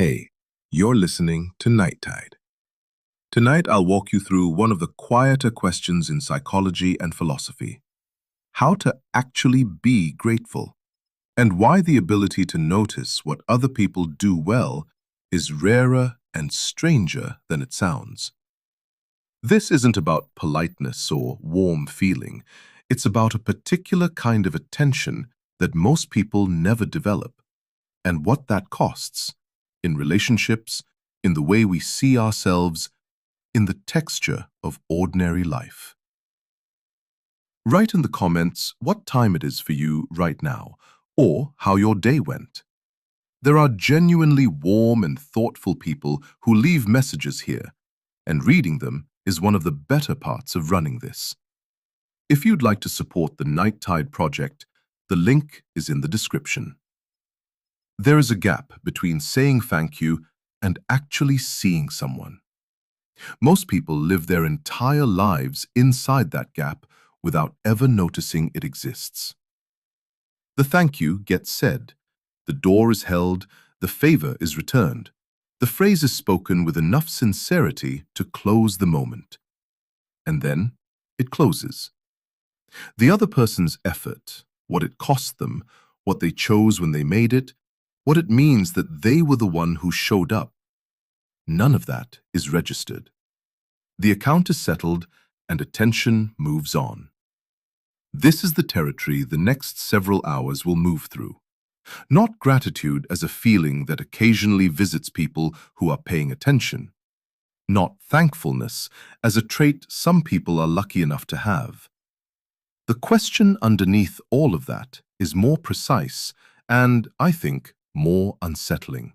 Hey, you're listening to Night Tide. Tonight I'll walk you through one of the quieter questions in psychology and philosophy: how to actually be grateful, and why the ability to notice what other people do well is rarer and stranger than it sounds. This isn't about politeness or warm feeling. It's about a particular kind of attention that most people never develop, and what that costs in relationships, in the way we see ourselves, in the texture of ordinary life. Write in the comments what time it is for you right now, or how your day went. There are genuinely warm and thoughtful people who leave messages here, and reading them is one of the better parts of running this. If you'd like to support the Night Tide project, the link is in the description. There is a gap between saying thank you and actually seeing someone. Most people live their entire lives inside that gap without ever noticing it exists. The thank you gets said, the door is held, the favor is returned. The phrase is spoken with enough sincerity to close the moment. And then it closes. The other person's effort, what it cost them, what they chose when they made it, what it means that they were the one who showed up, none of that is registered. The account is settled and attention moves on. This is the territory the next several hours will move through. Not gratitude as a feeling that occasionally visits people who are paying attention. Not thankfulness as a trait some people are lucky enough to have. The question underneath all of that is more precise and, I think, more unsettling.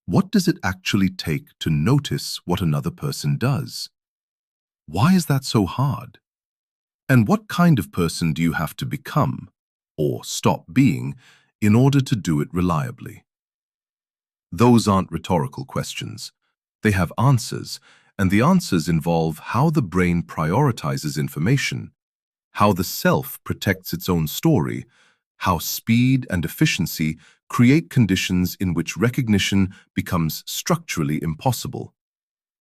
What does it actually take to notice what another person does? Why is that so hard? And what kind of person do you have to become, or stop being, in order to do it reliably? Those aren't rhetorical questions. They have answers, and the answers involve how the brain prioritizes information, how the self protects its own story, how speed and efficiency create conditions in which recognition becomes structurally impossible,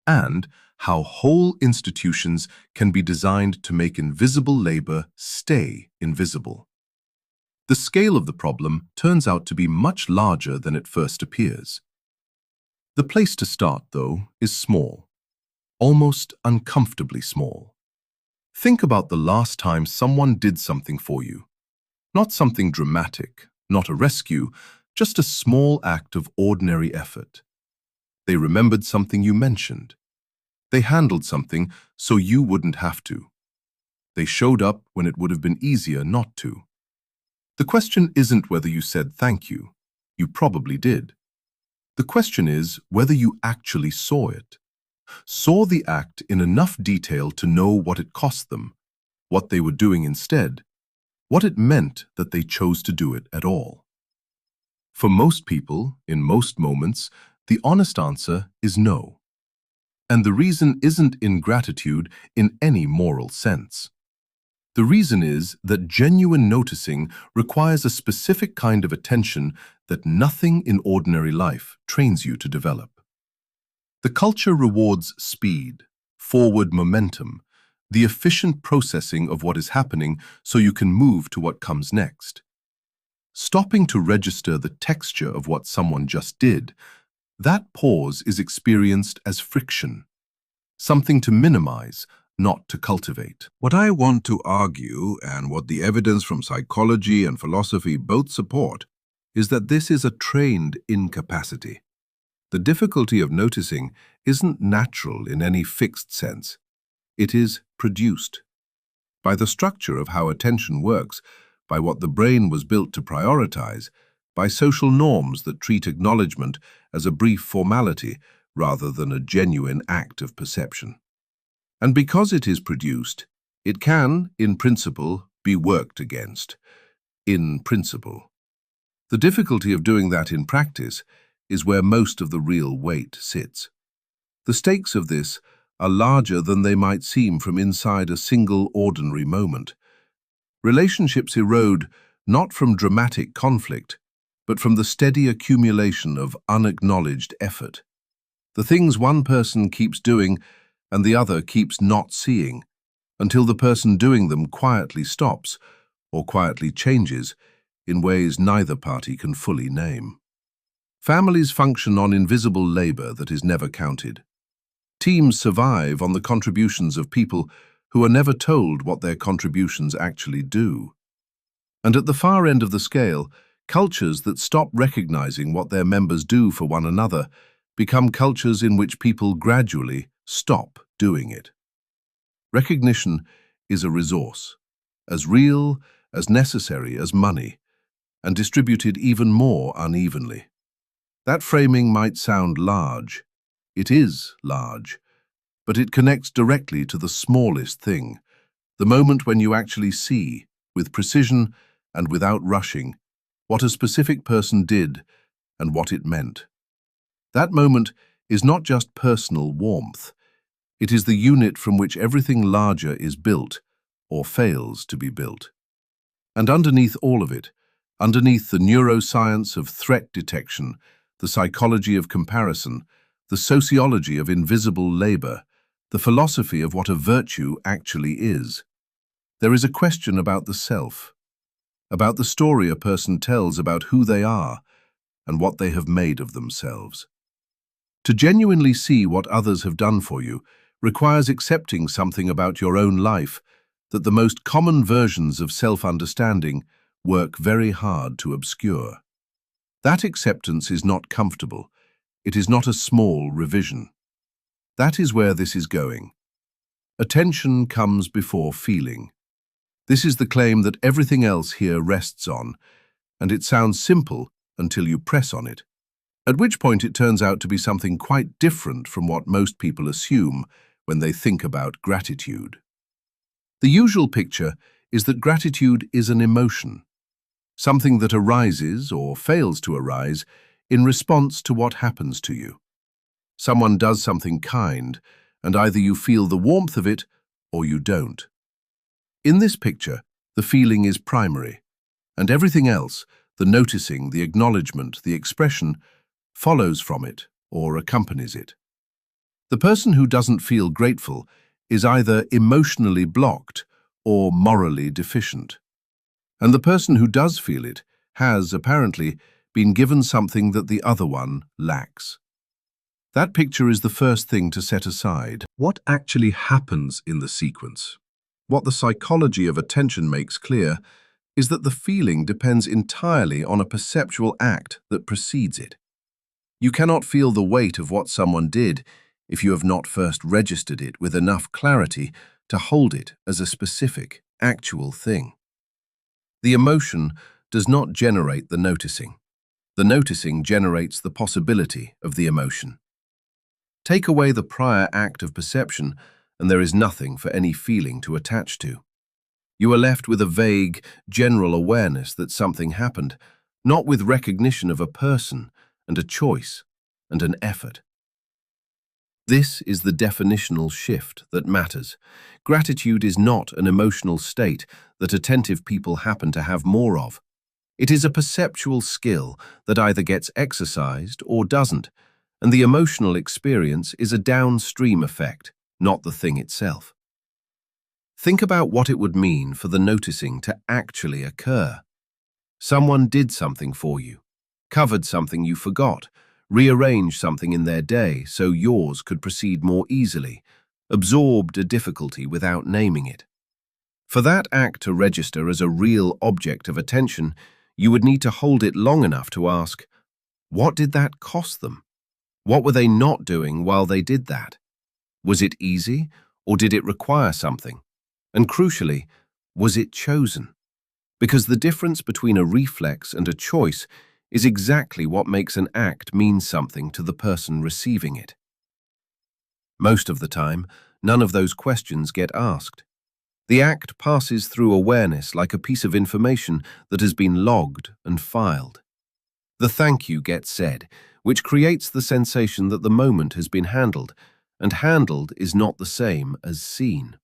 and how whole institutions can be designed to make invisible labor stay invisible. The scale of the problem turns out to be much larger than it first appears. The place to start, though, is small, almost uncomfortably small. Think about the last time someone did something for you. Not something dramatic, not a rescue, just a small act of ordinary effort. They remembered something you mentioned. They handled something so you wouldn't have to. They showed up when it would have been easier not to. The question isn't whether you said thank you. You probably did. The question is whether you actually saw it. Saw the act in enough detail to know what it cost them, what they were doing instead, what it meant that they chose to do it at all. For most people, in most moments, the honest answer is no. And the reason isn't ingratitude in any moral sense. The reason is that genuine noticing requires a specific kind of attention that nothing in ordinary life trains you to develop. The culture rewards speed, forward momentum, the efficient processing of what is happening so you can move to what comes next. Stopping to register the texture of what someone just did, that pause is experienced as friction, something to minimize, not to cultivate. What I want to argue, and what the evidence from psychology and philosophy both support, is that this is a trained incapacity. The difficulty of noticing isn't natural in any fixed sense. It is produced. By the structure of how attention works, by what the brain was built to prioritize, by social norms that treat acknowledgement as a brief formality rather than a genuine act of perception. And because it is produced, it can, in principle, be worked against. In principle. The difficulty of doing that in practice is where most of the real weight sits. The stakes of this are larger than they might seem from inside a single ordinary moment. Relationships erode not from dramatic conflict, but from the steady accumulation of unacknowledged effort. The things one person keeps doing and the other keeps not seeing, until the person doing them quietly stops or quietly changes in ways neither party can fully name. Families function on invisible labor that is never counted. Teams survive on the contributions of people who are never told what their contributions actually do. And at the far end of the scale, cultures that stop recognizing what their members do for one another become cultures in which people gradually stop doing it. Recognition is a resource, as real, as necessary as money, and distributed even more unevenly. That framing might sound large. It is large, but it connects directly to the smallest thing, the moment when you actually see, with precision and without rushing, what a specific person did and what it meant. That moment is not just personal warmth. It is the unit from which everything larger is built or fails to be built. And underneath all of it, underneath the neuroscience of threat detection, the psychology of comparison, the sociology of invisible labor, the philosophy of what a virtue actually is, there is a question about the self, about the story a person tells about who they are and what they have made of themselves. To genuinely see what others have done for you requires accepting something about your own life that the most common versions of self-understanding work very hard to obscure. That acceptance is not comfortable. It is not a small revision. That is where this is going. Attention comes before feeling. This is the claim that everything else here rests on, and it sounds simple until you press on it, at which point it turns out to be something quite different from what most people assume when they think about gratitude. The usual picture is that gratitude is an emotion, something that arises or fails to arise in response to what happens to you. Someone does something kind, and either you feel the warmth of it or you don't. In this picture, the feeling is primary, and everything else, the noticing, the acknowledgement, the expression, follows from it or accompanies it. The person who doesn't feel grateful is either emotionally blocked or morally deficient. And the person who does feel it has, apparently, been given something that the other one lacks. That picture is the first thing to set aside. What actually happens in the sequence? What the psychology of attention makes clear is that the feeling depends entirely on a perceptual act that precedes it. You cannot feel the weight of what someone did if you have not first registered it with enough clarity to hold it as a specific, actual thing. The emotion does not generate the noticing. The noticing generates the possibility of the emotion. Take away the prior act of perception, and there is nothing for any feeling to attach to. You are left with a vague, general awareness that something happened, not with recognition of a person and a choice and an effort. This is the definitional shift that matters. Gratitude is not an emotional state that attentive people happen to have more of. It is a perceptual skill that either gets exercised or doesn't, and the emotional experience is a downstream effect, not the thing itself. Think about what it would mean for the noticing to actually occur. Someone did something for you, covered something you forgot, rearranged something in their day so yours could proceed more easily, absorbed a difficulty without naming it. For that act to register as a real object of attention, you would need to hold it long enough to ask, what did that cost them? What were they not doing while they did that? Was it easy, or did it require something? And crucially, was it chosen? Because the difference between a reflex and a choice is exactly what makes an act mean something to the person receiving it. Most of the time, none of those questions get asked. The act passes through awareness like a piece of information that has been logged and filed. The thank you gets said, which creates the sensation that the moment has been handled, and handled is not the same as seen.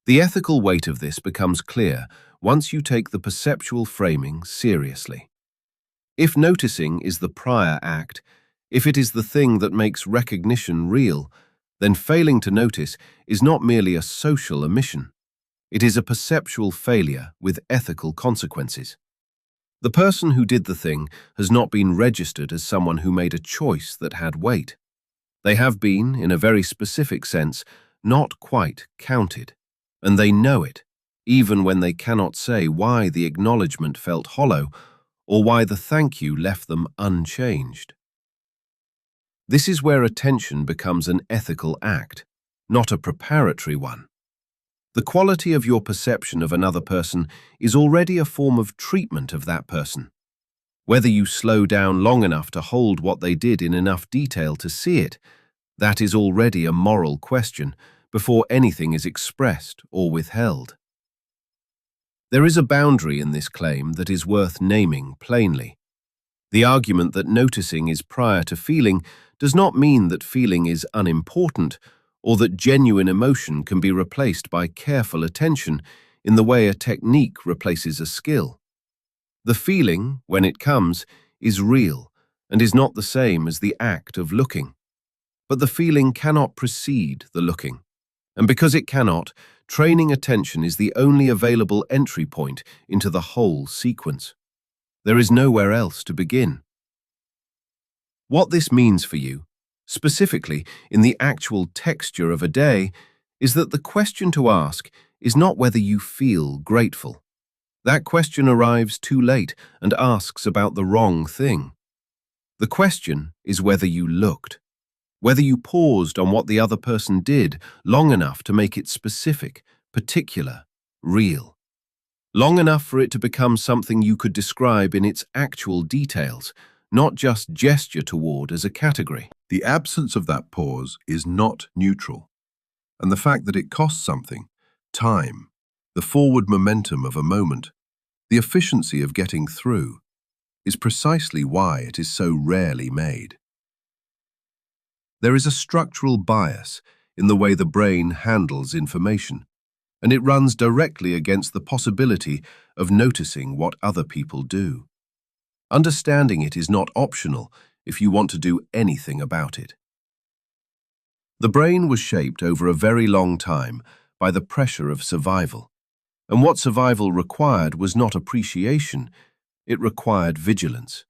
The ethical weight of this becomes clear once you take the perceptual framing seriously. If noticing is the prior act, if it is the thing that makes recognition real, then failing to notice is not merely a social omission. It is a perceptual failure with ethical consequences. The person who did the thing has not been registered as someone who made a choice that had weight. They have been, in a very specific sense, not quite counted, and they know it, even when they cannot say why the acknowledgement felt hollow or why the thank you left them unchanged. This is where attention becomes an ethical act, not a preparatory one. The quality of your perception of another person is already a form of treatment of that person. Whether you slow down long enough to hold what they did in enough detail to see it, that is already a moral question before anything is expressed or withheld. There is a boundary in this claim that is worth naming plainly. The argument that noticing is prior to feeling does not mean that feeling is unimportant or that genuine emotion can be replaced by careful attention in the way a technique replaces a skill. The feeling, when it comes, is real and is not the same as the act of looking. But the feeling cannot precede the looking. And because it cannot, training attention is the only available entry point into the whole sequence. There is nowhere else to begin. What this means for you, specifically in the actual texture of a day, is that the question to ask is not whether you feel grateful. That question arrives too late and asks about the wrong thing. The question is whether you looked, whether you paused on what the other person did long enough to make it specific, particular, real. Long enough for it to become something you could describe in its actual details, not just gesture toward as a category. The absence of that pause is not neutral, and the fact that it costs something, time, the forward momentum of a moment, the efficiency of getting through, is precisely why it is so rarely made. There is a structural bias in the way the brain handles information, and it runs directly against the possibility of noticing what other people do. Understanding it is not optional if you want to do anything about it. The brain was shaped over a very long time by the pressure of survival, and what survival required was not appreciation, it required vigilance.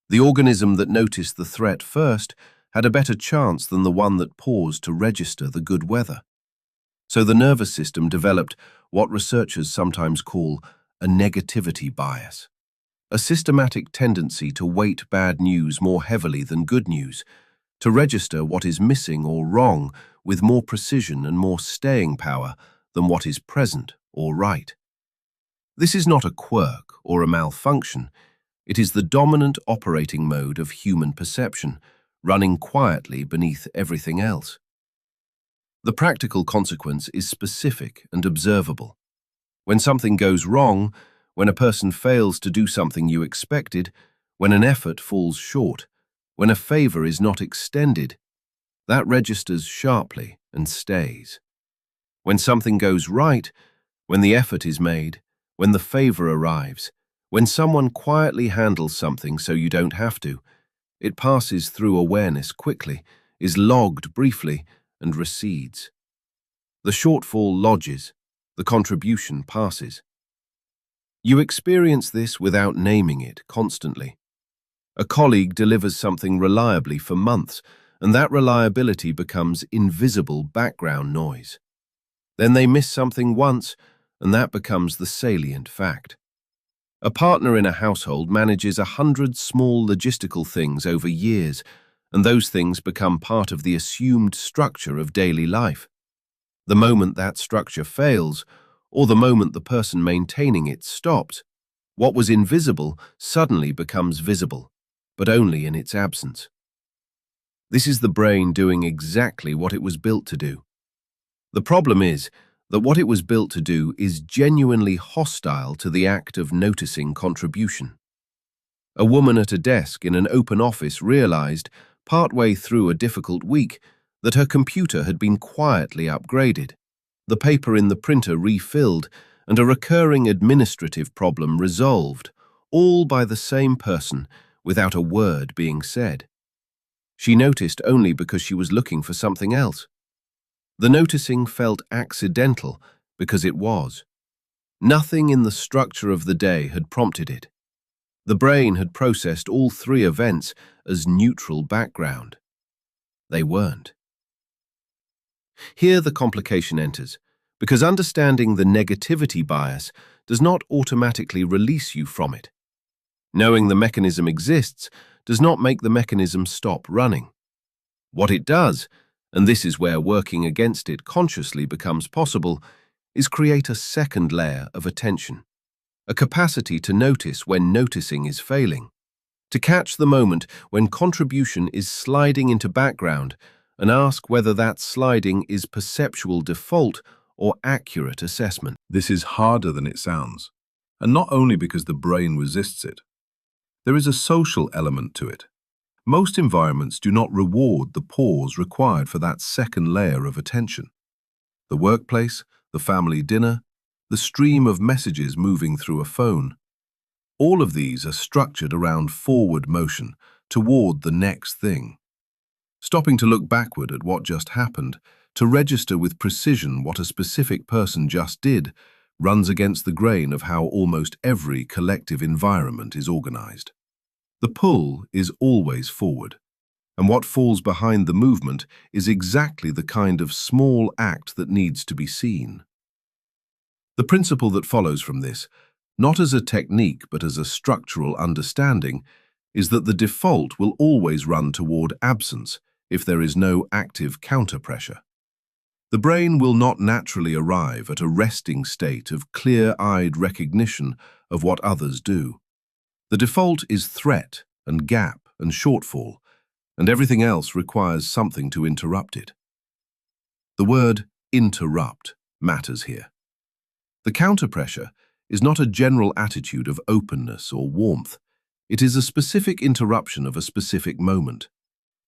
The organism that noticed the threat first had a better chance than the one that paused to register the good weather. So the nervous system developed what researchers sometimes call a negativity bias, a systematic tendency to weight bad news more heavily than good news, to register what is missing or wrong with more precision and more staying power than what is present or right. This is not a quirk or a malfunction. It is the dominant operating mode of human perception, running quietly beneath everything else. The practical consequence is specific and observable. When something goes wrong, when a person fails to do something you expected, when an effort falls short, when a favor is not extended, that registers sharply and stays. When something goes right, when the effort is made, when the favor arrives, when someone quietly handles something so you don't have to, it passes through awareness quickly, is logged briefly, and recedes. The shortfall lodges, the contribution passes. You experience this without naming it constantly. A colleague delivers something reliably for months, and that reliability becomes invisible background noise. Then they miss something once, and that becomes the salient fact. A partner in a household manages 100 small logistical things over years, and those things become part of the assumed structure of daily life. The moment that structure fails, or the moment the person maintaining it stops, what was invisible suddenly becomes visible, but only in its absence. This is the brain doing exactly what it was built to do. The problem is that what it was built to do is genuinely hostile to the act of noticing contribution. A woman at a desk in an open office realized, partway through a difficult week, that her computer had been quietly upgraded, the paper in the printer refilled, and a recurring administrative problem resolved, all by the same person without a word being said. She noticed only because she was looking for something else. The noticing felt accidental because it was. Nothing in the structure of the day had prompted it. The brain had processed all three events as neutral background. They weren't. Here the complication enters, because understanding the negativity bias does not automatically release you from it. Knowing the mechanism exists does not make the mechanism stop running. What it does, and this is where working against it consciously becomes possible, is create a second layer of attention, a capacity to notice when noticing is failing, to catch the moment when contribution is sliding into background and ask whether that sliding is perceptual default or accurate assessment. This is harder than it sounds, and not only because the brain resists it. There is a social element to it. Most environments do not reward the pause required for that second layer of attention. The workplace, the family dinner, the stream of messages moving through a phone. All of these are structured around forward motion toward the next thing. Stopping to look backward at what just happened, to register with precision what a specific person just did, runs against the grain of how almost every collective environment is organized. The pull is always forward, and what falls behind the movement is exactly the kind of small act that needs to be seen. The principle that follows from this, not as a technique but as a structural understanding, is that the default will always run toward absence if there is no active counter-pressure. The brain will not naturally arrive at a resting state of clear-eyed recognition of what others do. The default is threat and gap and shortfall, and everything else requires something to interrupt it. The word interrupt matters here. The counter-pressure is not a general attitude of openness or warmth. It is a specific interruption of a specific moment,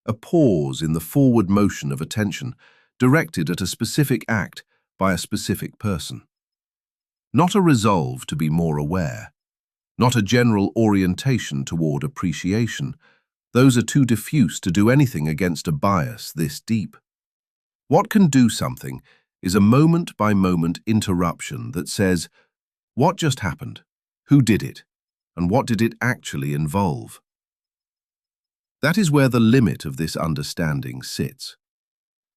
a pause in the forward motion of attention directed at a specific act by a specific person. Not a resolve to be more aware, not a general orientation toward appreciation. Those are too diffuse to do anything against a bias this deep. What can do something is a moment-by-moment interruption that says, what just happened? Who did it? And what did it actually involve? That is where the limit of this understanding sits.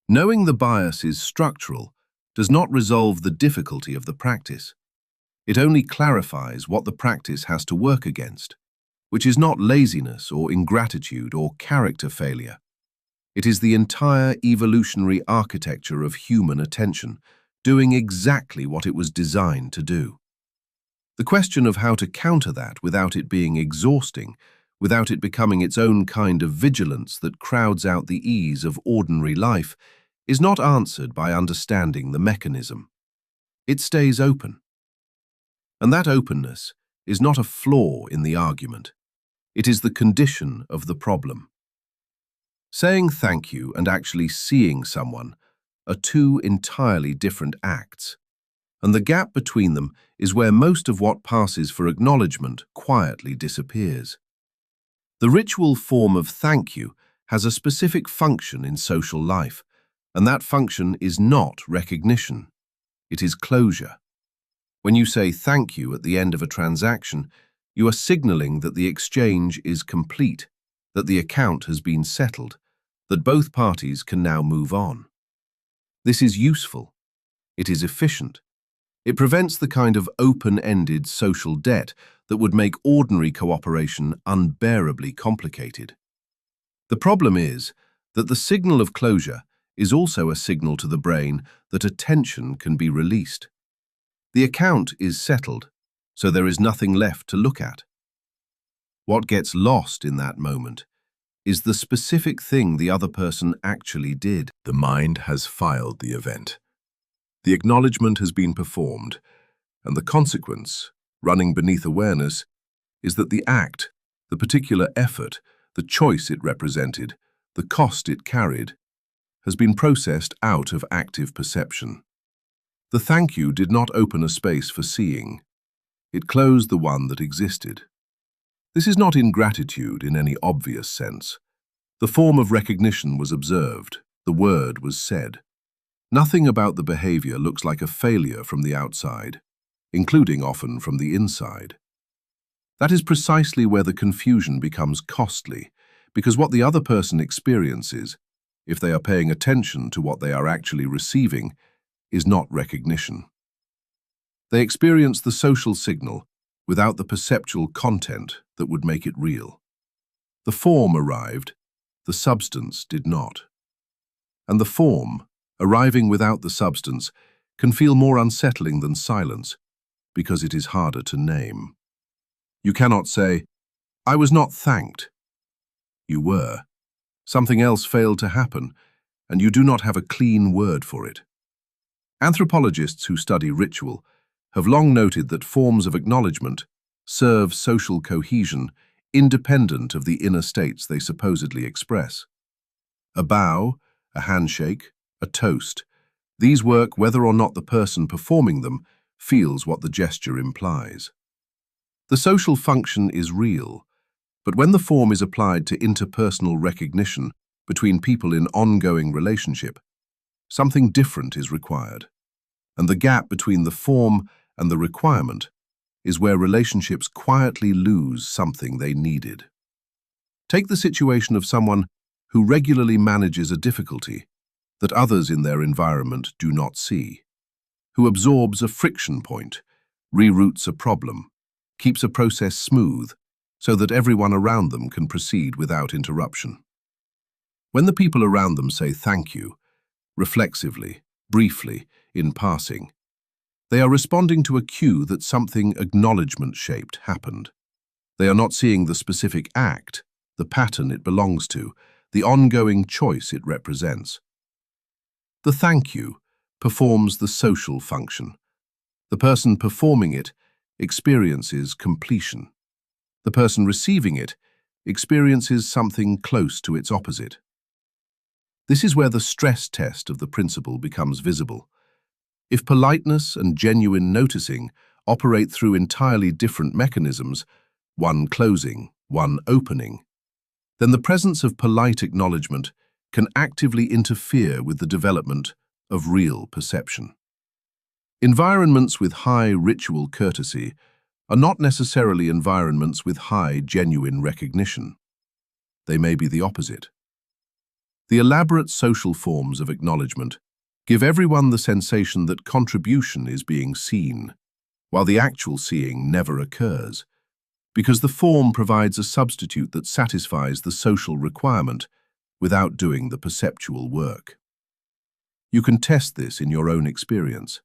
Knowing the bias is structural does not resolve the difficulty of the practice. It only clarifies what the practice has to work against, which is not laziness or ingratitude or character failure. It is the entire evolutionary architecture of human attention, doing exactly what it was designed to do. The question of how to counter that without it being exhausting, without it becoming its own kind of vigilance that crowds out the ease of ordinary life, is not answered by understanding the mechanism. It stays open. And that openness is not a flaw in the argument. It is the condition of the problem. Saying thank you and actually seeing someone are two entirely different acts, and the gap between them is where most of what passes for acknowledgement quietly disappears. The ritual form of thank you has a specific function in social life, and that function is not recognition. It is closure. When you say thank you at the end of a transaction, you are signaling that the exchange is complete, that the account has been settled, that both parties can now move on. This is useful. It is efficient. It prevents the kind of open-ended social debt that would make ordinary cooperation unbearably complicated. The problem is that the signal of closure is also a signal to the brain that attention can be released. The account is settled, so there is nothing left to look at. What gets lost in that moment is the specific thing the other person actually did. The mind has filed the event. The acknowledgement has been performed, and the consequence, running beneath awareness, is that the act, the particular effort, the choice it represented, the cost it carried, has been processed out of active perception. The thank you did not open a space for seeing. It closed the one that existed. This is not ingratitude in any obvious sense. The form of recognition was observed, the word was said. Nothing about the behavior looks like a failure from the outside, including often from the inside. That is precisely where the confusion becomes costly, because what the other person experiences, if they are paying attention to what they are actually receiving, is not recognition. They experience the social signal without the perceptual content that would make it real. The form arrived, the substance did not. And the form, arriving without the substance, can feel more unsettling than silence, because it is harder to name. You cannot say, "I was not thanked." You were. Something else failed to happen, and you do not have a clean word for it. Anthropologists who study ritual have long noted that forms of acknowledgement serve social cohesion independent of the inner states they supposedly express. A bow, a handshake, a toast, these work whether or not the person performing them feels what the gesture implies. The social function is real, but when the form is applied to interpersonal recognition between people in ongoing relationship, something different is required, and the gap between the form and the requirement is where relationships quietly lose something they needed. Take the situation of someone who regularly manages a difficulty that others in their environment do not see, who absorbs a friction point, reroutes a problem, keeps a process smooth so that everyone around them can proceed without interruption. When the people around them say thank you, reflexively, briefly, in passing, they are responding to a cue that something acknowledgement-shaped happened. They are not seeing the specific act, the pattern it belongs to, the ongoing choice it represents. The thank you performs the social function. The person performing it experiences completion. The person receiving it experiences something close to its opposite. This is where the stress test of the principle becomes visible. If politeness and genuine noticing operate through entirely different mechanisms, one closing, one opening, then the presence of polite acknowledgement can actively interfere with the development of real perception. Environments with high ritual courtesy are not necessarily environments with high genuine recognition. They may be the opposite. The elaborate social forms of acknowledgement give everyone the sensation that contribution is being seen, while the actual seeing never occurs, because the form provides a substitute that satisfies the social requirement without doing the perceptual work. You can test this in your own experience.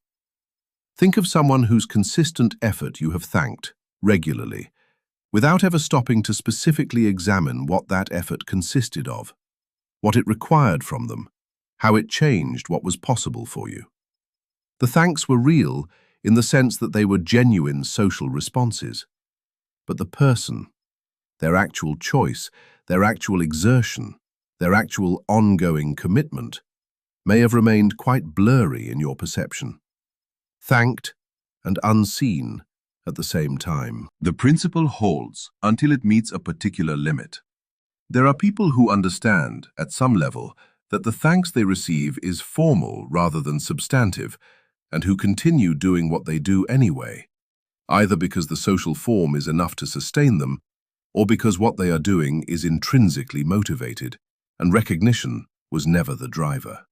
Think of someone whose consistent effort you have thanked regularly, without ever stopping to specifically examine what that effort consisted of, what it required from them, how it changed what was possible for you. The thanks were real in the sense that they were genuine social responses. But the person, their actual choice, their actual exertion, their actual ongoing commitment, may have remained quite blurry in your perception, thanked and unseen at the same time. The principle holds until it meets a particular limit. There are people who understand, at some level, that the thanks they receive is formal rather than substantive, and who continue doing what they do anyway, either because the social form is enough to sustain them, or because what they are doing is intrinsically motivated, and recognition was never the driver.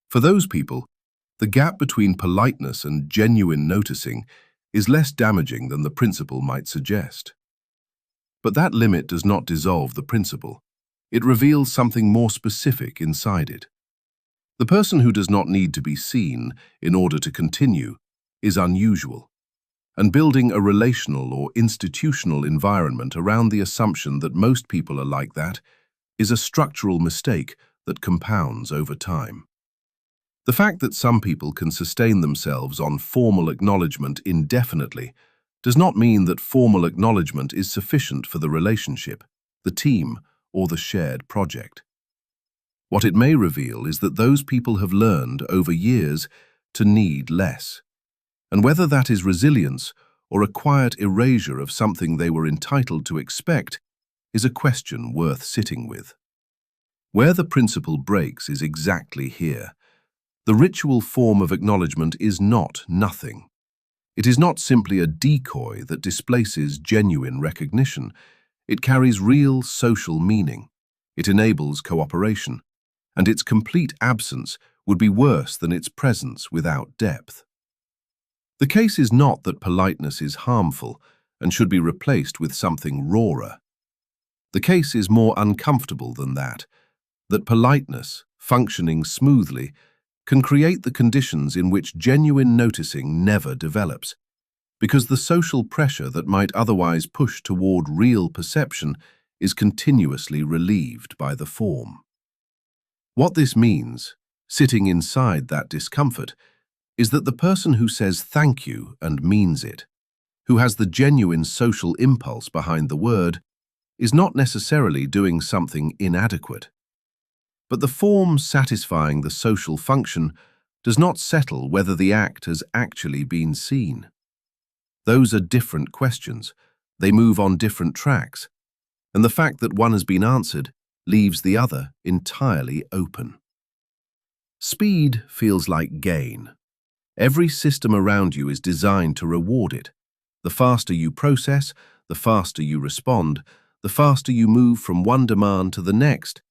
For those people, the gap between politeness and genuine noticing is less damaging than the principle might suggest. But that limit does not dissolve the principle. It reveals something more specific inside it. The person who does not need to be seen in order to continue is unusual, and building a relational or institutional environment around the assumption that most people are like that is a structural mistake that compounds over time. The fact that some people can sustain themselves on formal acknowledgement indefinitely does not mean that formal acknowledgement is sufficient for the relationship, the team, or the shared project. What it may reveal is that those people have learned over years to need less, and whether that is resilience or a quiet erasure of something they were entitled to expect, is a question worth sitting with. Where the principle breaks is exactly here. The ritual form of acknowledgement is not nothing. It is not simply a decoy that displaces genuine recognition. It carries real social meaning. It enables cooperation, and its complete absence would be worse than its presence without depth. The case is not that politeness is harmful and should be replaced with something rawer. The case is more uncomfortable than that politeness, functioning smoothly, can create the conditions in which genuine noticing never develops, because the social pressure that might otherwise push toward real perception is continuously relieved by the form. What this means, sitting inside that discomfort, is that the person who says thank you and means it, who has the genuine social impulse behind the word, is not necessarily doing something inadequate. But the form satisfying the social function does not settle whether the act has actually been seen. Those are different questions. They move on different tracks, and the fact that one has been answered leaves the other entirely open. Speed feels like gain. Every system around you is designed to reward it. The faster you process, the faster you respond, the faster you move from one demand to the next,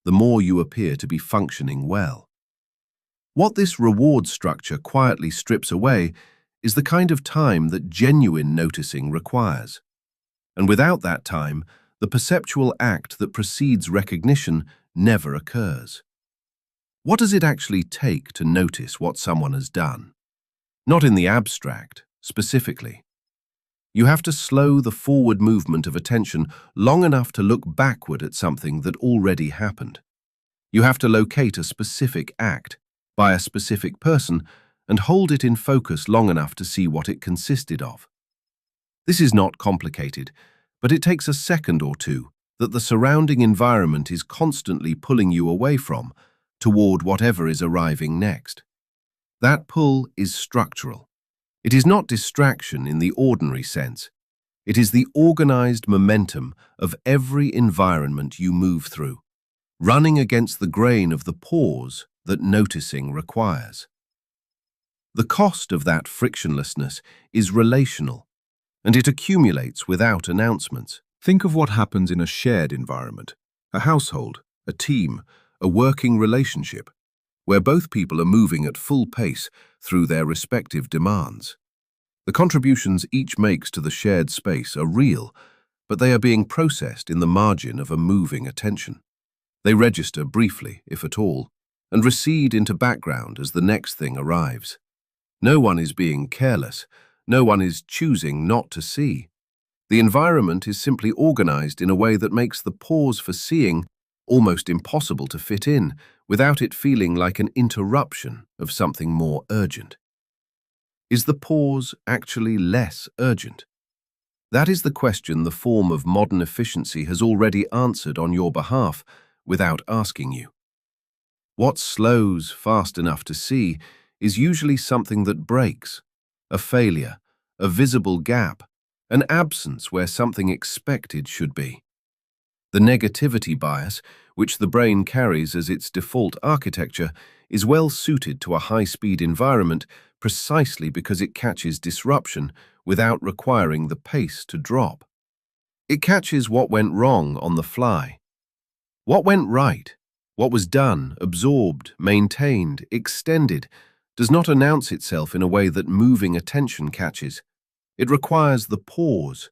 the more you appear to be functioning well. What this reward structure quietly strips away is the kind of time that genuine noticing requires. And without that time, the perceptual act that precedes recognition never occurs. What does it actually take to notice what someone has done? Not in the abstract, specifically. You have to slow the forward movement of attention long enough to look backward at something that already happened. You have to locate a specific act by a specific person and hold it in focus long enough to see what it consisted of. This is not complicated, but it takes a second or two that the surrounding environment is constantly pulling you away from, toward whatever is arriving next. That pull is structural. It is not distraction in the ordinary sense. It is the organized momentum of every environment you move through, running against the grain of the pause that noticing requires. The cost of that frictionlessness is relational, and it accumulates without announcements. Think of what happens in a shared environment, a household, a team, a working relationship, where both people are moving at full pace through their respective demands. The contributions each makes to the shared space are real, but they are being processed in the margin of a moving attention. They register briefly, if at all, and recede into background as the next thing arrives. No one is being careless. No one is choosing not to see. The environment is simply organized in a way that makes the pause for seeing almost impossible to fit in without it feeling like an interruption of something more urgent. Is the pause actually less urgent? That is the question the form of modern efficiency has already answered on your behalf without asking you. What slows fast enough to see is usually something that breaks, a failure, a visible gap, an absence where something expected should be. The negativity bias, which the brain carries as its default architecture, is well suited to a high-speed environment precisely because it catches disruption without requiring the pace to drop. It catches what went wrong on the fly. What went right, what was done, absorbed, maintained, extended, does not announce itself in a way that moving attention catches. It requires the pause,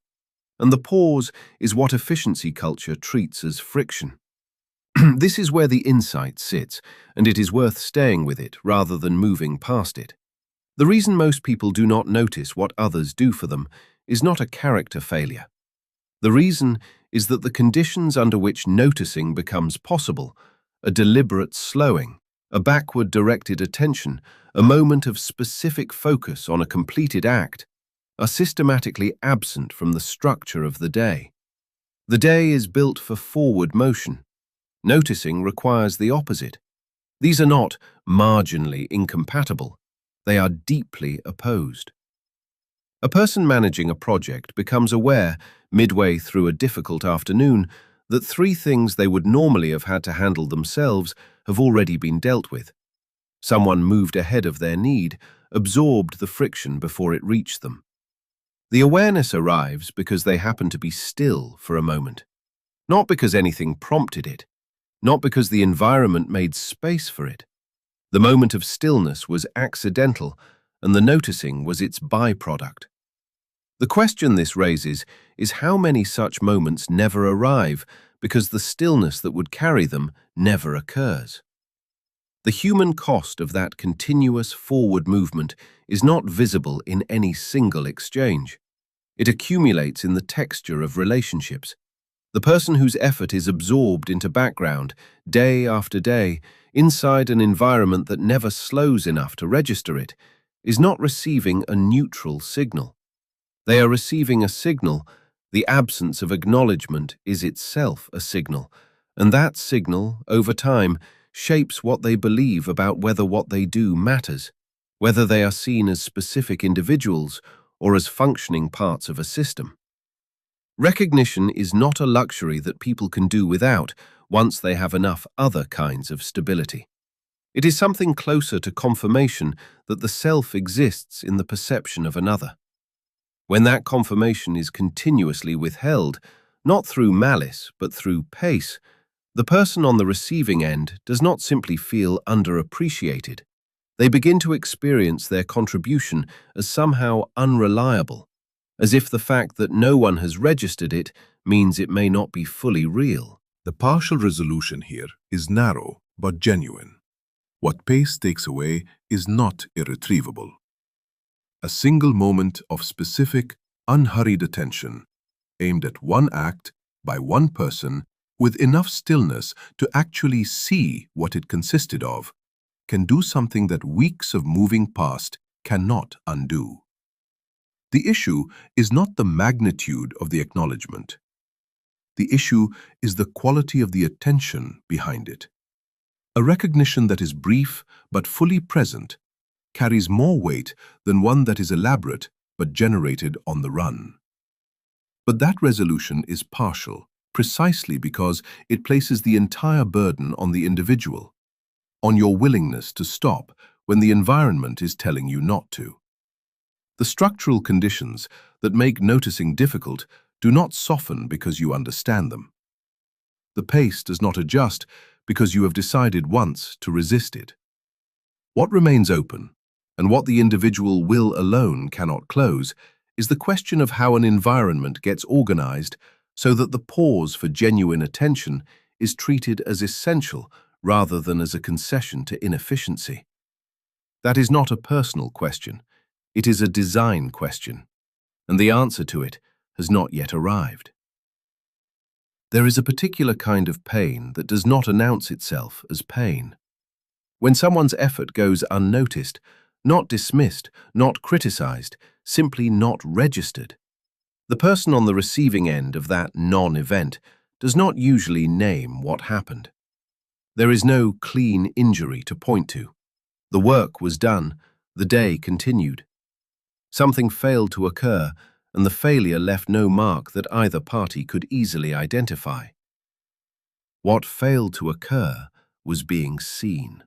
and the pause is what efficiency culture treats as friction. This is where the insight sits, and it is worth staying with it rather than moving past it. The reason most people do not notice what others do for them is not a character failure. The reason is that the conditions under which noticing becomes possible, a deliberate slowing, a backward-directed attention, a moment of specific focus on a completed act, are systematically absent from the structure of the day. The day is built for forward motion. Noticing requires the opposite. These are not marginally incompatible. They are deeply opposed. A person managing a project becomes aware, midway through a difficult afternoon, that three things they would normally have had to handle themselves have already been dealt with. Someone moved ahead of their need, absorbed the friction before it reached them. The awareness arrives because they happen to be still for a moment. Not because anything prompted it, not because the environment made space for it. The moment of stillness was accidental, and the noticing was its byproduct. The question this raises is how many such moments never arrive because the stillness that would carry them never occurs. The human cost of that continuous forward movement is not visible in any single exchange. It accumulates in the texture of relationships. The person whose effort is absorbed into background, day after day, inside an environment that never slows enough to register it, is not receiving a neutral signal. They are receiving a signal. The absence of acknowledgement is itself a signal, and that signal, over time, shapes what they believe about whether what they do matters, whether they are seen as specific individuals or as functioning parts of a system. Recognition is not a luxury that people can do without once they have enough other kinds of stability. It is something closer to confirmation that the self exists in the perception of another. When that confirmation is continuously withheld, not through malice but through pace, the person on the receiving end does not simply feel underappreciated. They begin to experience their contribution as somehow unreliable, as if the fact that no one has registered it means it may not be fully real. The partial resolution here is narrow but genuine. What pace takes away is not irretrievable. A single moment of specific, unhurried attention, aimed at one act by one person with enough stillness to actually see what it consisted of, can do something that weeks of moving past cannot undo. The issue is not the magnitude of the acknowledgement. The issue is the quality of the attention behind it. A recognition that is brief but fully present carries more weight than one that is elaborate but generated on the run. But that resolution is partial, precisely because it places the entire burden on the individual, on your willingness to stop when the environment is telling you not to. The structural conditions that make noticing difficult do not soften because you understand them. The pace does not adjust because you have decided once to resist it. What remains open, and what the individual will alone cannot close, is the question of how an environment gets organized so that the pause for genuine attention is treated as essential rather than as a concession to inefficiency. That is not a personal question, it is a design question, and the answer to it has not yet arrived. There is a particular kind of pain that does not announce itself as pain. When someone's effort goes unnoticed, not dismissed, not criticized, simply not registered, the person on the receiving end of that non-event does not usually name what happened. There is no clean injury to point to. The work was done, the day continued. Something failed to occur, and the failure left no mark that either party could easily identify. What failed to occur was being seen.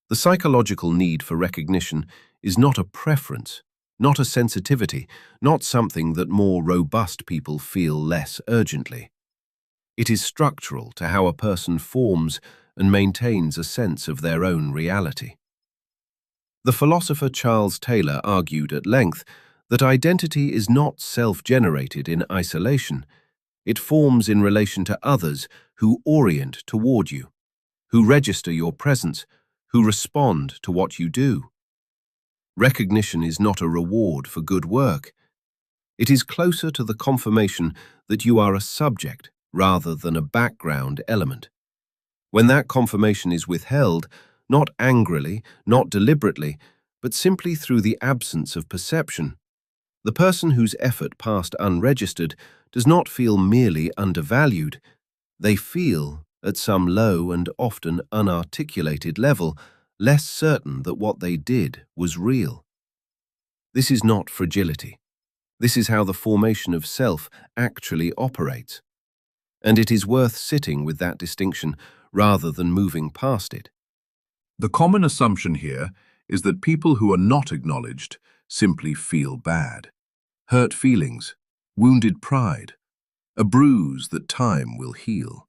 The psychological need for recognition is not a preference, not a sensitivity, not something that more robust people feel less urgently. It is structural to how a person forms and maintains a sense of their own reality. The philosopher Charles Taylor argued at length that identity is not self-generated in isolation. It forms in relation to others who orient toward you, who register your presence, who respond to what you do. Recognition is not a reward for good work. It is closer to the confirmation that you are a subject rather than a background element. When that confirmation is withheld, not angrily, not deliberately, but simply through the absence of perception, the person whose effort passed unregistered does not feel merely undervalued. They feel, at some low and often unarticulated level, less certain that what they did was real. This is not fragility. This is how the formation of self actually operates. And it is worth sitting with that distinction rather than moving past it. The common assumption here is that people who are not acknowledged simply feel bad. Hurt feelings, wounded pride, a bruise that time will heal.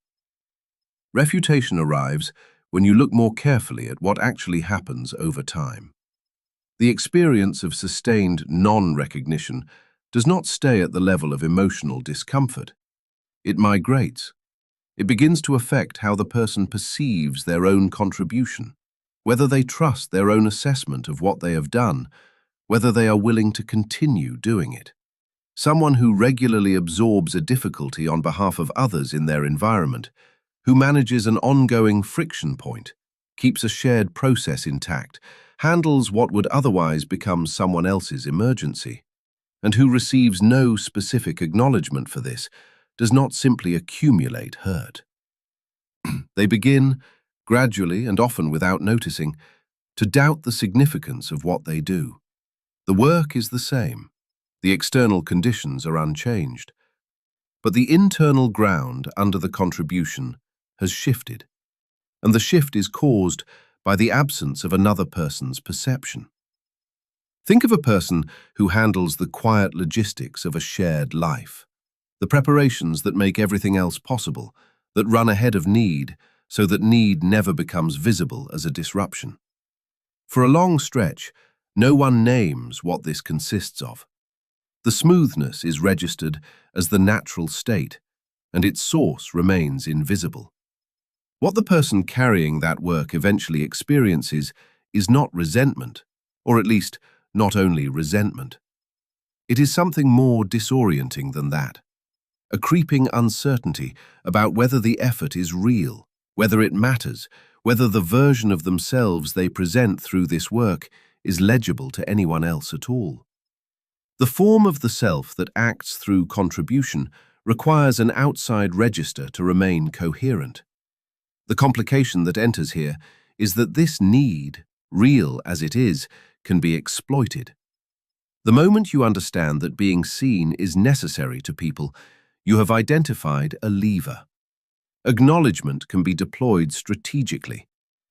Refutation arrives when you look more carefully at what actually happens over time. The experience of sustained non-recognition does not stay at the level of emotional discomfort. It migrates. It begins to affect how the person perceives their own contribution, whether they trust their own assessment of what they have done, whether they are willing to continue doing it. Someone who regularly absorbs a difficulty on behalf of others in their environment, who manages an ongoing friction point, keeps a shared process intact, handles what would otherwise become someone else's emergency, and who receives no specific acknowledgement for this, does not simply accumulate hurt. They begin, gradually and often without noticing, to doubt the significance of what they do. The work is the same. The external conditions are unchanged. But the internal ground under the contribution has shifted, and the shift is caused by the absence of another person's perception. Think of a person who handles the quiet logistics of a shared life, the preparations that make everything else possible, that run ahead of need so that need never becomes visible as a disruption. For a long stretch, no one names what this consists of. The smoothness is registered as the natural state, and its source remains invisible. What the person carrying that work eventually experiences is not resentment, or at least not only resentment. It is something more disorienting than that. A creeping uncertainty about whether the effort is real, whether it matters, whether the version of themselves they present through this work is legible to anyone else at all. The form of the self that acts through contribution requires an outside register to remain coherent. The complication that enters here is that this need, real as it is, can be exploited. The moment you understand that being seen is necessary to people, you have identified a lever. Acknowledgement can be deployed strategically,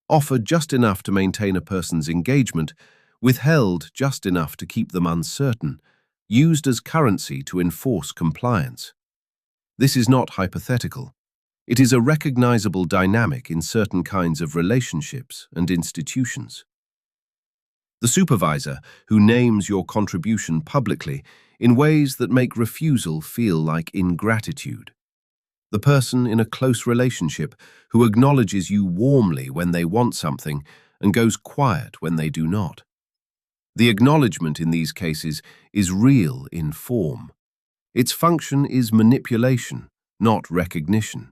offered just enough to maintain a person's engagement, withheld just enough to keep them uncertain, used as currency to enforce compliance. This is not hypothetical. It is a recognizable dynamic in certain kinds of relationships and institutions. The supervisor who names your contribution publicly in ways that make refusal feel like ingratitude. The person in a close relationship who acknowledges you warmly when they want something and goes quiet when they do not. The acknowledgement in these cases is real in form. Its function is manipulation, not recognition.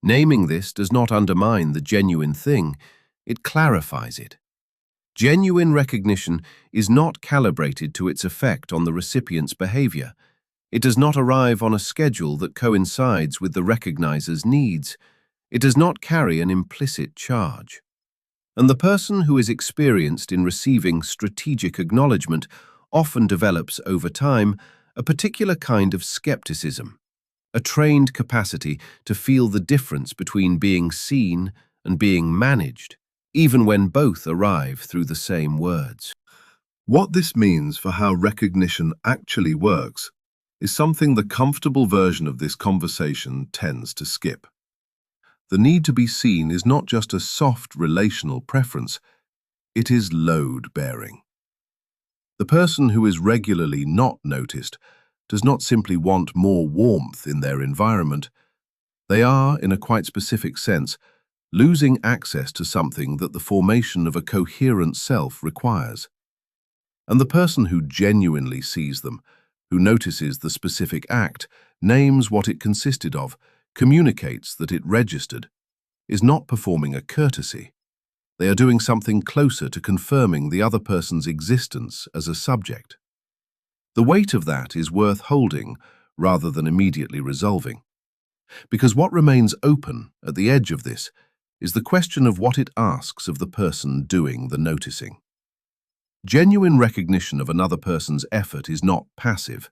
Naming this does not undermine the genuine thing, it clarifies it. Genuine recognition is not calibrated to its effect on the recipient's behavior. It does not arrive on a schedule that coincides with the recognizer's needs. It does not carry an implicit charge. And the person who is experienced in receiving strategic acknowledgement often develops over time a particular kind of skepticism, a trained capacity to feel the difference between being seen and being managed, even when both arrive through the same words. What this means for how recognition actually works is something the comfortable version of this conversation tends to skip. The need to be seen is not just a soft relational preference, it is load-bearing. The person who is regularly not noticed does not simply want more warmth in their environment. They are, in a quite specific sense, losing access to something that the formation of a coherent self requires. And the person who genuinely sees them, who notices the specific act, names what it consisted of, communicates that it registered, is not performing a courtesy. They are doing something closer to confirming the other person's existence as a subject. The weight of that is worth holding rather than immediately resolving. Because what remains open at the edge of this is the question of what it asks of the person doing the noticing. Genuine recognition of another person's effort is not passive.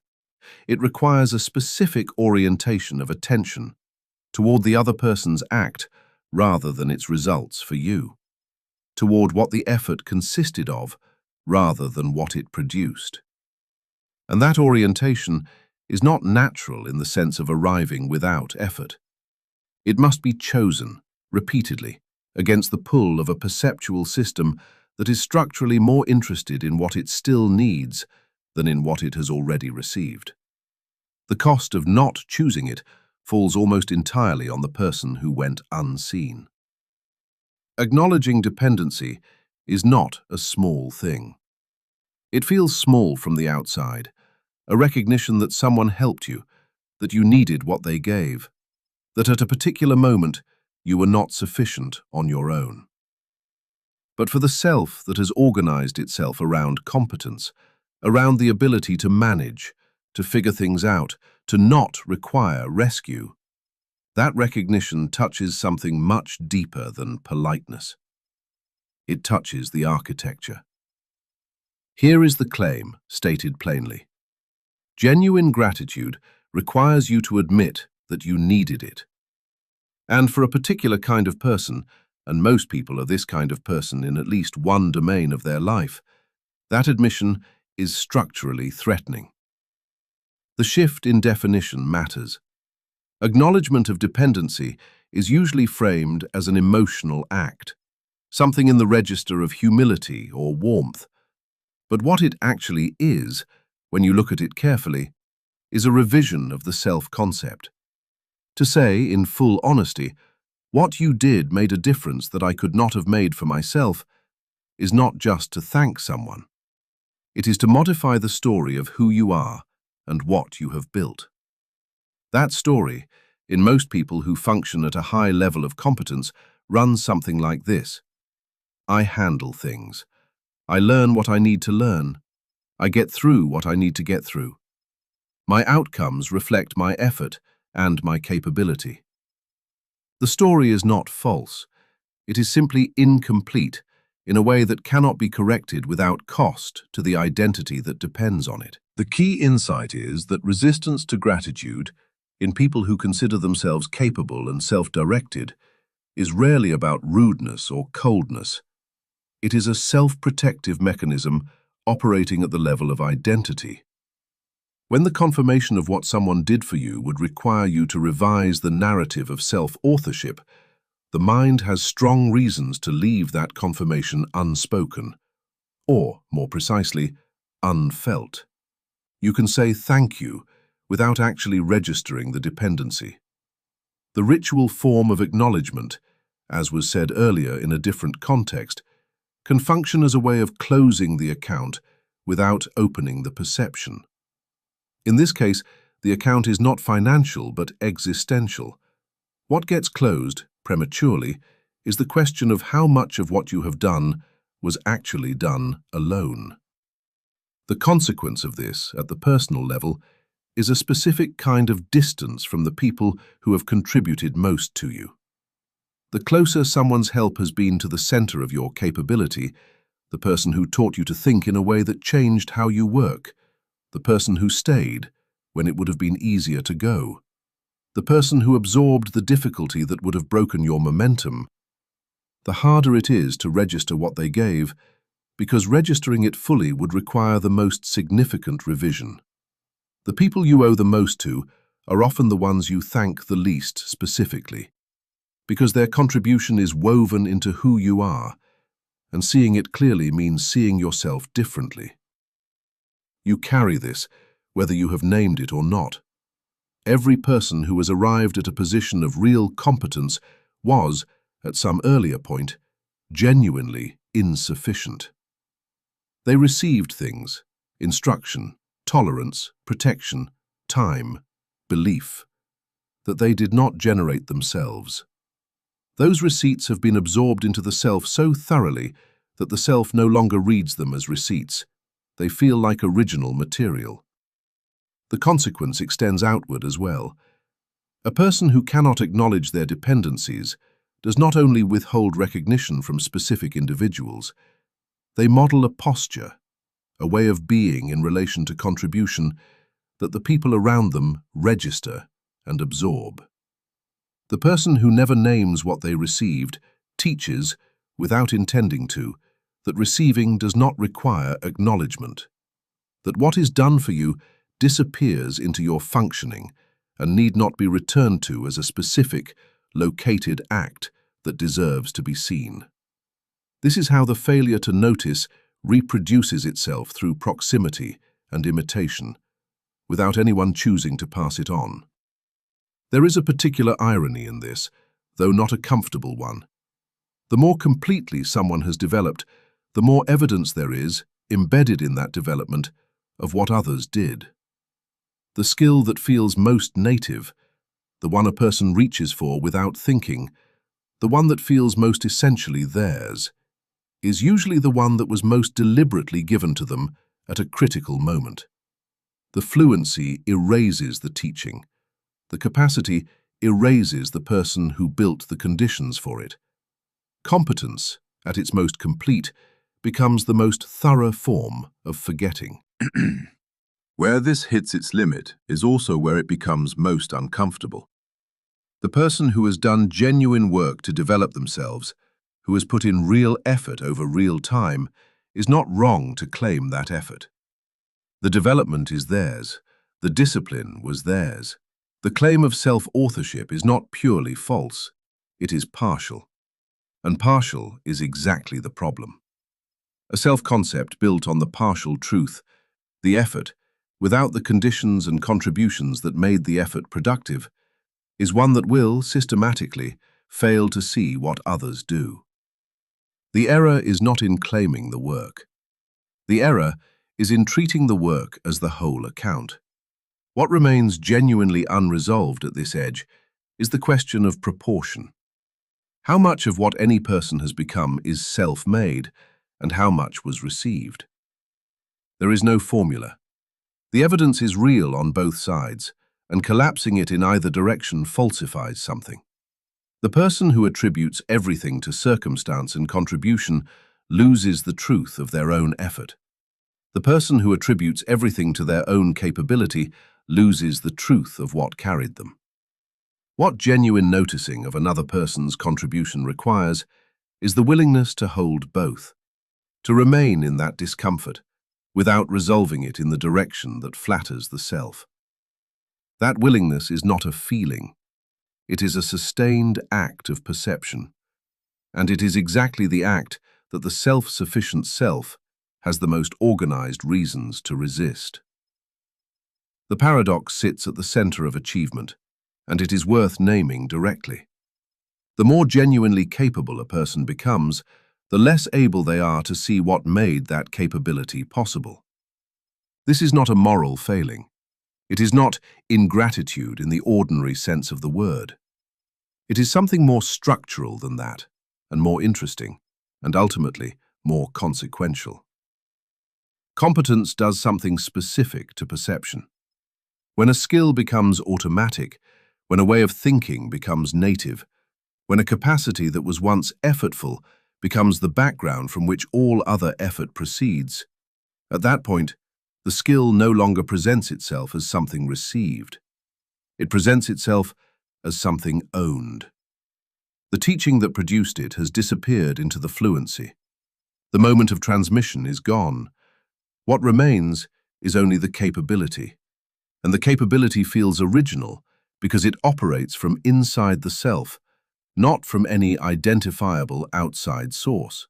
It requires a specific orientation of attention toward the other person's act rather than its results for you, toward what the effort consisted of rather than what it produced. And that orientation is not natural in the sense of arriving without effort. It must be chosen, repeatedly, against the pull of a perceptual system that is structurally more interested in what it still needs than in what it has already received. The cost of not choosing it falls almost entirely on the person who went unseen. Acknowledging dependency is not a small thing. It feels small from the outside, a recognition that someone helped you, that you needed what they gave, that at a particular moment you were not sufficient on your own. But for the self that has organized itself around competence, around the ability to manage, to figure things out, to not require rescue, that recognition touches something much deeper than politeness. It touches the architecture. Here is the claim, stated plainly. Genuine gratitude requires you to admit that you needed it. And for a particular kind of person, and most people are this kind of person in at least one domain of their life, that admission is structurally threatening. The shift in definition matters. Acknowledgement of dependency is usually framed as an emotional act, something in the register of humility or warmth. But what it actually is, when you look at it carefully, is a revision of the self-concept. To say, in full honesty, what you did made a difference that I could not have made for myself, is not just to thank someone. It is to modify the story of who you are and what you have built. That story, in most people who function at a high level of competence, runs something like this. I handle things. I learn what I need to learn. I get through what I need to get through. My outcomes reflect my effort and my capability. The story is not false. It is simply incomplete in a way that cannot be corrected without cost to the identity that depends on it. The key insight is that resistance to gratitude in people who consider themselves capable and self-directed is rarely about rudeness or coldness. It is a self-protective mechanism operating at the level of identity. When the confirmation of what someone did for you would require you to revise the narrative of self-authorship, the mind has strong reasons to leave that confirmation unspoken, or, more precisely, unfelt. You can say thank you without actually registering the dependency. The ritual form of acknowledgement, as was said earlier in a different context, can function as a way of closing the account without opening the perception. In this case, the account is not financial but existential. What gets closed, prematurely, is the question of how much of what you have done was actually done alone. The consequence of this, at the personal level, is a specific kind of distance from the people who have contributed most to you. The closer someone's help has been to the center of your capability, the person who taught you to think in a way that changed how you work, the person who stayed when it would have been easier to go, the person who absorbed the difficulty that would have broken your momentum, the harder it is to register what they gave, because registering it fully would require the most significant revision. The people you owe the most to are often the ones you thank the least specifically, because their contribution is woven into who you are, and seeing it clearly means seeing yourself differently. You carry this, whether you have named it or not. Every person who has arrived at a position of real competence was, at some earlier point, genuinely insufficient. They received things, instruction, tolerance, protection, time, belief, that they did not generate themselves. Those receipts have been absorbed into the self so thoroughly that the self no longer reads them as receipts. They feel like original material. The consequence extends outward as well. A person who cannot acknowledge their dependencies does not only withhold recognition from specific individuals, They model a posture, a way of being in relation to contribution that the people around them register and absorb. The person who never names what they received teaches, without intending to, that receiving does not require acknowledgement, that what is done for you disappears into your functioning and need not be returned to as a specific, located act that deserves to be seen. This is how the failure to notice reproduces itself through proximity and imitation, without anyone choosing to pass it on. There is a particular irony in this, though not a comfortable one. The more completely someone has developed, the more evidence there is, embedded in that development, of what others did. The skill that feels most native, the one a person reaches for without thinking, the one that feels most essentially theirs, is usually the one that was most deliberately given to them at a critical moment. The fluency erases the teaching. The capacity erases the person who built the conditions for it. Competence, at its most complete, becomes the most thorough form of forgetting. Where this hits its limit is also where it becomes most uncomfortable. The person who has done genuine work to develop themselves, who has put in real effort over real time, is not wrong to claim that effort. The development is theirs. The discipline was theirs. The claim of self-authorship is not purely false. It is partial. And partial is exactly the problem. A self-concept built on the partial truth, the effort, without the conditions and contributions that made the effort productive, is one that will, systematically, fail to see what others do. The error is not in claiming the work. The error is in treating the work as the whole account. What remains genuinely unresolved at this edge is the question of proportion. How much of what any person has become is self-made, and how much was received? There is no formula. The evidence is real on both sides, and collapsing it in either direction falsifies something. The person who attributes everything to circumstance and contribution loses the truth of their own effort. The person who attributes everything to their own capability loses the truth of what carried them. What genuine noticing of another person's contribution requires is the willingness to hold both, to remain in that discomfort, without resolving it in the direction that flatters the self. That willingness is not a feeling. It is a sustained act of perception, and it is exactly the act that the self-sufficient self has the most organized reasons to resist. The paradox sits at the center of achievement, and it is worth naming directly. The more genuinely capable a person becomes, the less able they are to see what made that capability possible. This is not a moral failing. It is not ingratitude in the ordinary sense of the word. It is something more structural than that, and more interesting, and ultimately more consequential. Competence does something specific to perception. When a skill becomes automatic, when a way of thinking becomes native, when a capacity that was once effortful becomes the background from which all other effort proceeds, at that point, the skill no longer presents itself as something received. It presents itself as something owned. The teaching that produced it has disappeared into the fluency. The moment of transmission is gone. What remains is only the capability, and the capability feels original because it operates from inside the self, not from any identifiable outside source.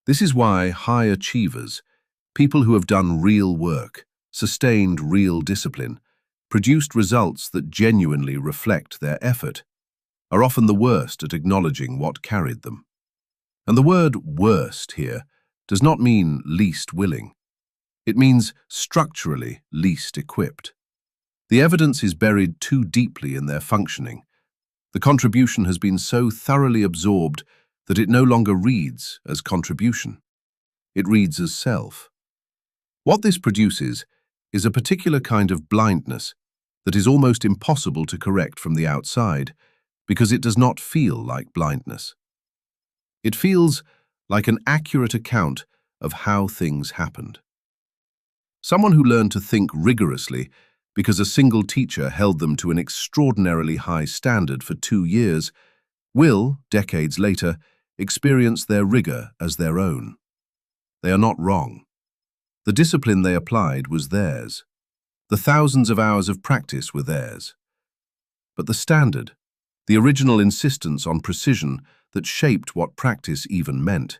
This is why high achievers, people who have done real work, sustained real discipline, produced results that genuinely reflect their effort, are often the worst at acknowledging what carried them. And the word worst here does not mean least willing. It means structurally least equipped. The evidence is buried too deeply in their functioning. The contribution has been so thoroughly absorbed that it no longer reads as contribution. It reads as self. What this produces is a particular kind of blindness that is almost impossible to correct from the outside because it does not feel like blindness. It feels like an accurate account of how things happened. Someone who learned to think rigorously because a single teacher held them to an extraordinarily high standard for 2 years will, decades later, experience their rigor as their own. They are not wrong. The discipline they applied was theirs. The thousands of hours of practice were theirs. But the standard, the original insistence on precision that shaped what practice even meant,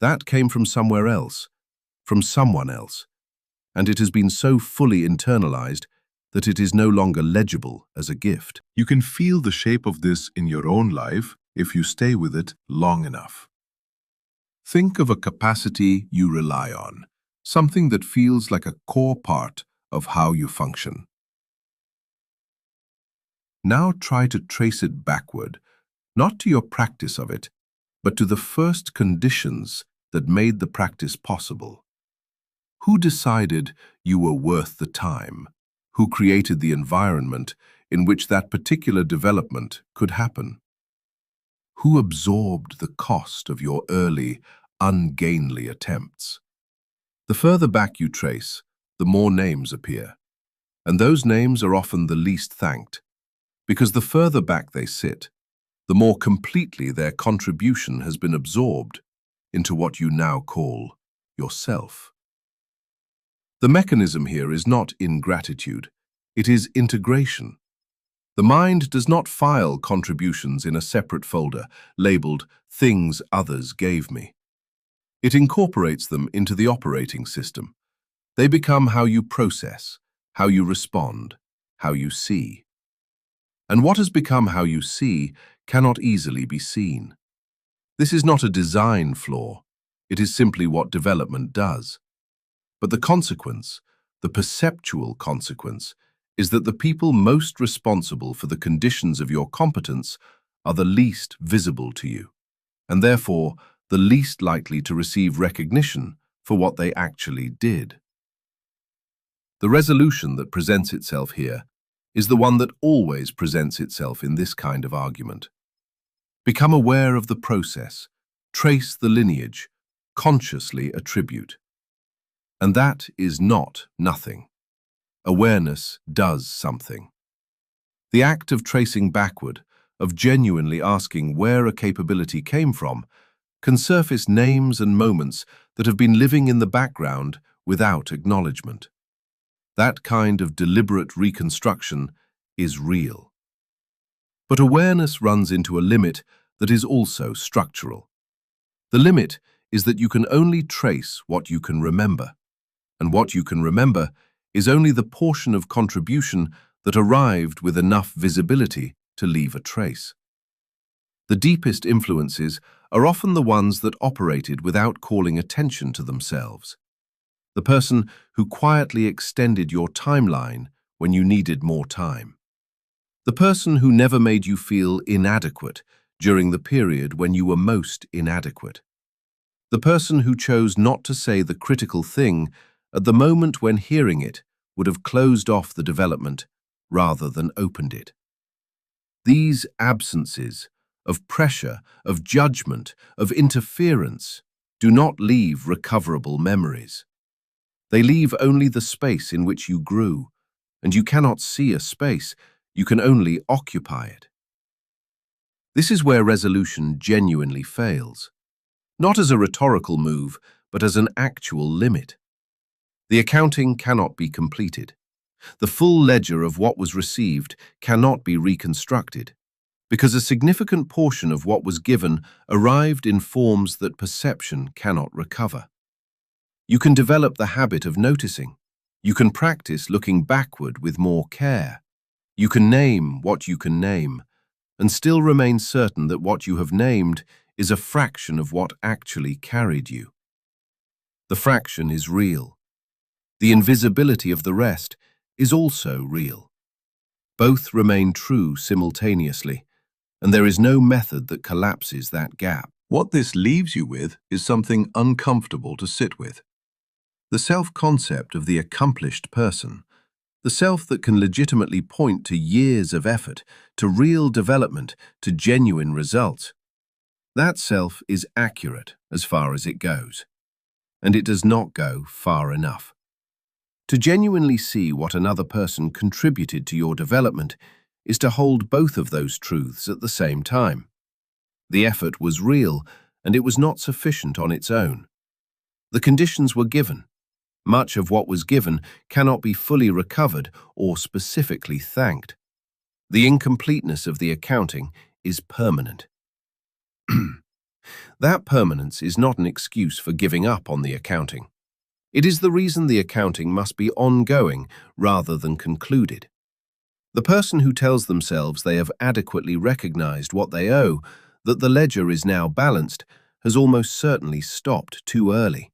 that came from somewhere else, from someone else, and it has been so fully internalized that it is no longer legible as a gift. You can feel the shape of this in your own life if you stay with it long enough. Think of a capacity you rely on, something that feels like a core part of how you function. Now try to trace it backward, not to your practice of it, but to the first conditions that made the practice possible. Who decided you were worth the time? Who created the environment in which that particular development could happen? Who absorbed the cost of your early, ungainly attempts? The further back you trace, the more names appear. And those names are often the least thanked, because the further back they sit, the more completely their contribution has been absorbed into what you now call yourself. The mechanism here is not ingratitude, it is integration. The mind does not file contributions in a separate folder labeled "Things Others Gave Me." It incorporates them into the operating system. They become how you process, how you respond, how you see. And what has become how you see cannot easily be seen. This is not a design flaw, it is simply what development does. But the consequence, the perceptual consequence, is that the people most responsible for the conditions of your competence are the least visible to you, and therefore the least likely to receive recognition for what they actually did. The resolution that presents itself here is the one that always presents itself in this kind of argument. Become aware of the process, trace the lineage, consciously attribute. And that is not nothing. Awareness does something. The act of tracing backward, of genuinely asking where a capability came from, can surface names and moments that have been living in the background without acknowledgement. That kind of deliberate reconstruction is real. But awareness runs into a limit that is also structural. The limit is that you can only trace what you can remember, and what you can remember is only the portion of contribution that arrived with enough visibility to leave a trace. The deepest influences are often the ones that operated without calling attention to themselves. The person who quietly extended your timeline when you needed more time. The person who never made you feel inadequate during the period when you were most inadequate. The person who chose not to say the critical thing at the moment when hearing it would have closed off the development rather than opened it. These absences of pressure, of judgment, of interference do not leave recoverable memories. They leave only the space in which you grew, and you cannot see a space, you can only occupy it. This is where resolution genuinely fails, not as a rhetorical move, but as an actual limit. The accounting cannot be completed. The full ledger of what was received cannot be reconstructed, because a significant portion of what was given arrived in forms that perception cannot recover. You can develop the habit of noticing. You can practice looking backward with more care. You can name what you can name, and still remain certain that what you have named is a fraction of what actually carried you. The fraction is real. The invisibility of the rest is also real. Both remain true simultaneously, and there is no method that collapses that gap. What this leaves you with is something uncomfortable to sit with. The self-concept of the accomplished person, the self that can legitimately point to years of effort, to real development, to genuine results. That self is accurate as far as it goes, and it does not go far enough. To genuinely see what another person contributed to your development is to hold both of those truths at the same time. The effort was real, and it was not sufficient on its own. The conditions were given. Much of what was given cannot be fully recovered or specifically thanked. The incompleteness of the accounting is permanent. That permanence is not an excuse for giving up on the accounting. It is the reason the accounting must be ongoing rather than concluded. The person who tells themselves they have adequately recognized what they owe, that the ledger is now balanced, has almost certainly stopped too early.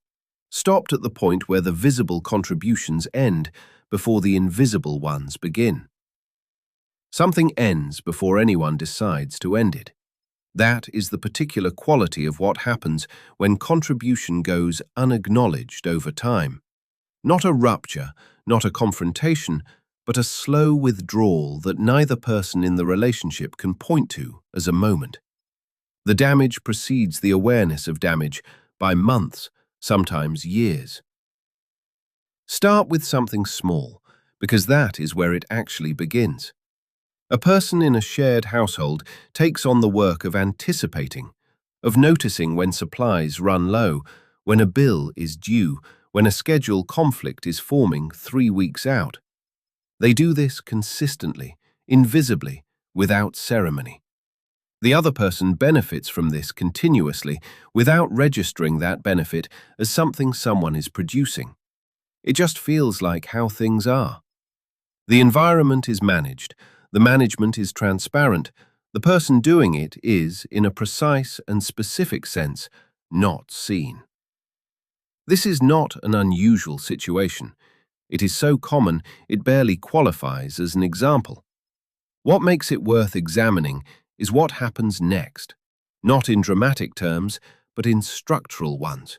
Stopped at the point where the visible contributions end before the invisible ones begin. Something ends before anyone decides to end it. That is the particular quality of what happens when contribution goes unacknowledged over time. Not a rupture, not a confrontation, but a slow withdrawal that neither person in the relationship can point to as a moment. The damage precedes the awareness of damage by months, sometimes years. Start with something small, because that is where it actually begins. A person in a shared household takes on the work of anticipating, of noticing when supplies run low, when a bill is due, when a schedule conflict is forming 3 weeks out. They do this consistently, invisibly, without ceremony. The other person benefits from this continuously without registering that benefit as something someone is producing. It just feels like how things are. The environment is managed. The management is transparent. The person doing it is, in a precise and specific sense, not seen. This is not an unusual situation. It is so common it barely qualifies as an example. What makes it worth examining is what happens next, not in dramatic terms, but in structural ones.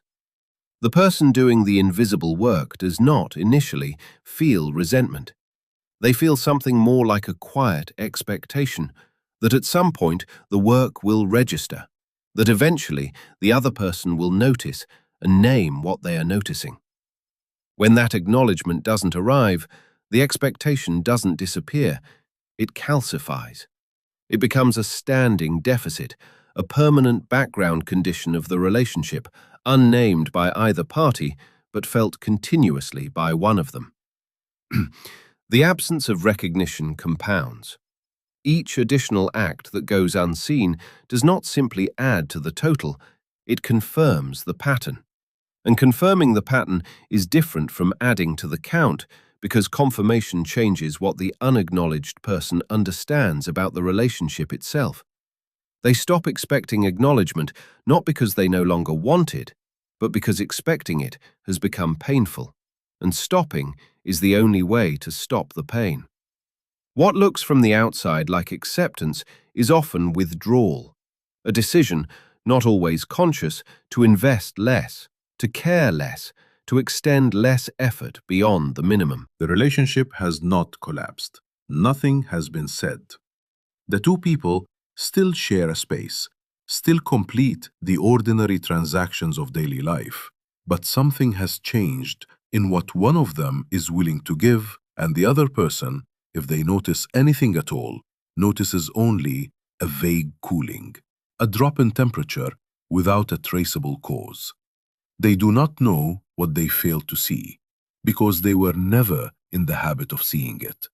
The person doing the invisible work does not, initially, feel resentment. They feel something more like a quiet expectation that at some point the work will register, that eventually the other person will notice and name what they are noticing. When that acknowledgement doesn't arrive, the expectation doesn't disappear, it calcifies. It becomes a standing deficit, a permanent background condition of the relationship, unnamed by either party, but felt continuously by one of them. The absence of recognition compounds. Each additional act that goes unseen does not simply add to the total, it confirms the pattern. And confirming the pattern is different from adding to the count because confirmation changes what the unacknowledged person understands about the relationship itself. They stop expecting acknowledgement not because they no longer want it, but because expecting it has become painful. And stopping is the only way to stop the pain. What looks from the outside like acceptance is often withdrawal, a decision, not always conscious, to invest less, to care less, to extend less effort beyond the minimum. The relationship has not collapsed. Nothing has been said. The two people still share a space, still complete the ordinary transactions of daily life, but something has changed in what one of them is willing to give, and the other person, if they notice anything at all, notices only a vague cooling, a drop in temperature without a traceable cause. They do not know what they fail to see, because they were never in the habit of seeing it.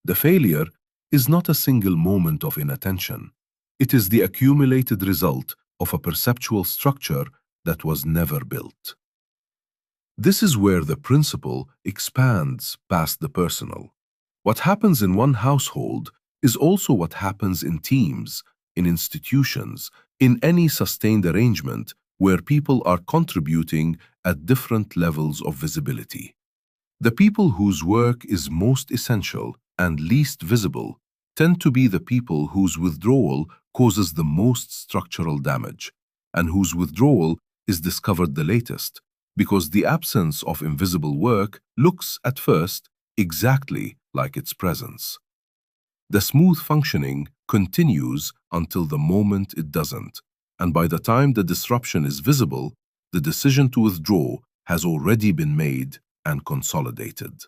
The failure is not a single moment of inattention. It is the accumulated result of a perceptual structure that was never built. This is where the principle expands past the personal. What happens in one household is also what happens in teams, in institutions, in any sustained arrangement where people are contributing at different levels of visibility. The people whose work is most essential and least visible tend to be the people whose withdrawal causes the most structural damage, and whose withdrawal is discovered the latest, because the absence of invisible work looks, at first, exactly like its presence. The smooth functioning continues until the moment it doesn't, and by the time the disruption is visible, the decision to withdraw has already been made and consolidated.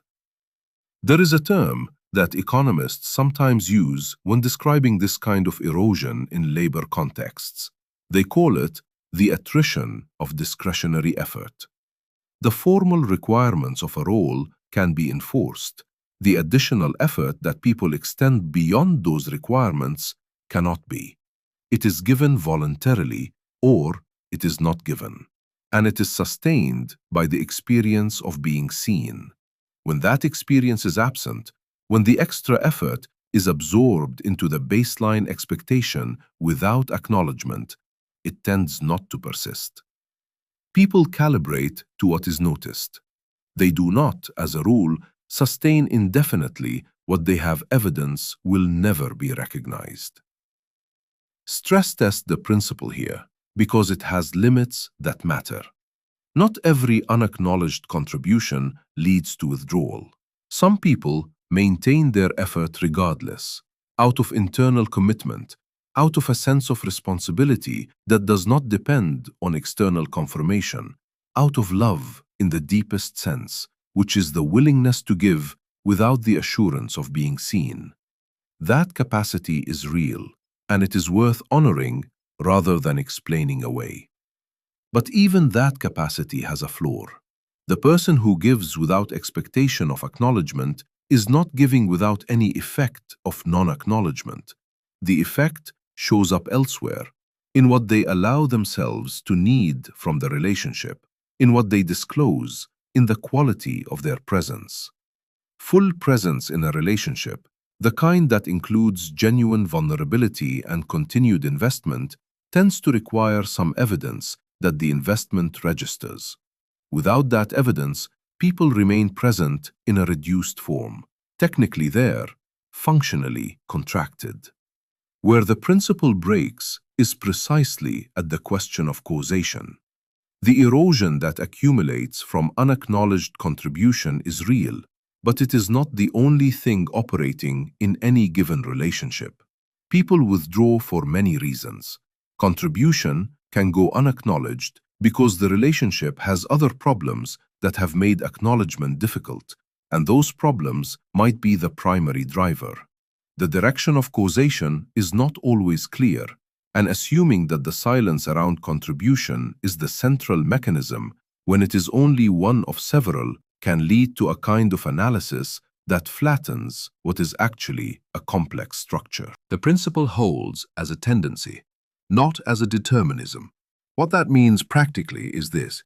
There is a term that economists sometimes use when describing this kind of erosion in labor contexts. They call it the attrition of discretionary effort. The formal requirements of a role can be enforced. The additional effort that people extend beyond those requirements cannot be. It is given voluntarily or it is not given, and it is sustained by the experience of being seen. When that experience is absent, when the extra effort is absorbed into the baseline expectation without acknowledgement, it tends not to persist. People calibrate to what is noticed. They do not, as a rule, sustain indefinitely what they have evidence will never be recognized. Stress test the principle here because it has limits that matter. Not every unacknowledged contribution leads to withdrawal. Some people maintain their effort regardless, out of internal commitment, out of a sense of responsibility that does not depend on external confirmation, out of love in the deepest sense, which is the willingness to give without the assurance of being seen. That capacity is real, and it is worth honoring rather than explaining away. But even that capacity has a flaw. The person who gives without expectation of acknowledgement is not giving without any effect of non-acknowledgement. The effect shows up elsewhere, in what they allow themselves to need from the relationship, in what they disclose, in the quality of their presence. Full presence in a relationship, the kind that includes genuine vulnerability and continued investment, tends to require some evidence that the investment registers. Without that evidence, people remain present in a reduced form, technically there, functionally contracted. Where the principle breaks is precisely at the question of causation. The erosion that accumulates from unacknowledged contribution is real, but it is not the only thing operating in any given relationship. People withdraw for many reasons. Contribution can go unacknowledged because the relationship has other problems that have made acknowledgement difficult, and those problems might be the primary driver. The direction of causation is not always clear, and assuming that the silence around contribution is the central mechanism when it is only one of several can lead to a kind of analysis that flattens what is actually a complex structure. The principle holds as a tendency, not as a determinism. What that means practically is this: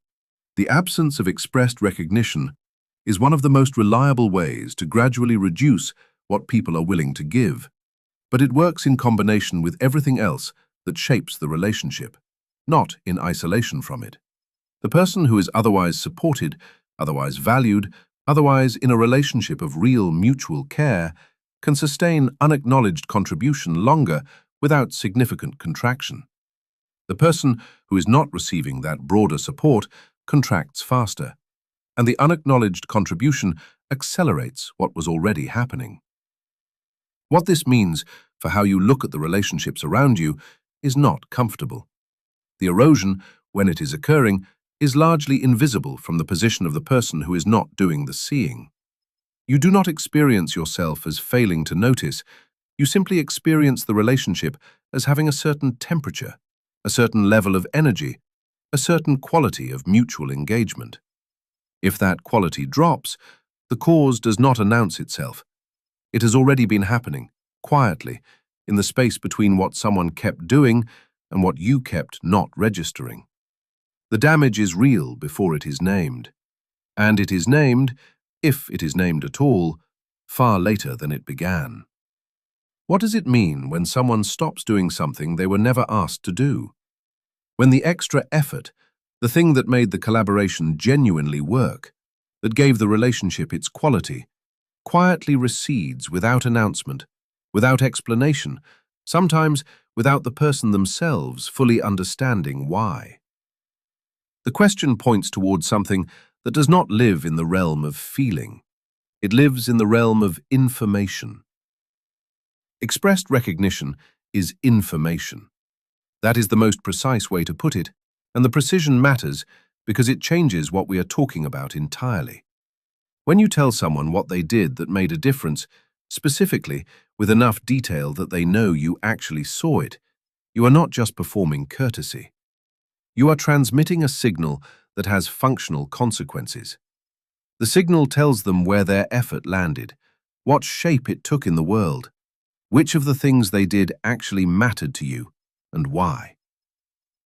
the absence of expressed recognition is one of the most reliable ways to gradually reduce what people are willing to give, but it works in combination with everything else that shapes the relationship, not in isolation from it. The person who is otherwise supported, otherwise valued, otherwise in a relationship of real mutual care, can sustain unacknowledged contribution longer without significant contraction. The person who is not receiving that broader support contracts faster, and the unacknowledged contribution accelerates what was already happening. What this means for how you look at the relationships around you is not comfortable. The erosion, when it is occurring, is largely invisible from the position of the person who is not doing the seeing. You do not experience yourself as failing to notice. You simply experience the relationship as having a certain temperature, a certain level of energy, a certain quality of mutual engagement. If that quality drops, the cause does not announce itself. It has already been happening, quietly, in the space between what someone kept doing and what you kept not registering. The damage is real before it is named. And it is named, if it is named at all, far later than it began. What does it mean when someone stops doing something they were never asked to do? When the extra effort, the thing that made the collaboration genuinely work, that gave the relationship its quality, quietly recedes without announcement, without explanation, sometimes without the person themselves fully understanding why. The question points towards something that does not live in the realm of feeling. It lives in the realm of information. Expressed recognition is information. That is the most precise way to put it, and the precision matters because it changes what we are talking about entirely. When you tell someone what they did that made a difference, specifically with enough detail that they know you actually saw it, you are not just performing courtesy. You are transmitting a signal that has functional consequences. The signal tells them where their effort landed, what shape it took in the world, which of the things they did actually mattered to you, and why.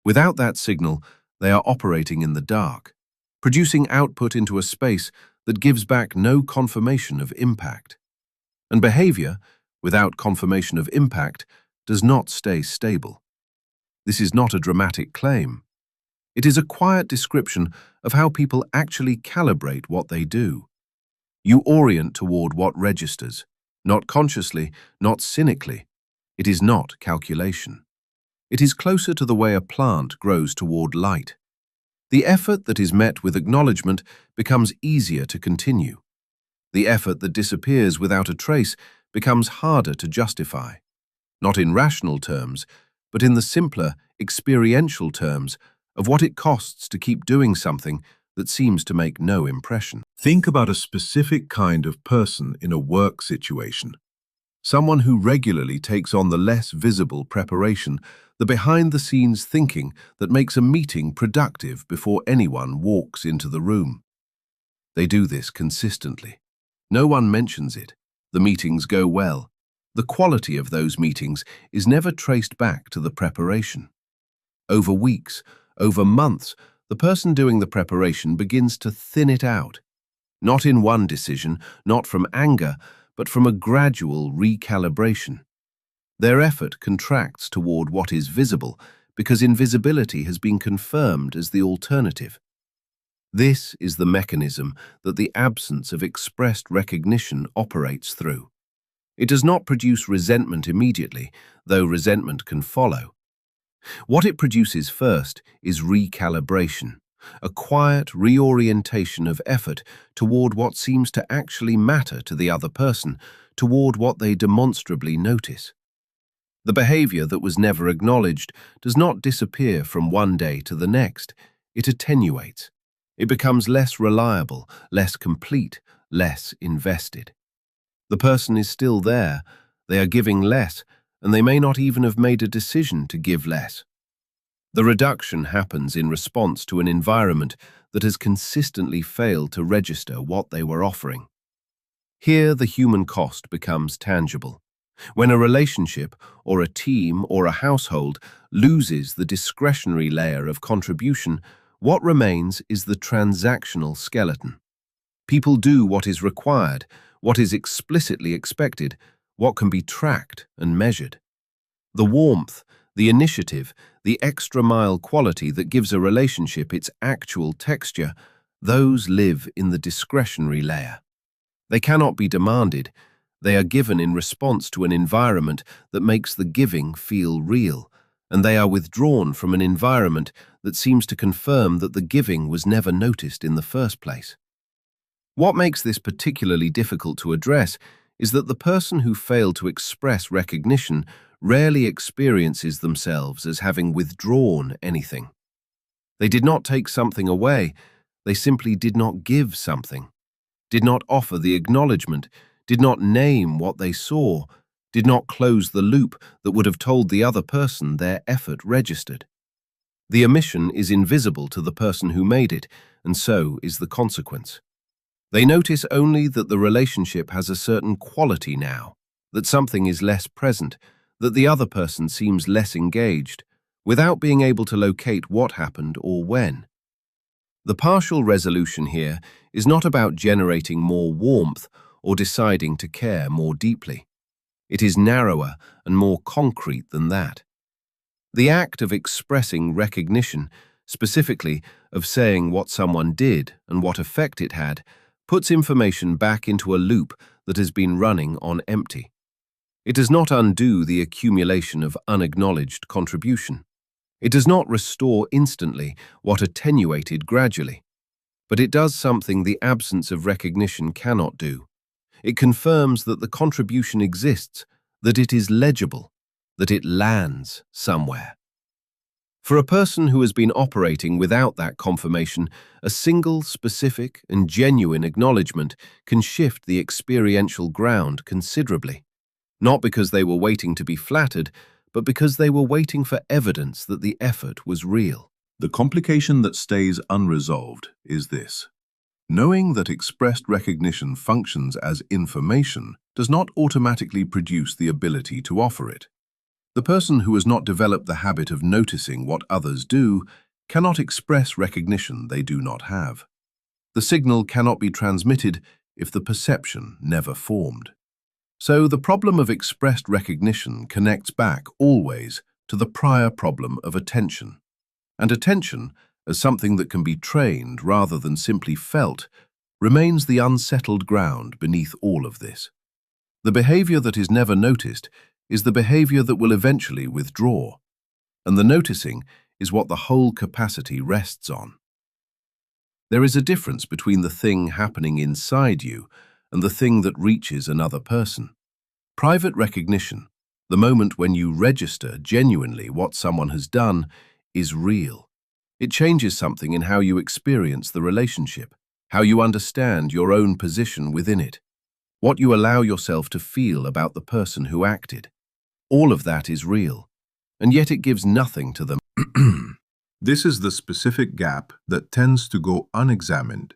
Without that signal, they are operating in the dark, producing output into a space that gives back no confirmation of impact. And behavior, without confirmation of impact, does not stay stable. This is not a dramatic claim. It is a quiet description of how people actually calibrate what they do. You orient toward what registers, not consciously, not cynically. It is not calculation. It is closer to the way a plant grows toward light. The effort that is met with acknowledgement becomes easier to continue. The effort that disappears without a trace becomes harder to justify, not in rational terms, but in the simpler, experiential terms of what it costs to keep doing something that seems to make no impression. Think about a specific kind of person in a work situation. Someone who regularly takes on the less visible preparation, the behind-the-scenes thinking that makes a meeting productive before anyone walks into the room. They do this consistently. No one mentions it. The meetings go well. The quality of those meetings is never traced back to the preparation. Over weeks, over months, the person doing the preparation begins to thin it out. Not in one decision, not from anger, but from a gradual recalibration. Their effort contracts toward what is visible because invisibility has been confirmed as the alternative. This is the mechanism that the absence of expressed recognition operates through. It does not produce resentment immediately, though resentment can follow. What it produces first is recalibration, a quiet reorientation of effort toward what seems to actually matter to the other person, toward what they demonstrably notice. The behavior that was never acknowledged does not disappear from one day to the next. It attenuates. It becomes less reliable, less complete, less invested. The person is still there, they are giving less, and they may not even have made a decision to give less. The reduction happens in response to an environment that has consistently failed to register what they were offering. Here the human cost becomes tangible. When a relationship, or a team, or a household loses the discretionary layer of contribution, what remains is the transactional skeleton. People do what is required, what is explicitly expected, what can be tracked and measured. The warmth, the initiative, the extra-mile quality that gives a relationship its actual texture, those live in the discretionary layer. They cannot be demanded. They are given in response to an environment that makes the giving feel real, and they are withdrawn from an environment that seems to confirm that the giving was never noticed in the first place. What makes this particularly difficult to address is that the person who failed to express recognition rarely experiences themselves as having withdrawn anything. They did not take something away, they simply did not give something, did not offer the acknowledgement, did not name what they saw, did not close the loop that would have told the other person their effort registered. The omission is invisible to the person who made it, and so is the consequence. They notice only that the relationship has a certain quality now, that something is less present, that the other person seems less engaged, without being able to locate what happened or when. The partial resolution here is not about generating more warmth or deciding to care more deeply. It is narrower and more concrete than that. The act of expressing recognition, specifically of saying what someone did and what effect it had, puts information back into a loop that has been running on empty. It does not undo the accumulation of unacknowledged contribution. It does not restore instantly what attenuated gradually. But it does something the absence of recognition cannot do. It confirms that the contribution exists, that it is legible, that it lands somewhere. For a person who has been operating without that confirmation, a single, specific, and genuine acknowledgement can shift the experiential ground considerably. Not because they were waiting to be flattered, but because they were waiting for evidence that the effort was real. The complication that stays unresolved is this. Knowing that expressed recognition functions as information does not automatically produce the ability to offer it. The person who has not developed the habit of noticing what others do cannot express recognition they do not have. The signal cannot be transmitted if the perception never formed. So the problem of expressed recognition connects back always to the prior problem of attention. And attention, as something that can be trained rather than simply felt, remains the unsettled ground beneath all of this. The behavior that is never noticed is the behavior that will eventually withdraw, and the noticing is what the whole capacity rests on. There is a difference between the thing happening inside you and the thing that reaches another person. Private recognition, the moment when you register genuinely what someone has done, is real. It changes something in how you experience the relationship, how you understand your own position within it, what you allow yourself to feel about the person who acted. All of that is real, and yet it gives nothing to them. This is the specific gap that tends to go unexamined,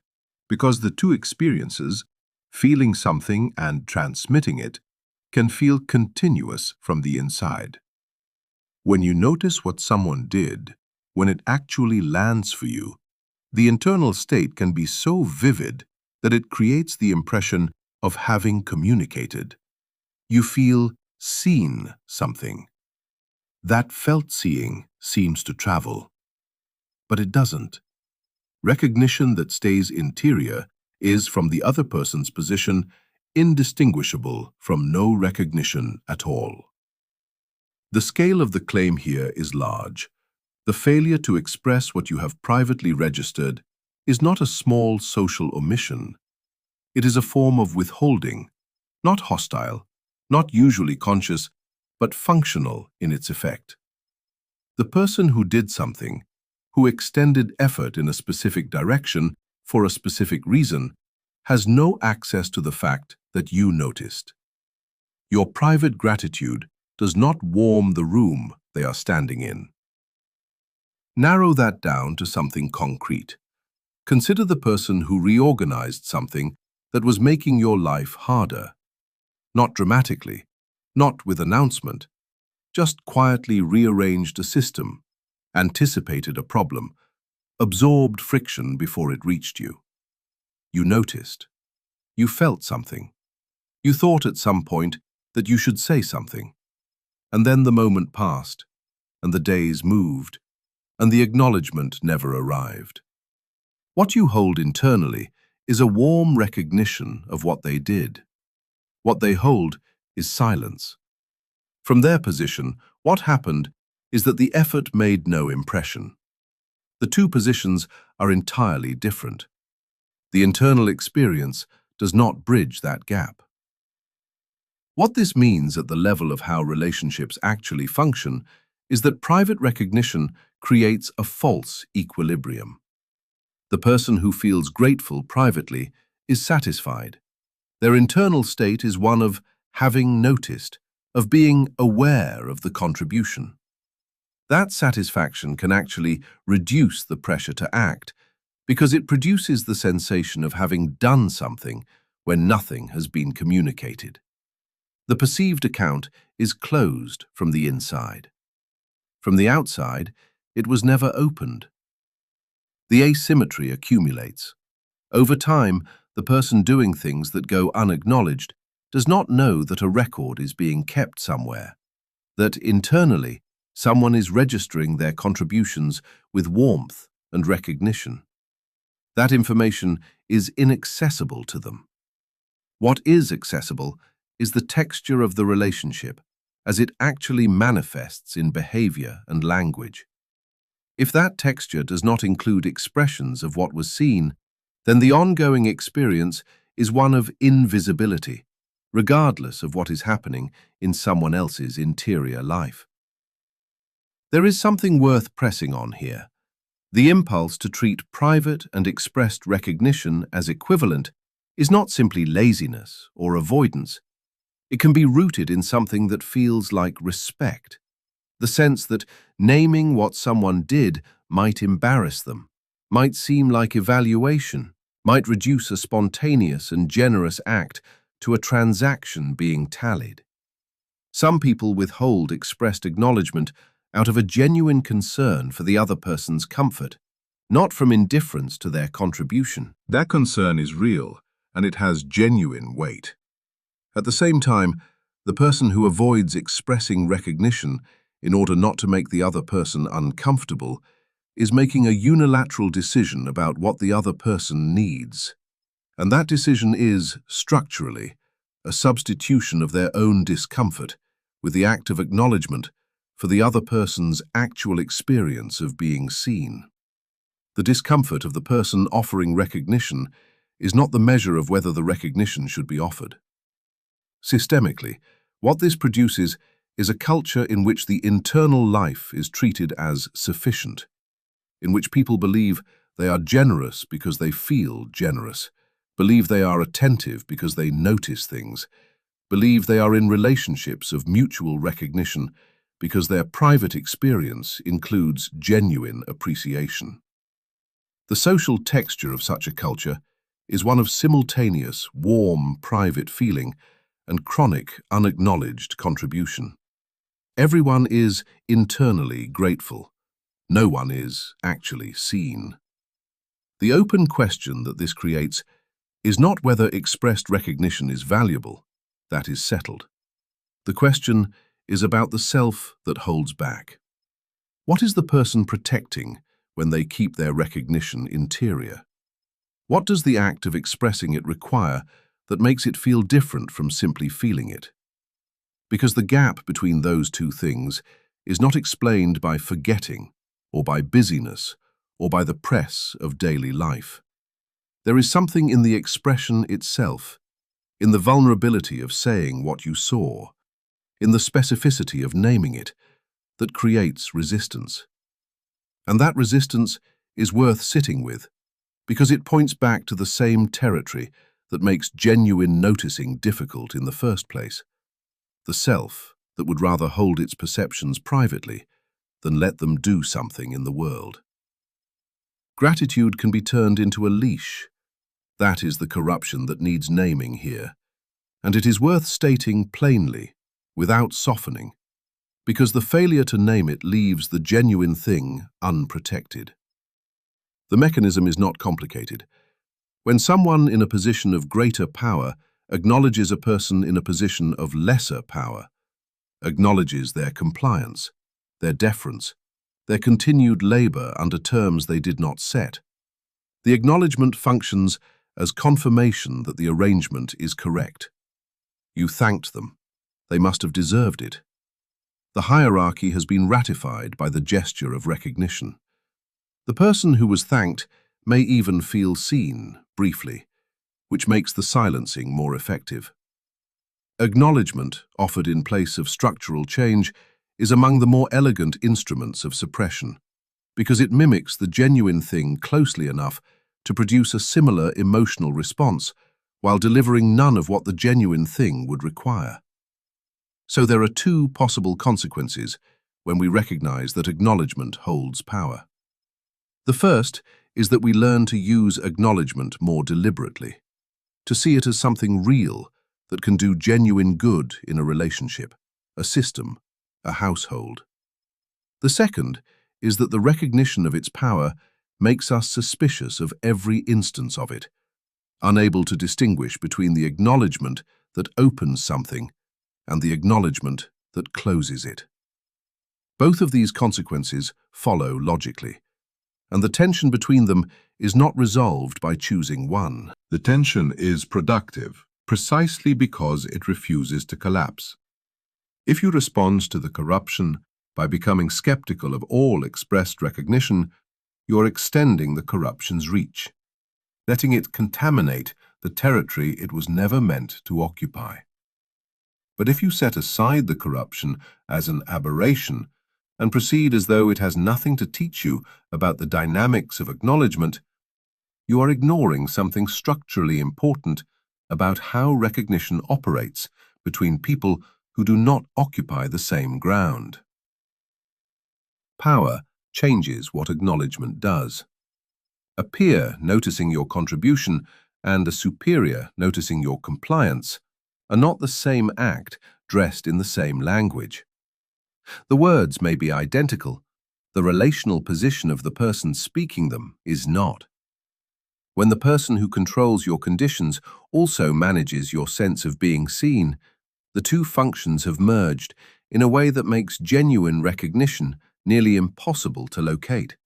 because the two experiences, feeling something and transmitting it, can feel continuous from the inside. When you notice what someone did, when it actually lands for you, the internal state can be so vivid that it creates the impression of having communicated. You feel seen something. That felt seeing seems to travel. But it doesn't. Recognition that stays interior is, from the other person's position, indistinguishable from no recognition at all. The scale of the claim here is large. The failure to express what you have privately registered is not a small social omission. It is a form of withholding, not hostile, not usually conscious, but functional in its effect. The person who did something, who extended effort in a specific direction for a specific reason, has no access to the fact that you noticed. Your private gratitude does not warm the room they are standing in. Narrow that down to something concrete. Consider the person who reorganized something that was making your life harder. Not dramatically, not with announcement, just quietly rearranged a system, anticipated a problem, absorbed friction before it reached you. You noticed. You felt something. You thought at some point that you should say something. And then the moment passed, and the days moved, and the acknowledgement never arrived. What you hold internally is a warm recognition of what they did. What they hold is silence. From their position, what happened is that the effort made no impression. The two positions are entirely different. The internal experience does not bridge that gap. What this means at the level of how relationships actually function is that private recognition creates a false equilibrium. The person who feels grateful privately is satisfied. Their internal state is one of having noticed, of being aware of the contribution. That satisfaction can actually reduce the pressure to act because it produces the sensation of having done something when nothing has been communicated. The perceived account is closed from the inside. From the outside, it was never opened. The asymmetry accumulates. Over time, the person doing things that go unacknowledged does not know that a record is being kept somewhere, that internally someone is registering their contributions with warmth and recognition. That information is inaccessible to them. What is accessible is the texture of the relationship as it actually manifests in behavior and language. If that texture does not include expressions of what was seen, then the ongoing experience is one of invisibility, regardless of what is happening in someone else's interior life. There is something worth pressing on here. The impulse to treat private and expressed recognition as equivalent is not simply laziness or avoidance. It can be rooted in something that feels like respect, the sense that naming what someone did might embarrass them, might seem like evaluation, might reduce a spontaneous and generous act to a transaction being tallied. Some people withhold expressed acknowledgement out of a genuine concern for the other person's comfort, not from indifference to their contribution. That concern is real, and it has genuine weight. At the same time, the person who avoids expressing recognition in order not to make the other person uncomfortable is making a unilateral decision about what the other person needs. And that decision is, structurally, a substitution of their own discomfort with the act of acknowledgement for the other person's actual experience of being seen. The discomfort of the person offering recognition is not the measure of whether the recognition should be offered. Systemically, what this produces is a culture in which the internal life is treated as sufficient, in which people believe they are generous because they feel generous, believe they are attentive because they notice things, believe they are in relationships of mutual recognition because their private experience includes genuine appreciation. The social texture of such a culture is one of simultaneous, warm, private feeling and chronic, unacknowledged contribution. Everyone is internally grateful. No one is actually seen. The open question that this creates is not whether expressed recognition is valuable. That is settled. The question is about the self that holds back. What is the person protecting when they keep their recognition interior? What does the act of expressing it require that makes it feel different from simply feeling it? Because the gap between those two things is not explained by forgetting, or by busyness, or by the press of daily life. There is something in the expression itself, in the vulnerability of saying what you saw, in the specificity of naming it, that creates resistance. And that resistance is worth sitting with, because it points back to the same territory that makes genuine noticing difficult in the first place. The self that would rather hold its perceptions privately than let them do something in the world. Gratitude can be turned into a leash. That is the corruption that needs naming here. And it is worth stating plainly, without softening, because the failure to name it leaves the genuine thing unprotected. The mechanism is not complicated. When someone in a position of greater power acknowledges a person in a position of lesser power, acknowledges their compliance, their deference, their continued labor under terms they did not set, the acknowledgement functions as confirmation that the arrangement is correct. You thanked them. They must have deserved it. The hierarchy has been ratified by the gesture of recognition. The person who was thanked may even feel seen, briefly, which makes the silencing more effective. Acknowledgement, offered in place of structural change, is among the more elegant instruments of suppression, because it mimics the genuine thing closely enough to produce a similar emotional response, while delivering none of what the genuine thing would require. So there are two possible consequences when we recognize that acknowledgement holds power. The first is that we learn to use acknowledgement more deliberately, to see it as something real that can do genuine good in a relationship, a system, a household. The second is that the recognition of its power makes us suspicious of every instance of it, unable to distinguish between the acknowledgement that opens something and the acknowledgement that closes it. Both of these consequences follow logically, and the tension between them is not resolved by choosing one. The tension is productive, precisely because it refuses to collapse. If you respond to the corruption by becoming skeptical of all expressed recognition, you're extending the corruption's reach, letting it contaminate the territory it was never meant to occupy. But if you set aside the corruption as an aberration and proceed as though it has nothing to teach you about the dynamics of acknowledgement, you are ignoring something structurally important about how recognition operates between people who do not occupy the same ground. Power changes what acknowledgement does. A peer noticing your contribution and a superior noticing your compliance are not the same act dressed in the same language. The words may be identical, the relational position of the person speaking them is not. When the person who controls your conditions also manages your sense of being seen, the two functions have merged in a way that makes genuine recognition nearly impossible to locate.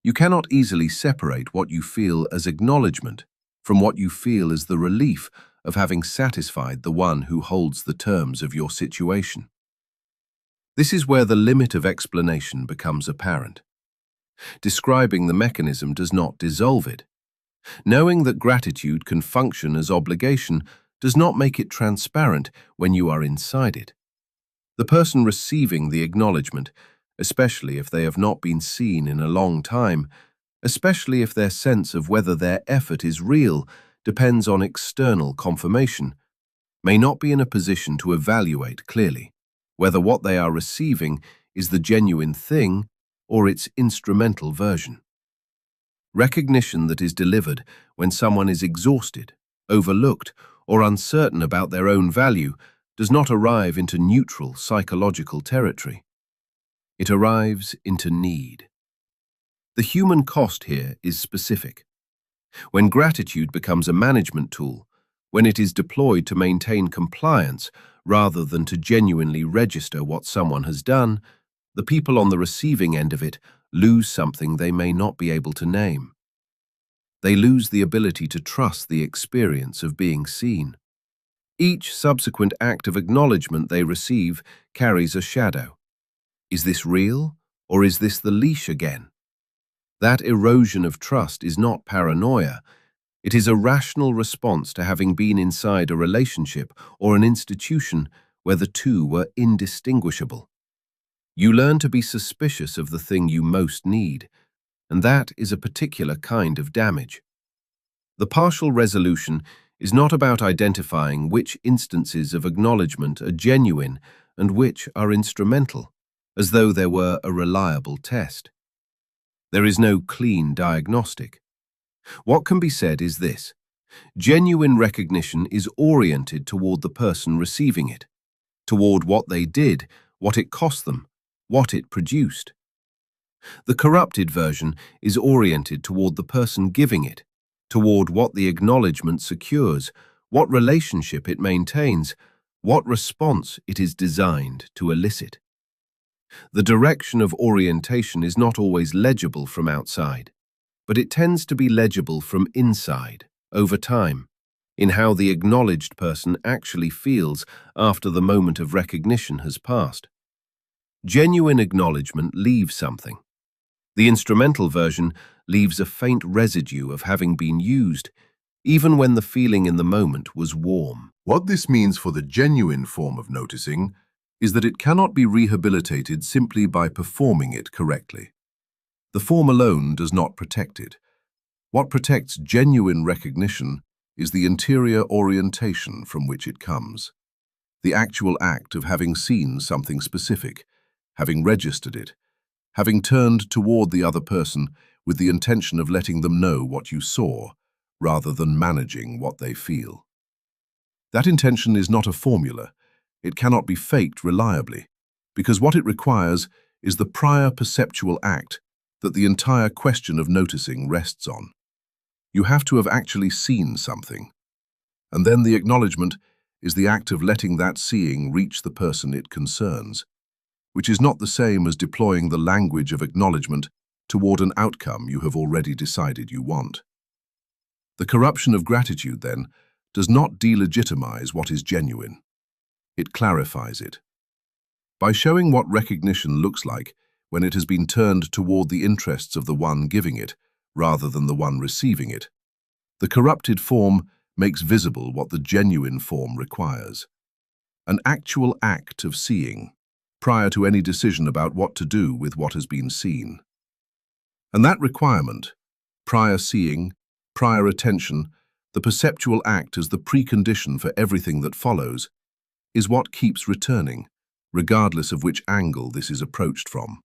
You cannot easily separate what you feel as acknowledgement from what you feel as the relief of having satisfied the one who holds the terms of your situation. This is where the limit of explanation becomes apparent. Describing the mechanism does not dissolve it. Knowing that gratitude can function as obligation does not make it transparent when you are inside it. The person receiving the acknowledgement, especially if they have not been seen in a long time, especially if their sense of whether their effort is real depends on external confirmation, may not be in a position to evaluate clearly whether what they are receiving is the genuine thing or its instrumental version. Recognition that is delivered when someone is exhausted, overlooked, or uncertain about their own value does not arrive into neutral psychological territory. It arrives into need. The human cost here is specific. When gratitude becomes a management tool, when it is deployed to maintain compliance rather than to genuinely register what someone has done, the people on the receiving end of it lose something they may not be able to name. They lose the ability to trust the experience of being seen. Each subsequent act of acknowledgement they receive carries a shadow. Is this real, or is this the leash again? That erosion of trust is not paranoia. It is a rational response to having been inside a relationship or an institution where the two were indistinguishable. You learn to be suspicious of the thing you most need, and that is a particular kind of damage. The partial resolution is not about identifying which instances of acknowledgement are genuine and which are instrumental, as though there were a reliable test. There is no clean diagnostic. What can be said is this: genuine recognition is oriented toward the person receiving it, toward what they did, what it cost them, what it produced. The corrupted version is oriented toward the person giving it, toward what the acknowledgement secures, what relationship it maintains, what response it is designed to elicit. The direction of orientation is not always legible from outside, but it tends to be legible from inside, over time, in how the acknowledged person actually feels after the moment of recognition has passed. Genuine acknowledgement leaves something. The instrumental version leaves a faint residue of having been used, even when the feeling in the moment was warm. What this means for the genuine form of noticing is that it cannot be rehabilitated simply by performing it correctly. The form alone does not protect it. What protects genuine recognition is the interior orientation from which it comes. The actual act of having seen something specific, having registered it, having turned toward the other person with the intention of letting them know what you saw, rather than managing what they feel. That intention is not a formula. It cannot be faked reliably, because what it requires is the prior perceptual act that the entire question of noticing rests on. You have to have actually seen something, and then the acknowledgement is the act of letting that seeing reach the person it concerns, which is not the same as deploying the language of acknowledgement toward an outcome you have already decided you want. The corruption of gratitude, then, does not delegitimize what is genuine. It clarifies it. By showing what recognition looks like when it has been turned toward the interests of the one giving it, rather than the one receiving it, the corrupted form makes visible what the genuine form requires: an actual act of seeing, prior to any decision about what to do with what has been seen. And that requirement, prior seeing, prior attention, the perceptual act as the precondition for everything that follows, is what keeps returning, regardless of which angle this is approached from.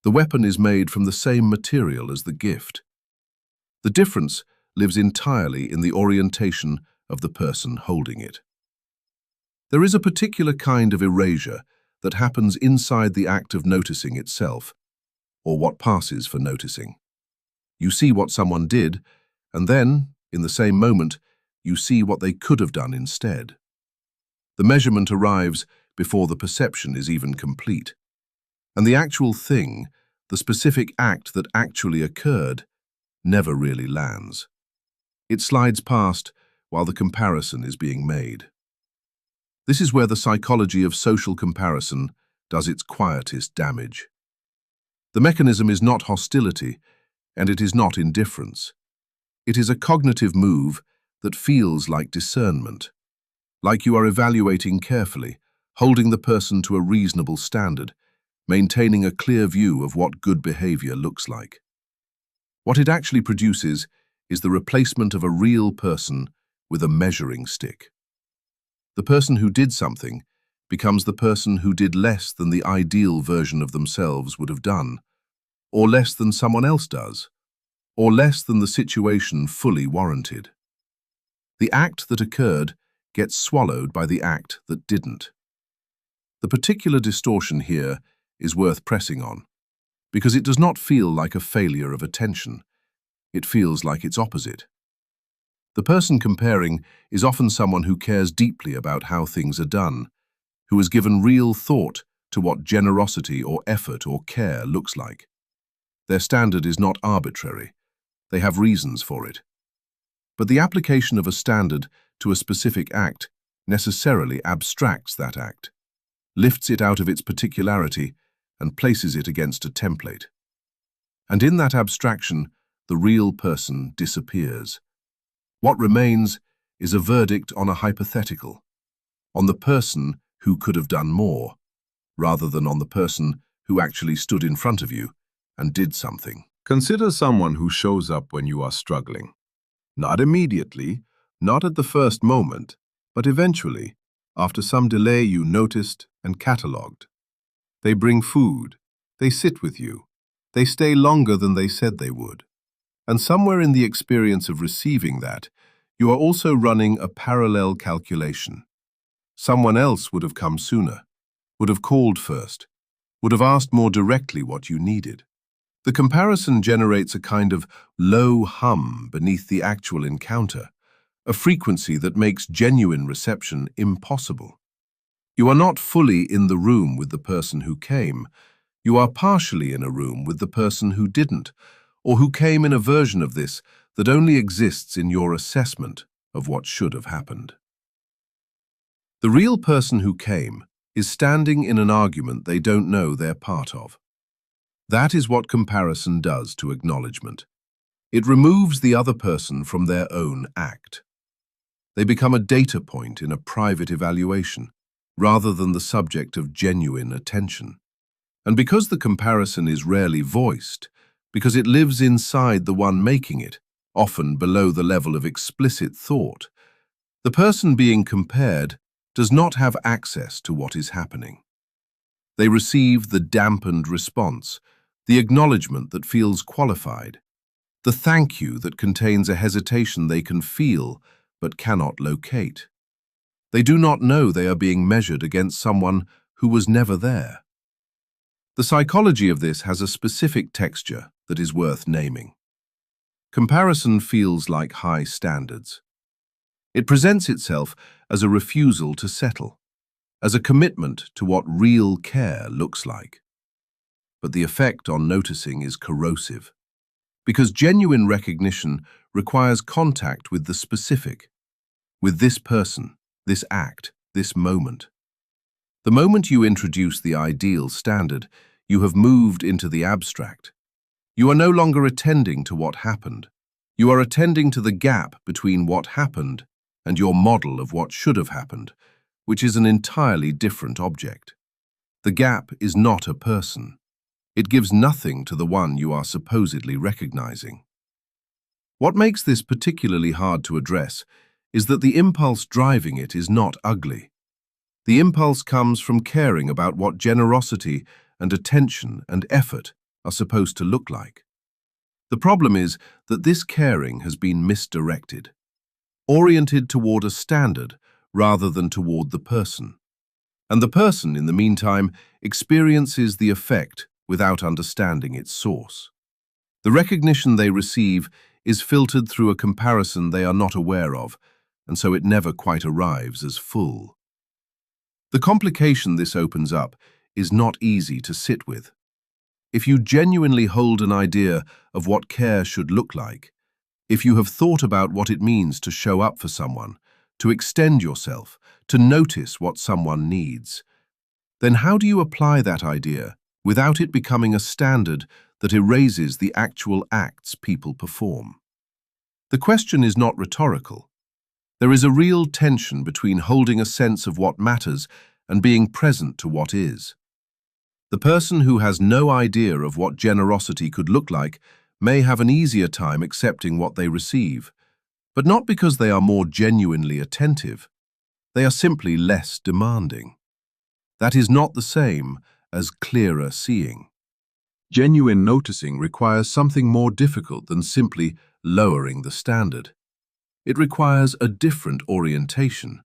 The weapon is made from the same material as the gift. The difference lives entirely in the orientation of the person holding it. There is a particular kind of erasure that happens inside the act of noticing itself, or what passes for noticing. You see what someone did, and then, in the same moment, you see what they could have done instead. The measurement arrives before the perception is even complete. And the actual thing, the specific act that actually occurred, never really lands. It slides past while the comparison is being made. This is where the psychology of social comparison does its quietest damage. The mechanism is not hostility, and it is not indifference. It is a cognitive move that feels like discernment, like you are evaluating carefully, holding the person to a reasonable standard, maintaining a clear view of what good behavior looks like. What it actually produces is the replacement of a real person with a measuring stick. The person who did something becomes the person who did less than the ideal version of themselves would have done, or less than someone else does, or less than the situation fully warranted. The act that occurred gets swallowed by the act that didn't. The particular distortion here is worth pressing on, because it does not feel like a failure of attention. It feels like its opposite. The person comparing is often someone who cares deeply about how things are done, who has given real thought to what generosity or effort or care looks like. Their standard is not arbitrary. They have reasons for it. But the application of a standard to a specific act necessarily abstracts that act, lifts it out of its particularity, and places it against a template. And in that abstraction, the real person disappears. What remains is a verdict on a hypothetical, on the person who could have done more, rather than on the person who actually stood in front of you and did something. Consider someone who shows up when you are struggling. Not immediately, not at the first moment, but eventually, after some delay you noticed and catalogued. They bring food, they sit with you, they stay longer than they said they would. And somewhere in the experience of receiving that, you are also running a parallel calculation. Someone else would have come sooner, would have called first, would have asked more directly what you needed. The comparison generates a kind of low hum beneath the actual encounter, a frequency that makes genuine reception impossible. You are not fully in the room with the person who came. You are partially in a room with the person who didn't, or who came in a version of this that only exists in your assessment of what should have happened. The real person who came is standing in an argument they don't know they're part of. That is what comparison does to acknowledgement. It removes the other person from their own act. They become a data point in a private evaluation, rather than the subject of genuine attention. And because the comparison is rarely voiced, because it lives inside the one making it, often below the level of explicit thought, the person being compared does not have access to what is happening. They receive the dampened response, the acknowledgement that feels qualified, the thank you that contains a hesitation they can feel but cannot locate. They do not know they are being measured against someone who was never there. The psychology of this has a specific texture that is worth naming. Comparison feels like high standards. It presents itself as a refusal to settle, as a commitment to what real care looks like. But the effect on noticing is corrosive, because genuine recognition requires contact with the specific, with this person, this act, this moment. The moment you introduce the ideal standard, you have moved into the abstract. You are no longer attending to what happened. You are attending to the gap between what happened and your model of what should have happened, which is an entirely different object. The gap is not a person. It gives nothing to the one you are supposedly recognizing. What makes this particularly hard to address is that the impulse driving it is not ugly. The impulse comes from caring about what generosity and attention and effort are supposed to look like. The problem is that this caring has been misdirected, oriented toward a standard rather than toward the person. And the person, in the meantime, experiences the effect without understanding its source. The recognition they receive is filtered through a comparison they are not aware of, and so it never quite arrives as full. The complication this opens up is not easy to sit with. If you genuinely hold an idea of what care should look like, if you have thought about what it means to show up for someone, to extend yourself, to notice what someone needs, then how do you apply that idea without it becoming a standard that erases the actual acts people perform? The question is not rhetorical. There is a real tension between holding a sense of what matters and being present to what is. The person who has no idea of what generosity could look like may have an easier time accepting what they receive, but not because they are more genuinely attentive. They are simply less demanding. That is not the same as clearer seeing. Genuine noticing requires something more difficult than simply lowering the standard. It requires a different orientation,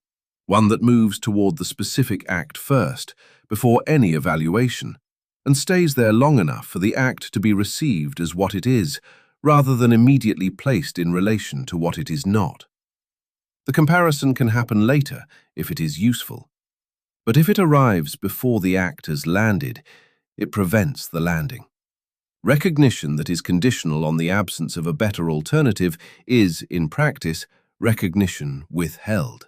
one that moves toward the specific act first, before any evaluation, and stays there long enough for the act to be received as what it is, rather than immediately placed in relation to what it is not. The comparison can happen later if it is useful, but if it arrives before the act has landed, it prevents the landing. Recognition that is conditional on the absence of a better alternative is, in practice, recognition withheld.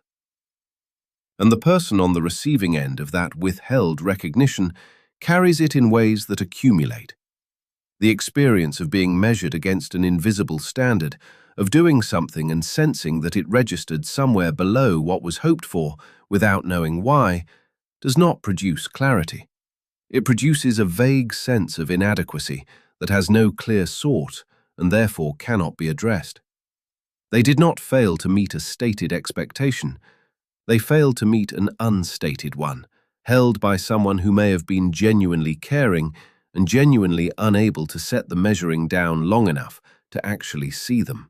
And the person on the receiving end of that withheld recognition carries it in ways that accumulate. The experience of being measured against an invisible standard, of doing something and sensing that it registered somewhere below what was hoped for without knowing why, does not produce clarity. It produces a vague sense of inadequacy that has no clear sort and therefore cannot be addressed. They did not fail to meet a stated expectation. They failed to meet an unstated one, held by someone who may have been genuinely caring and genuinely unable to set the measuring down long enough to actually see them.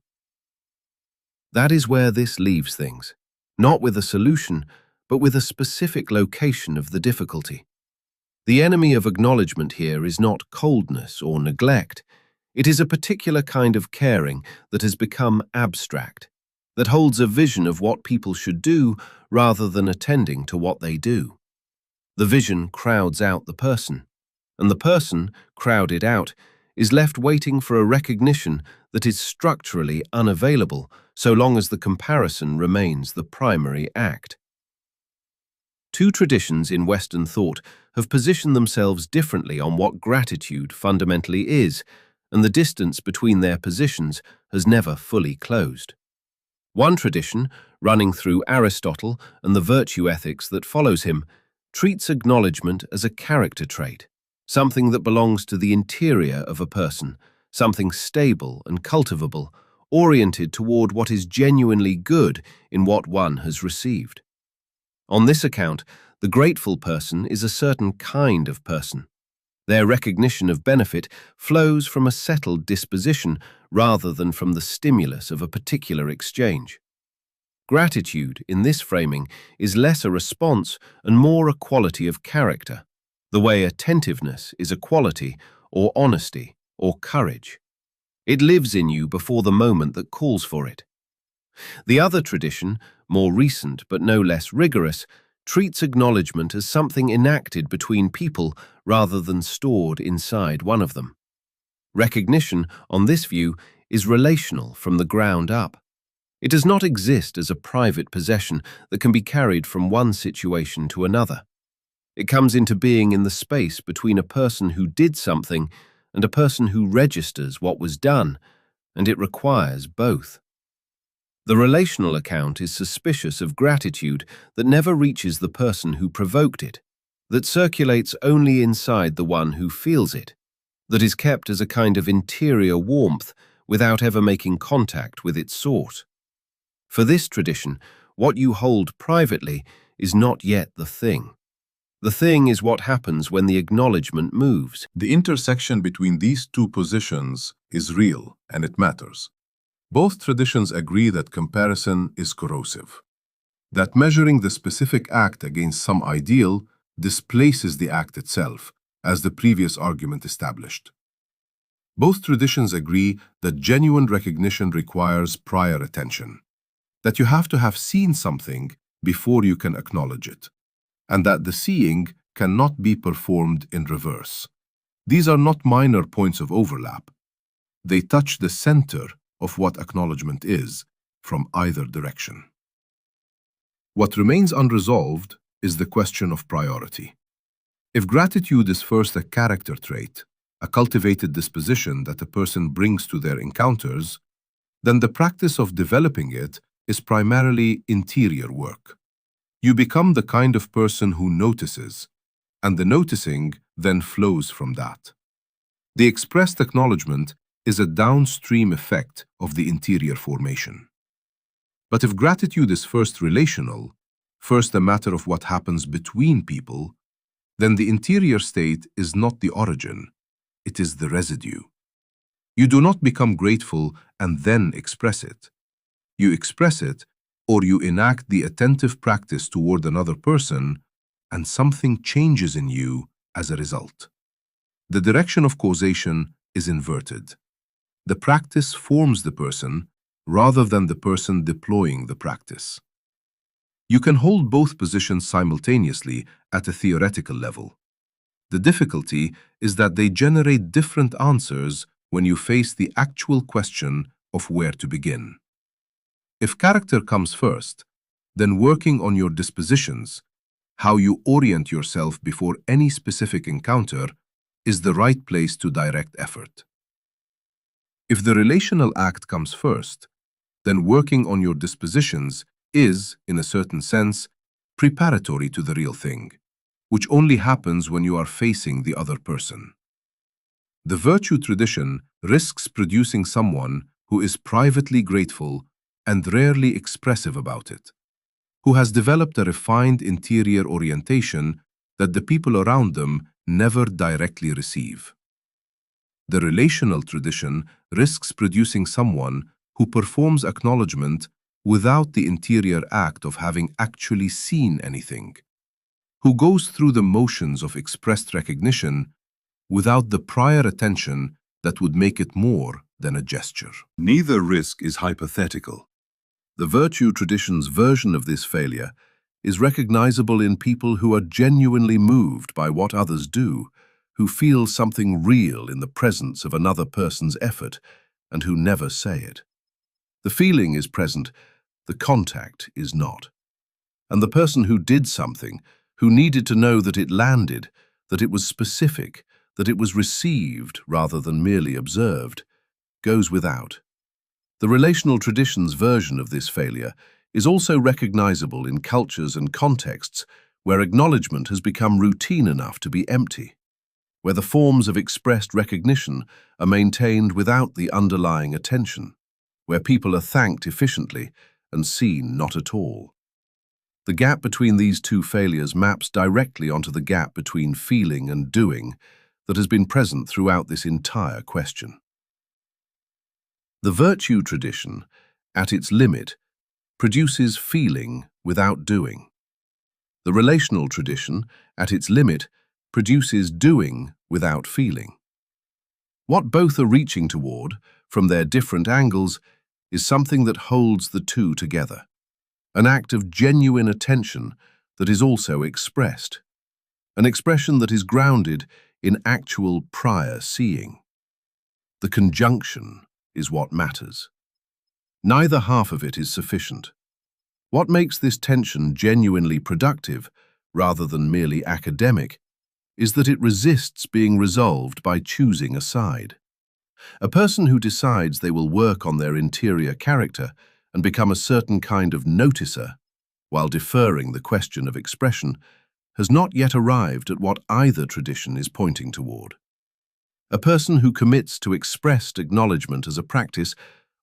That is where this leaves things, not with a solution, but with a specific location of the difficulty. The enemy of acknowledgement here is not coldness or neglect. It is a particular kind of caring that has become abstract, that holds a vision of what people should do rather than attending to what they do. The vision crowds out the person, and the person, crowded out, is left waiting for a recognition that is structurally unavailable so long as the comparison remains the primary act. Two traditions in Western thought have positioned themselves differently on what gratitude fundamentally is, and the distance between their positions has never fully closed. One tradition, running through Aristotle and the virtue ethics that follows him, treats acknowledgement as a character trait, something that belongs to the interior of a person, something stable and cultivable, oriented toward what is genuinely good in what one has received. On this account, the grateful person is a certain kind of person. Their recognition of benefit flows from a settled disposition rather than from the stimulus of a particular exchange. Gratitude, in this framing, is less a response and more a quality of character, the way attentiveness is a quality, or honesty, or courage. It lives in you before the moment that calls for it. The other tradition, more recent but no less rigorous, treats acknowledgement as something enacted between people rather than stored inside one of them. Recognition, on this view, is relational from the ground up. It does not exist as a private possession that can be carried from one situation to another. It comes into being in the space between a person who did something and a person who registers what was done, and it requires both. The relational account is suspicious of gratitude that never reaches the person who provoked it, that circulates only inside the one who feels it, that is kept as a kind of interior warmth without ever making contact with its source. For this tradition, what you hold privately is not yet the thing. The thing is what happens when the acknowledgement moves. The intersection between these two positions is real and it matters. Both traditions agree that comparison is corrosive, that measuring the specific act against some ideal displaces the act itself, as the previous argument established. Both traditions agree that genuine recognition requires prior attention, that you have to have seen something before you can acknowledge it, and that the seeing cannot be performed in reverse. These are not minor points of overlap. They touch the center of what acknowledgement is from either direction. What remains unresolved is the question of priority. If gratitude is first a character trait, a cultivated disposition that a person brings to their encounters, then the practice of developing it is primarily interior work. You become the kind of person who notices, and the noticing then flows from that. The expressed acknowledgement is a downstream effect of the interior formation. But if gratitude is first relational, first a matter of what happens between people, then the interior state is not the origin, it is the residue. You do not become grateful and then express it. You express it, or you enact the attentive practice toward another person, and something changes in you as a result. The direction of causation is inverted. The practice forms the person rather than the person deploying the practice. You can hold both positions simultaneously at a theoretical level. The difficulty is that they generate different answers when you face the actual question of where to begin. If character comes first, then working on your dispositions, how you orient yourself before any specific encounter, is the right place to direct effort. If the relational act comes first, then working on your dispositions is, in a certain sense, preparatory to the real thing, which only happens when you are facing the other person. The virtue tradition risks producing someone who is privately grateful and rarely expressive about it, who has developed a refined interior orientation that the people around them never directly receive. The relational tradition risks producing someone who performs acknowledgement without the interior act of having actually seen anything, who goes through the motions of expressed recognition without the prior attention that would make it more than a gesture. Neither risk is hypothetical. The virtue tradition's version of this failure is recognizable in people who are genuinely moved by what others do, who feel something real in the presence of another person's effort, and who never say it. The feeling is present, the contact is not. And the person who did something, who needed to know that it landed, that it was specific, that it was received rather than merely observed, goes without. The relational tradition's version of this failure is also recognizable in cultures and contexts where acknowledgement has become routine enough to be empty, where the forms of expressed recognition are maintained without the underlying attention, where people are thanked efficiently and seen not at all. The gap between these two failures maps directly onto the gap between feeling and doing that has been present throughout this entire question. The virtue tradition, at its limit, produces feeling without doing. The relational tradition, at its limit, produces doing without feeling. What both are reaching toward, from their different angles, is something that holds the two together, an act of genuine attention that is also expressed, an expression that is grounded in actual prior seeing. The conjunction is what matters. Neither half of it is sufficient. What makes this tension genuinely productive, rather than merely academic, is that it resists being resolved by choosing a side. A person who decides they will work on their interior character and become a certain kind of noticer, while deferring the question of expression, has not yet arrived at what either tradition is pointing toward. A person who commits to expressed acknowledgement as a practice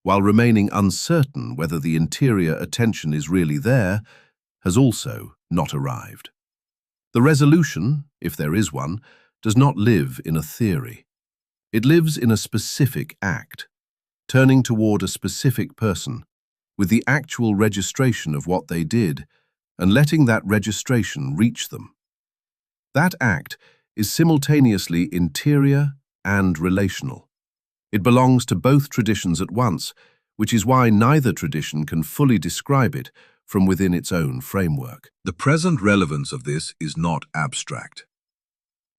while remaining uncertain whether the interior attention is really there has also not arrived. The resolution, if there is one, does not live in a theory. It lives in a specific act, turning toward a specific person, with the actual registration of what they did, and letting that registration reach them. That act is simultaneously interior and relational. It belongs to both traditions at once, which is why neither tradition can fully describe it from within its own framework. The present relevance of this is not abstract.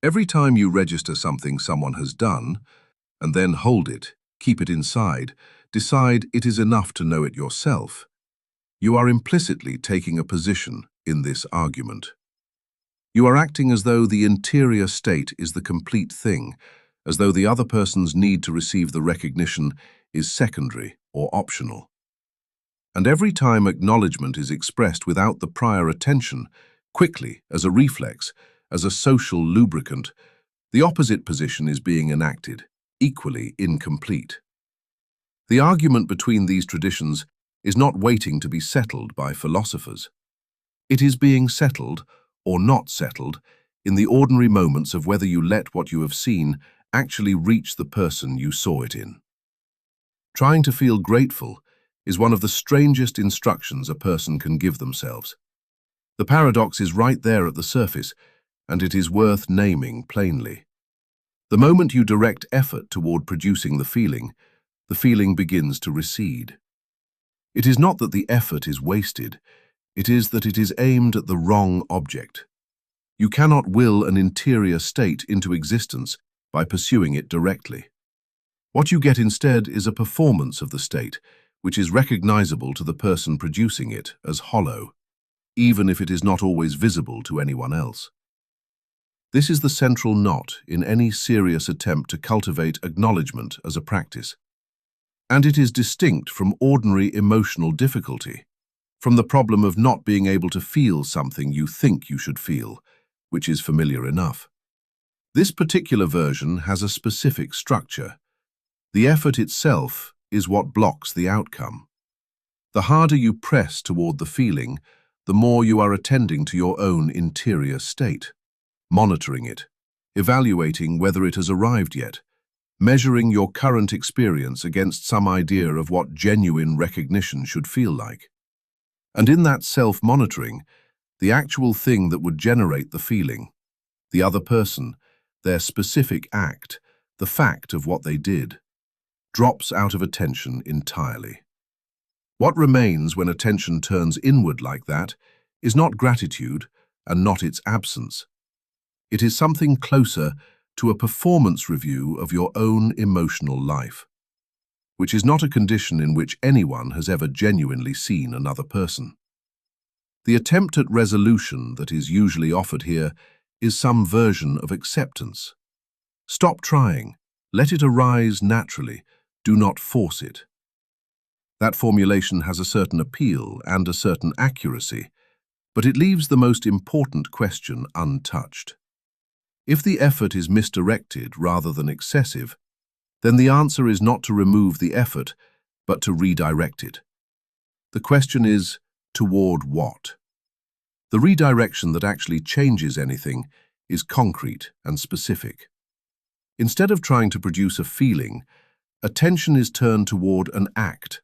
Every time you register something someone has done, and then hold it, keep it inside, decide it is enough to know it yourself, you are implicitly taking a position in this argument. You are acting as though the interior state is the complete thing, as though the other person's need to receive the recognition is secondary or optional. And every time acknowledgement is expressed without the prior attention, quickly, as a reflex, as a social lubricant, the opposite position is being enacted, equally incomplete. The argument between these traditions is not waiting to be settled by philosophers. It is being settled, or not settled, in the ordinary moments of whether you let what you have seen actually reach the person you saw it in. Trying to feel grateful is one of the strangest instructions a person can give themselves. The paradox is right there at the surface, and it is worth naming plainly. The moment you direct effort toward producing the feeling begins to recede. It is not that the effort is wasted, it is that it is aimed at the wrong object. You cannot will an interior state into existence by pursuing it directly. What you get instead is a performance of the state, which is recognizable to the person producing it as hollow, even if it is not always visible to anyone else. This is the central knot in any serious attempt to cultivate acknowledgement as a practice. And it is distinct from ordinary emotional difficulty, from the problem of not being able to feel something you think you should feel, which is familiar enough. This particular version has a specific structure. The effort itself is what blocks the outcome. The harder you press toward the feeling, the more you are attending to your own interior state, monitoring it, evaluating whether it has arrived yet, measuring your current experience against some idea of what genuine recognition should feel like. And in that self-monitoring, the actual thing that would generate the feeling, the other person, their specific act, the fact of what they did, drops out of attention entirely. What remains when attention turns inward like that is not gratitude and not its absence. It is something closer to a performance review of your own emotional life, which is not a condition in which anyone has ever genuinely seen another person. The attempt at resolution that is usually offered here is some version of acceptance. Stop trying, let it arise naturally, do not force it. That formulation has a certain appeal and a certain accuracy, but it leaves the most important question untouched. If the effort is misdirected rather than excessive, then the answer is not to remove the effort, but to redirect it. The question is, toward what? The redirection that actually changes anything is concrete and specific. Instead of trying to produce a feeling, attention is turned toward an act,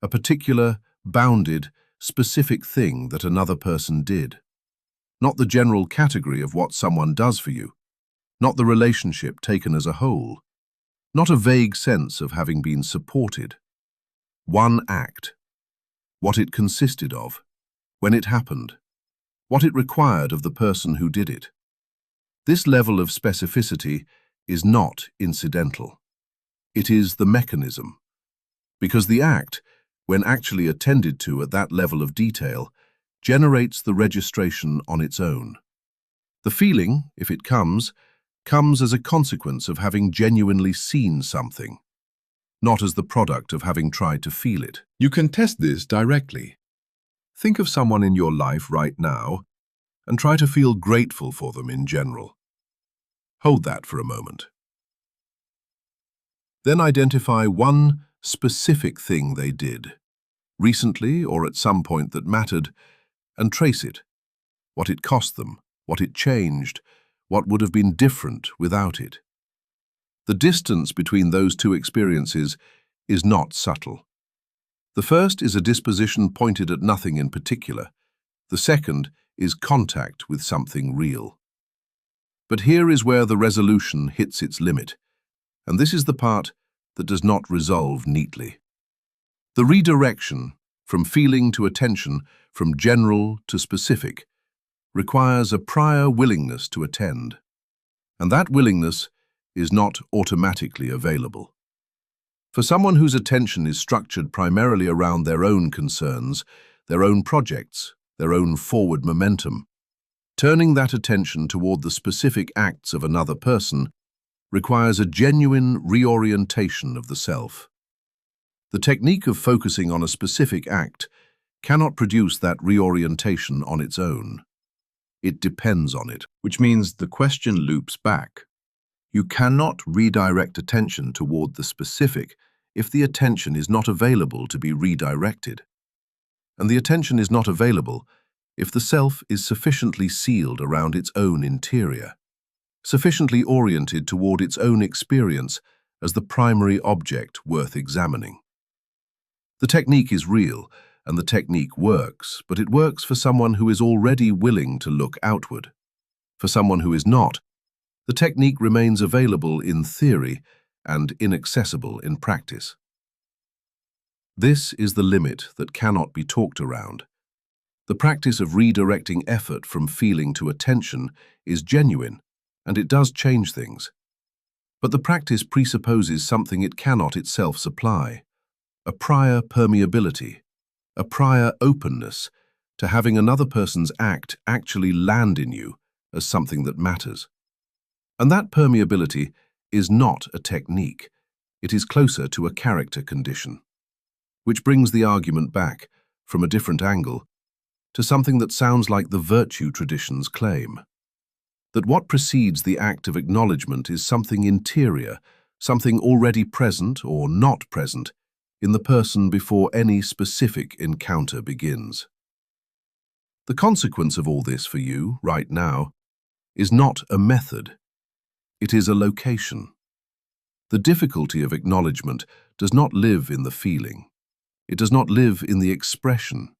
a particular, bounded, specific thing that another person did. Not the general category of what someone does for you, not the relationship taken as a whole, not a vague sense of having been supported. One act, what it consisted of, when it happened, what it required of the person who did it. This level of specificity is not incidental. It is the mechanism, because the act, when actually attended to at that level of detail, generates the registration on its own. The feeling, if it comes as a consequence of having genuinely seen something, not as the product of having tried to feel it. You can test this directly. Think of someone in your life right now and try to feel grateful for them in general. Hold that for a moment. Then identify one specific thing they did, recently or at some point that mattered, and trace it, what it cost them, what it changed, what would have been different without it. The distance between those two experiences is not subtle. The first is a disposition pointed at nothing in particular. The second is contact with something real. But here is where the resolution hits its limit, and this is the part that does not resolve neatly. The redirection, from feeling to attention, from general to specific, requires a prior willingness to attend, and that willingness is not automatically available. For someone whose attention is structured primarily around their own concerns, their own projects, their own forward momentum, turning that attention toward the specific acts of another person requires a genuine reorientation of the self. The technique of focusing on a specific act cannot produce that reorientation on its own. It depends on it, which means the question loops back. You cannot redirect attention toward the specific if the attention is not available to be redirected. And the attention is not available if the self is sufficiently sealed around its own interior, sufficiently oriented toward its own experience as the primary object worth examining. The technique is real, and the technique works, but it works for someone who is already willing to look outward. For someone who is not, the technique remains available in theory and inaccessible in practice. This is the limit that cannot be talked around. The practice of redirecting effort from feeling to attention is genuine, and it does change things. But the practice presupposes something it cannot itself supply, a prior permeability, a prior openness to having another person's act actually land in you as something that matters. And that permeability is not a technique. It is closer to a character condition, which brings the argument back, from a different angle, to something that sounds like the virtue traditions claim. That what precedes the act of acknowledgement is something interior, something already present or not present in the person before any specific encounter begins. The consequence of all this for you, right now, is not a method. It is a location. The difficulty of acknowledgement does not live in the feeling. It does not live in the expression.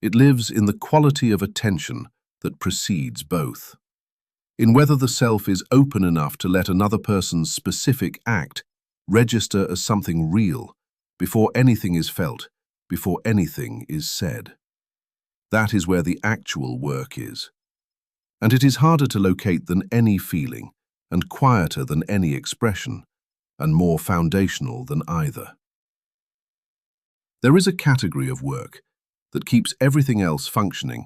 It lives in the quality of attention that precedes both. In whether the self is open enough to let another person's specific act register as something real before anything is felt, before anything is said. That is where the actual work is. And it is harder to locate than any feeling, and quieter than any expression, and more foundational than either. There is a category of work that keeps everything else functioning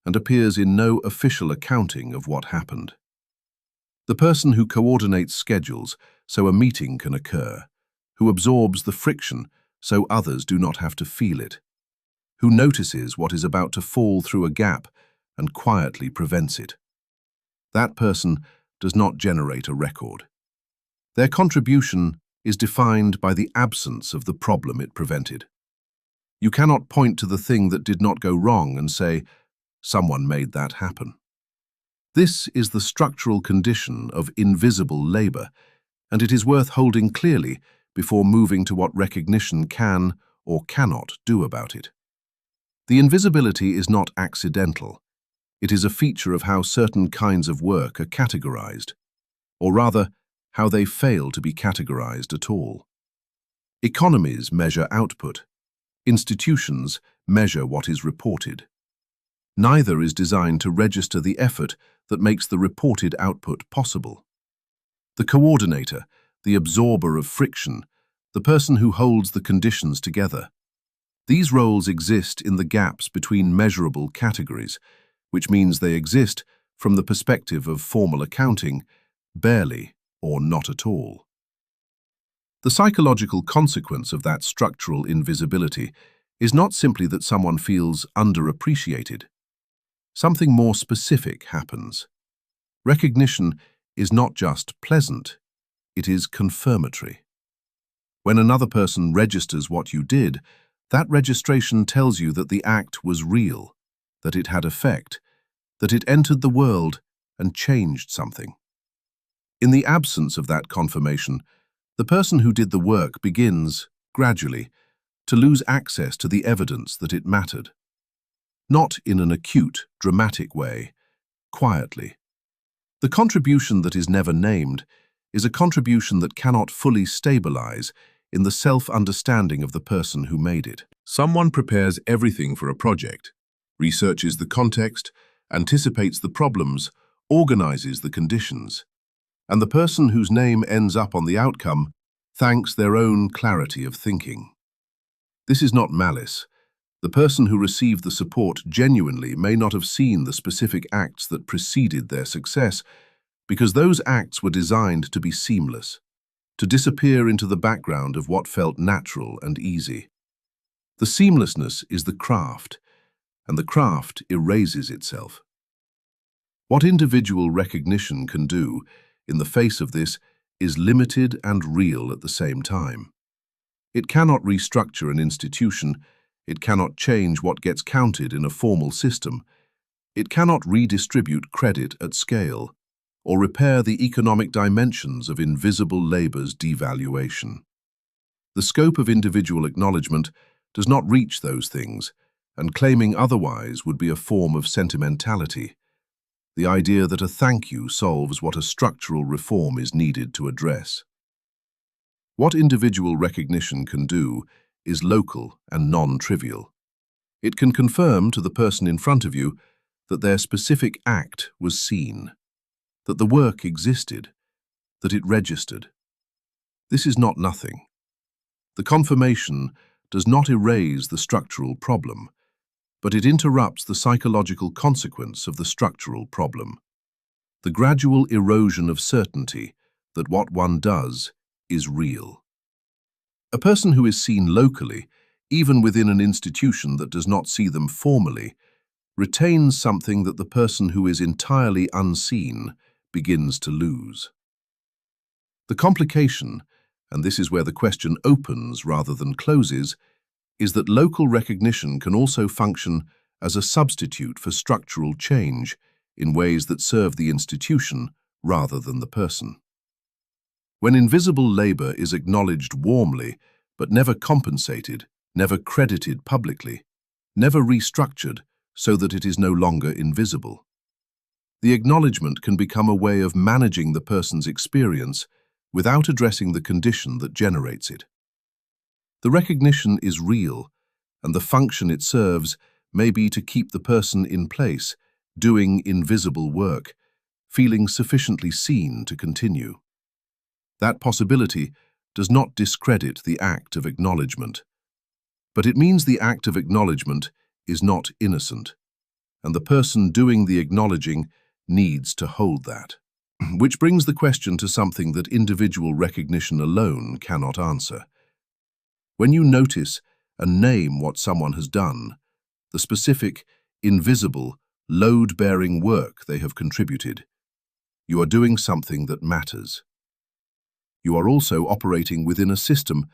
and appears in no official accounting of what happened. The person who coordinates schedules so a meeting can occur, who absorbs the friction so others do not have to feel it, who notices what is about to fall through a gap and quietly prevents it. That person does not generate a record. Their contribution is defined by the absence of the problem it prevented. You cannot point to the thing that did not go wrong and say, "Someone made that happen." This is the structural condition of invisible labor, and it is worth holding clearly before moving to what recognition can or cannot do about it. The invisibility is not accidental. It is a feature of how certain kinds of work are categorized, or rather, how they fail to be categorized at all. Economies measure output. Institutions measure what is reported. Neither is designed to register the effort that makes the reported output possible. The coordinator, the absorber of friction, the person who holds the conditions together. These roles exist in the gaps between measurable categories, which means they exist from the perspective of formal accounting, barely or not at all. The psychological consequence of that structural invisibility is not simply that someone feels underappreciated. something more specific happens. Recognition is not just pleasant, it is confirmatory. When another person registers what you did, that registration tells you that the act was real, that it had effect, that it entered the world and changed something. In the absence of that confirmation, the person who did the work begins, gradually, to lose access to the evidence that it mattered. Not in an acute, dramatic way, quietly. The contribution that is never named is a contribution that cannot fully stabilize in the self-understanding of the person who made it. Someone prepares everything for a project, researches the context, anticipates the problems, organizes the conditions, and the person whose name ends up on the outcome thanks their own clarity of thinking. This is not malice. The person who received the support genuinely may not have seen the specific acts that preceded their success, because those acts were designed to be seamless, to disappear into the background of what felt natural and easy. The seamlessness is the craft, and the craft erases itself. What individual recognition can do in the face of this is limited and real at the same time. It cannot restructure an institution, it cannot change what gets counted in a formal system, it cannot redistribute credit at scale, or repair the economic dimensions of invisible labor's devaluation. The scope of individual acknowledgement does not reach those things, and claiming otherwise would be a form of sentimentality, the idea that a thank you solves what a structural reform is needed to address. What individual recognition can do is local and non-trivial. It can confirm to the person in front of you that their specific act was seen, that the work existed, that it registered. This is not nothing. The confirmation does not erase the structural problem, but it interrupts the psychological consequence of the structural problem, the gradual erosion of certainty that what one does is real. A person who is seen locally, even within an institution that does not see them formally, retains something that the person who is entirely unseen begins to lose. The complication, and this is where the question opens rather than closes, is that local recognition can also function as a substitute for structural change in ways that serve the institution rather than the person. When invisible labor is acknowledged warmly, but never compensated, never credited publicly, never restructured so that it is no longer invisible, the acknowledgement can become a way of managing the person's experience without addressing the condition that generates it. The recognition is real, and the function it serves may be to keep the person in place, doing invisible work, feeling sufficiently seen to continue. That possibility does not discredit the act of acknowledgement, but it means the act of acknowledgement is not innocent, and the person doing the acknowledging needs to hold that. Which brings the question to something that individual recognition alone cannot answer. When you notice and name what someone has done, the specific, invisible, load-bearing work they have contributed, you are doing something that matters. You are also operating within a system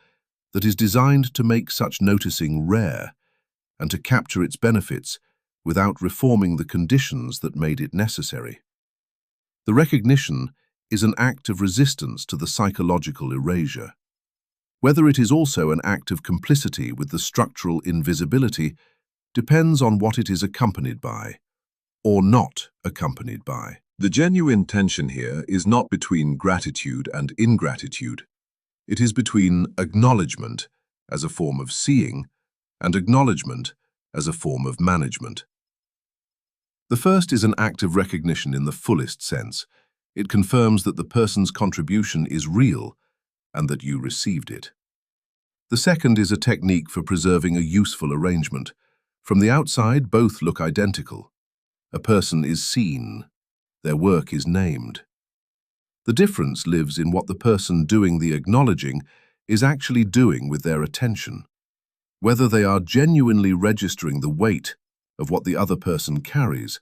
that is designed to make such noticing rare and to capture its benefits without reforming the conditions that made it necessary. The recognition is an act of resistance to the psychological erasure. Whether it is also an act of complicity with the structural invisibility depends on what it is accompanied by, or not accompanied by. The genuine tension here is not between gratitude and ingratitude. It is between acknowledgement as a form of seeing and acknowledgement as a form of management. The first is an act of recognition in the fullest sense. It confirms that the person's contribution is real and that you received it. The second is a technique for preserving a useful arrangement. From the outside, both look identical. A person is seen. Their work is named. The difference lives in what the person doing the acknowledging is actually doing with their attention, whether they are genuinely registering the weight of what the other person carries,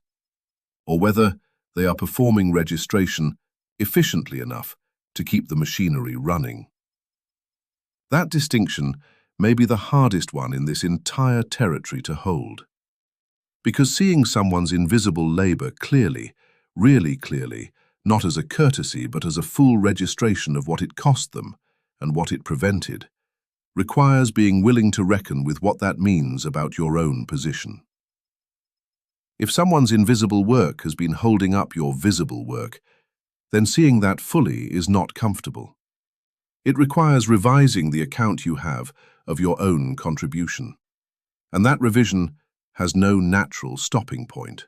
or whether they are performing registration efficiently enough to keep the machinery running. That distinction may be the hardest one in this entire territory to hold. Because seeing someone's invisible labor clearly, really clearly, not as a courtesy but as a full registration of what it cost them and what it prevented, requires being willing to reckon with what that means about your own position. If someone's invisible work has been holding up your visible work, then seeing that fully is not comfortable. It requires revising the account you have of your own contribution. And that revision has no natural stopping point.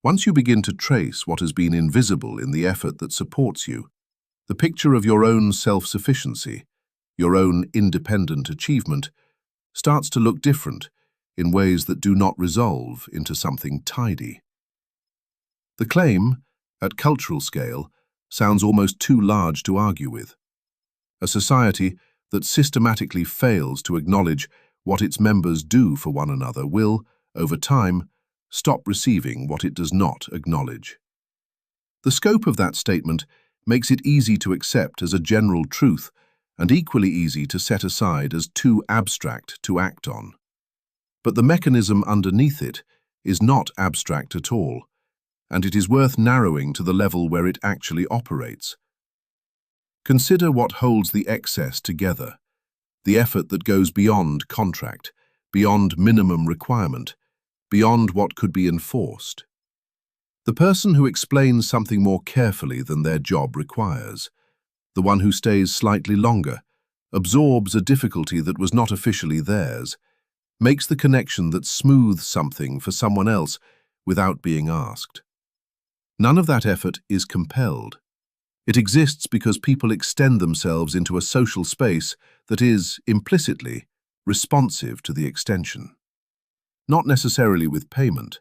Once you begin to trace what has been invisible in the effort that supports you, the picture of your own self-sufficiency, your own independent achievement, starts to look different in ways that do not resolve into something tidy. The claim, at cultural scale, sounds almost too large to argue with. A society that systematically fails to acknowledge what its members do for one another will, over time, stop receiving what it does not acknowledge. The scope of that statement makes it easy to accept as a general truth and equally easy to set aside as too abstract to act on. But the mechanism underneath it is not abstract at all, and it is worth narrowing to the level where it actually operates. Consider what holds the excess together, the effort that goes beyond contract, beyond minimum requirement, beyond what could be enforced. The person who explains something more carefully than their job requires, the one who stays slightly longer, absorbs a difficulty that was not officially theirs, makes the connection that smooths something for someone else without being asked. None of that effort is compelled. It exists because people extend themselves into a social space that is, implicitly, responsive to the extension. Not necessarily with payment,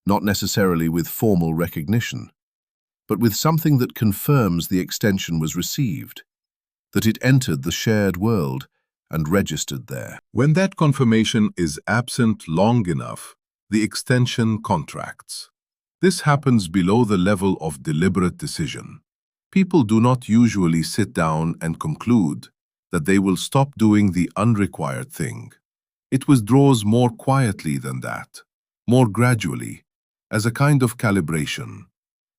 not necessarily with formal recognition, but with something that confirms the extension was received, that it entered the shared world and registered there. When that confirmation is absent long enough, the extension contracts. This happens below the level of deliberate decision. People do not usually sit down and conclude that they will stop doing the unrequired thing. It withdraws more quietly than that, more gradually, as a kind of calibration.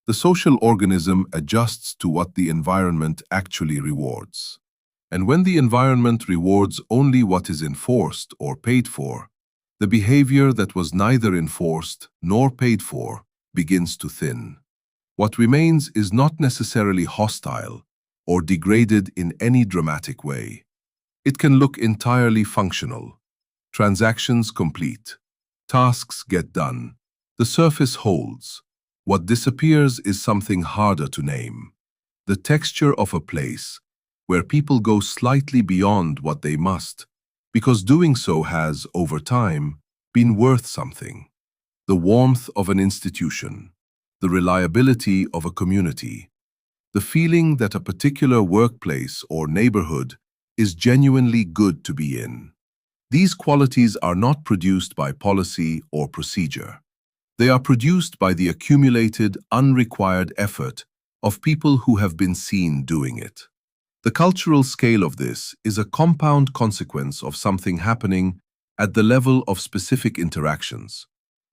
The social organism adjusts to what the environment actually rewards. And when the environment rewards only what is enforced or paid for, the behavior that was neither enforced nor paid for begins to thin. What remains is not necessarily hostile or degraded in any dramatic way. It can look entirely functional. Transactions complete. Tasks get done. The surface holds. What disappears is something harder to name. The texture of a place where people go slightly beyond what they must, because doing so has, over time, been worth something. The warmth of an institution, the reliability of a community, the feeling that a particular workplace or neighborhood is genuinely good to be in. These qualities are not produced by policy or procedure. They are produced by the accumulated, unrequired effort of people who have been seen doing it. The cultural scale of this is a compound consequence of something happening at the level of specific interactions,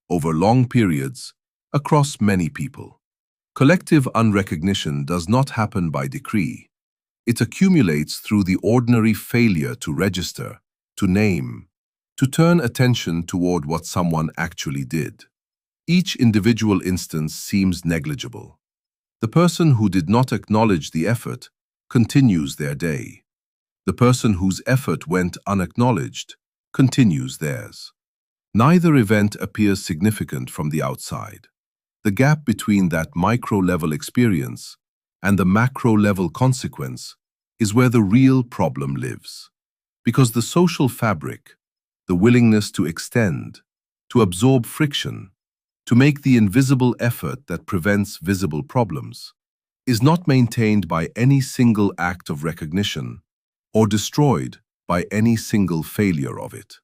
over long periods, across many people. Collective unrecognition does not happen by decree. It accumulates through the ordinary failure to register, to name, to turn attention toward what someone actually did. Each individual instance seems negligible. The person who did not acknowledge the effort continues their day. The person whose effort went unacknowledged continues theirs. Neither event appears significant from the outside. The gap between that micro-level experience and the macro-level consequence is where the real problem lives. Because the social fabric, the willingness to extend, to absorb friction, to make the invisible effort that prevents visible problems, is not maintained by any single act of recognition or destroyed by any single failure of it.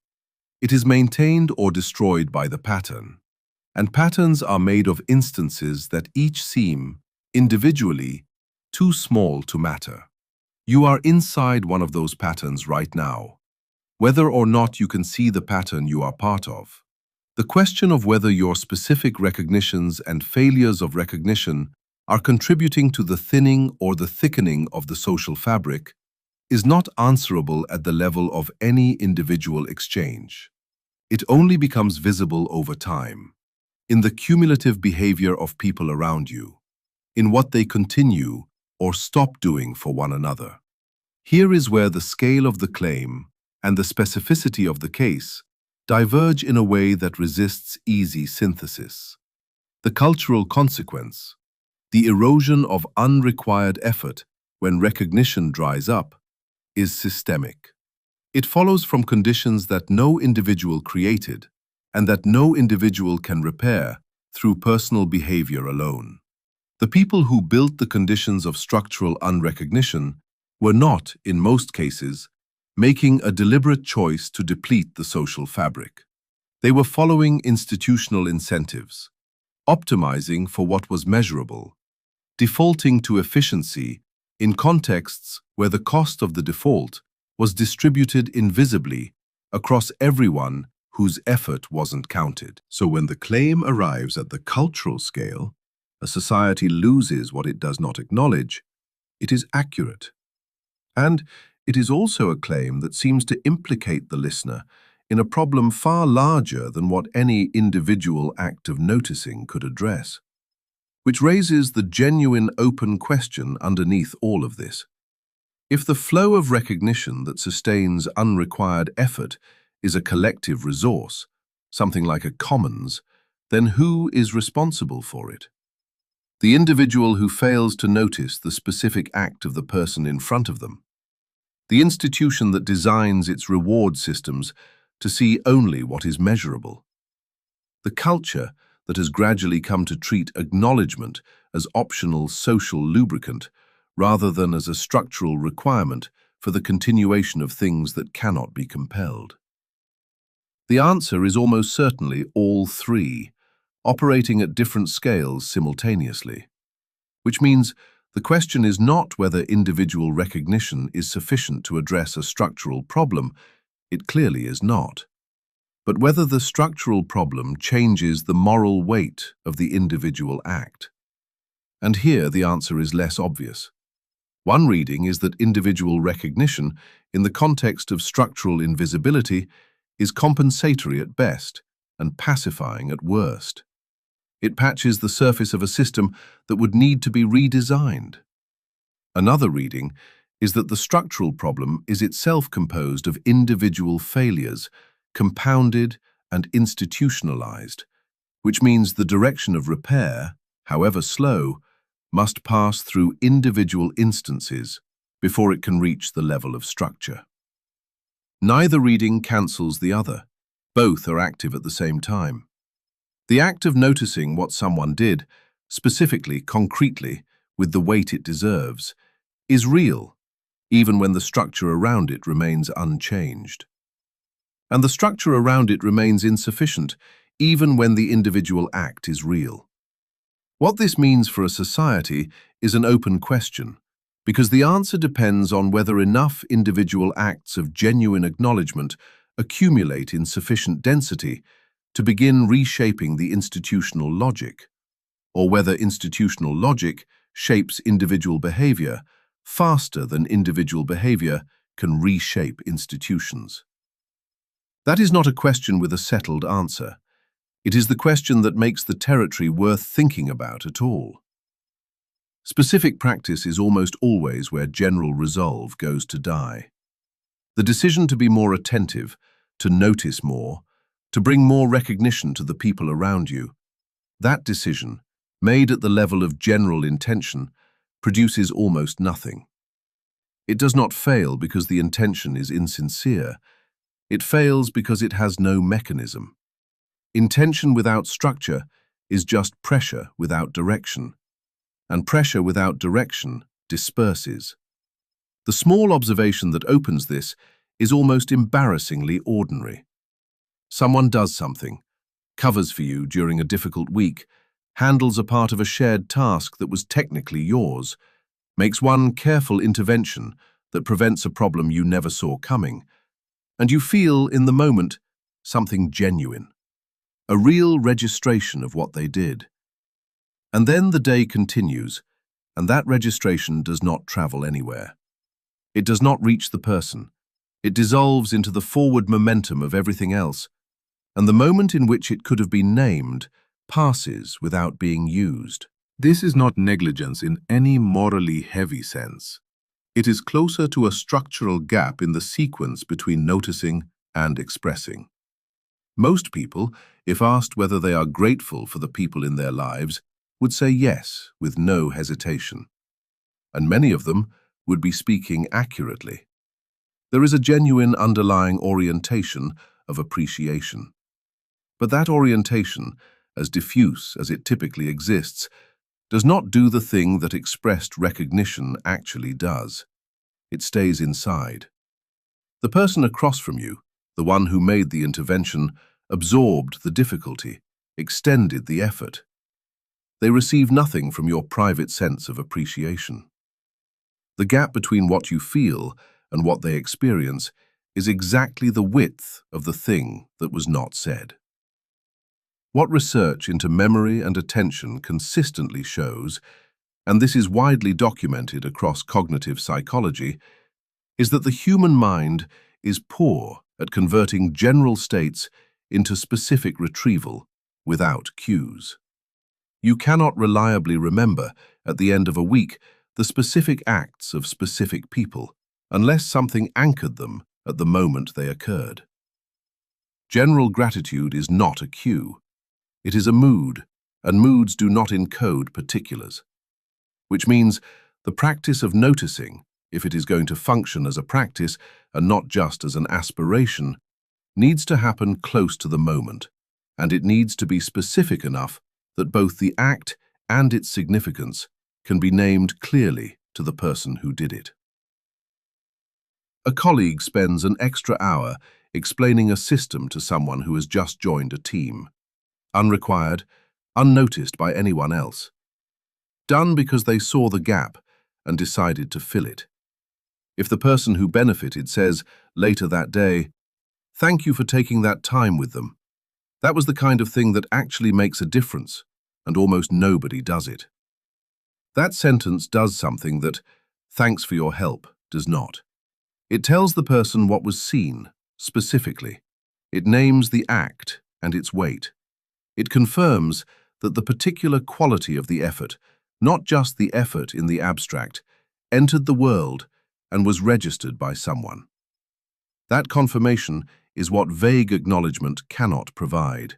It is maintained or destroyed by the pattern. And patterns are made of instances that each seem, individually, too small to matter. You are inside one of those patterns right now, whether or not you can see the pattern you are part of. The question of whether your specific recognitions and failures of recognition are contributing to the thinning or the thickening of the social fabric is not answerable at the level of any individual exchange. It only becomes visible over time, in the cumulative behavior of people around you, in what they continue or stop doing for one another. Here is where the scale of the claim and the specificity of the case diverge in a way that resists easy synthesis. The cultural consequence, the erosion of unrequired effort when recognition dries up, is systemic. It follows from conditions that no individual created and that no individual can repair through personal behavior alone. The people who built the conditions of structural unrecognition were not, in most cases, making a deliberate choice to deplete the social fabric. They were following institutional incentives, optimizing for what was measurable, defaulting to efficiency in contexts where the cost of the default was distributed invisibly across everyone whose effort wasn't counted. So when the claim arrives at the cultural scale, a society loses what it does not acknowledge, it is accurate. And it is also a claim that seems to implicate the listener in a problem far larger than what any individual act of noticing could address, which raises the genuine open question underneath all of this. If the flow of recognition that sustains unrequired effort is a collective resource, something like a commons, then who is responsible for it? The individual who fails to notice the specific act of the person in front of them. The institution that designs its reward systems to see only what is measurable. The culture that has gradually come to treat acknowledgement as optional social lubricant rather than as a structural requirement for the continuation of things that cannot be compelled. The answer is almost certainly all three, operating at different scales simultaneously, which means the question is not whether individual recognition is sufficient to address a structural problem, it clearly is not, but whether the structural problem changes the moral weight of the individual act. And here the answer is less obvious. One reading is that individual recognition, in the context of structural invisibility, is compensatory at best and pacifying at worst. It patches the surface of a system that would need to be redesigned. Another reading is that the structural problem is itself composed of individual failures, compounded and institutionalized, which means the direction of repair, however slow, must pass through individual instances before it can reach the level of structure. Neither reading cancels the other. Both are active at the same time. The act of noticing what someone did, specifically, concretely, with the weight it deserves, is real, even when the structure around it remains unchanged. And the structure around it remains insufficient, even when the individual act is real. What this means for a society is an open question, because the answer depends on whether enough individual acts of genuine acknowledgement accumulate in sufficient density to begin reshaping the institutional logic, or whether institutional logic shapes individual behavior faster than individual behavior can reshape institutions. That is not a question with a settled answer. It is the question that makes the territory worth thinking about at all. Specific practice is almost always where general resolve goes to die. The decision to be more attentive, to notice more, to bring more recognition to the people around you, that decision, made at the level of general intention, produces almost nothing. It does not fail because the intention is insincere. It fails because it has no mechanism. Intention without structure is just pressure without direction, and pressure without direction disperses. The small observation that opens this is almost embarrassingly ordinary. Someone does something, covers for you during a difficult week, handles a part of a shared task that was technically yours, makes one careful intervention that prevents a problem you never saw coming, and you feel, in the moment, something genuine, a real registration of what they did. And then the day continues, and that registration does not travel anywhere. It does not reach the person. It dissolves into the forward momentum of everything else, and the moment in which it could have been named passes without being used. This is not negligence in any morally heavy sense. It is closer to a structural gap in the sequence between noticing and expressing. Most people, if asked whether they are grateful for the people in their lives, would say yes with no hesitation. And many of them would be speaking accurately. There is a genuine underlying orientation of appreciation. But that orientation, as diffuse as it typically exists, does not do the thing that expressed recognition actually does. It stays inside. The person across from you, the one who made the intervention, absorbed the difficulty, extended the effort. They receive nothing from your private sense of appreciation. The gap between what you feel and what they experience is exactly the width of the thing that was not said. What research into memory and attention consistently shows, and this is widely documented across cognitive psychology, is that the human mind is poor at converting general states into specific retrieval without cues. You cannot reliably remember, at the end of a week, the specific acts of specific people, unless something anchored them at the moment they occurred. General gratitude is not a cue. It is a mood, and moods do not encode particulars. Which means the practice of noticing, if it is going to function as a practice and not just as an aspiration, needs to happen close to the moment, and it needs to be specific enough that both the act and its significance can be named clearly to the person who did it. A colleague spends an extra hour explaining a system to someone who has just joined a team. Unrequired, unnoticed by anyone else. Done because they saw the gap and decided to fill it. If the person who benefited says later that day, "Thank you for taking that time with them. That was the kind of thing that actually makes a difference, and almost nobody does it." That sentence does something that "thanks for your help" does not. It tells the person what was seen, specifically. It names the act and its weight. It confirms that the particular quality of the effort, not just the effort in the abstract, entered the world and was registered by someone. That confirmation is what vague acknowledgement cannot provide,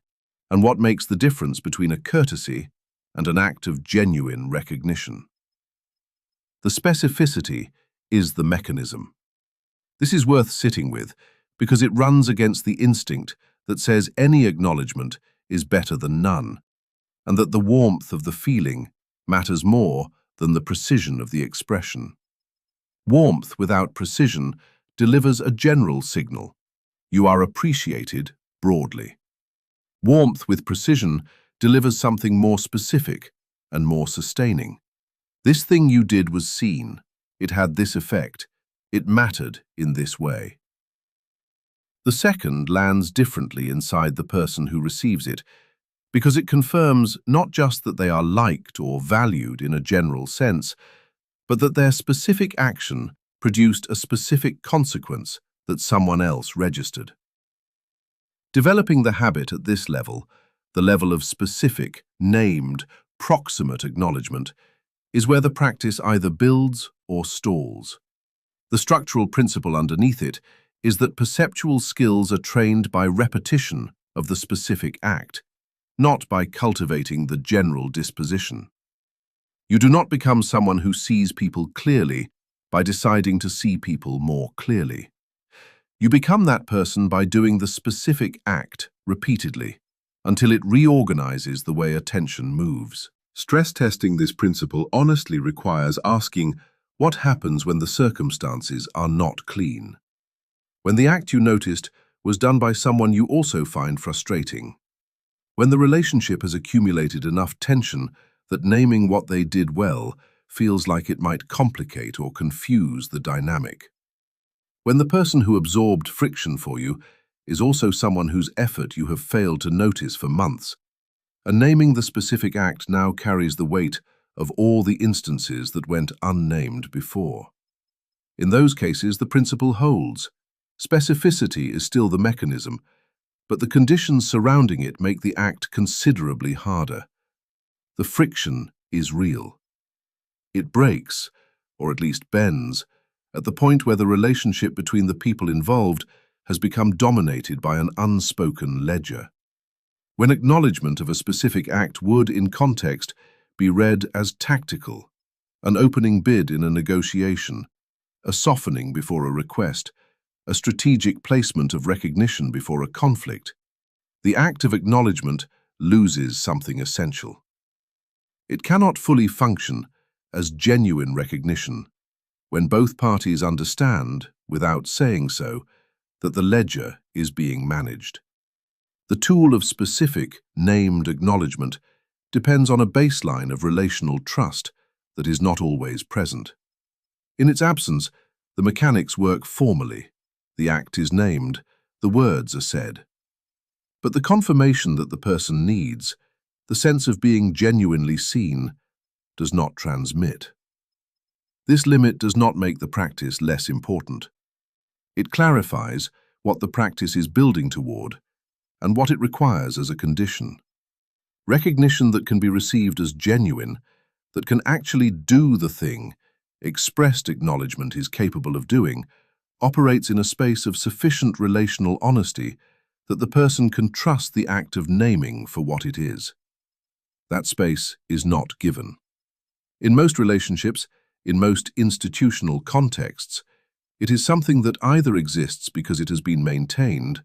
and what makes the difference between a courtesy and an act of genuine recognition. The specificity is the mechanism. This is worth sitting with because it runs against the instinct that says any acknowledgement is better than none, and that the warmth of the feeling matters more than the precision of the expression. Warmth without precision delivers a general signal. You are appreciated broadly. Warmth with precision delivers something more specific and more sustaining. This thing you did was seen. It had this effect. It mattered in this way. The second lands differently inside the person who receives it, because it confirms not just that they are liked or valued in a general sense, but that their specific action produced a specific consequence that someone else registered. Developing the habit at this level, the level of specific, named, proximate acknowledgement, is where the practice either builds or stalls. The structural principle underneath it is that perceptual skills are trained by repetition of the specific act, not by cultivating the general disposition. You do not become someone who sees people clearly by deciding to see people more clearly. You become that person by doing the specific act repeatedly until it reorganizes the way attention moves. Stress testing this principle honestly requires asking what happens when the circumstances are not clean. When the act you noticed was done by someone you also find frustrating. When the relationship has accumulated enough tension that naming what they did well feels like it might complicate or confuse the dynamic. When the person who absorbed friction for you is also someone whose effort you have failed to notice for months, and naming the specific act now carries the weight of all the instances that went unnamed before. In those cases, the principle holds. Specificity is still the mechanism, but the conditions surrounding it make the act considerably harder. The friction is real. It breaks, or at least bends, at the point where the relationship between the people involved has become dominated by an unspoken ledger. When acknowledgement of a specific act would, in context, be read as tactical, an opening bid in a negotiation, a softening before a request, a strategic placement of recognition before a conflict, the act of acknowledgement loses something essential. It cannot fully function as genuine recognition when both parties understand, without saying so, that the ledger is being managed. The tool of specific, named acknowledgement depends on a baseline of relational trust that is not always present. In its absence, the mechanics work formally. The act is named, the words are said. But the confirmation that the person needs, the sense of being genuinely seen, does not transmit. This limit does not make the practice less important. It clarifies what the practice is building toward and what it requires as a condition. Recognition that can be received as genuine, that can actually do the thing expressed acknowledgement is capable of doing, operates in a space of sufficient relational honesty that the person can trust the act of naming for what it is. That space is not given. In most relationships, in most institutional contexts, it is something that either exists because it has been maintained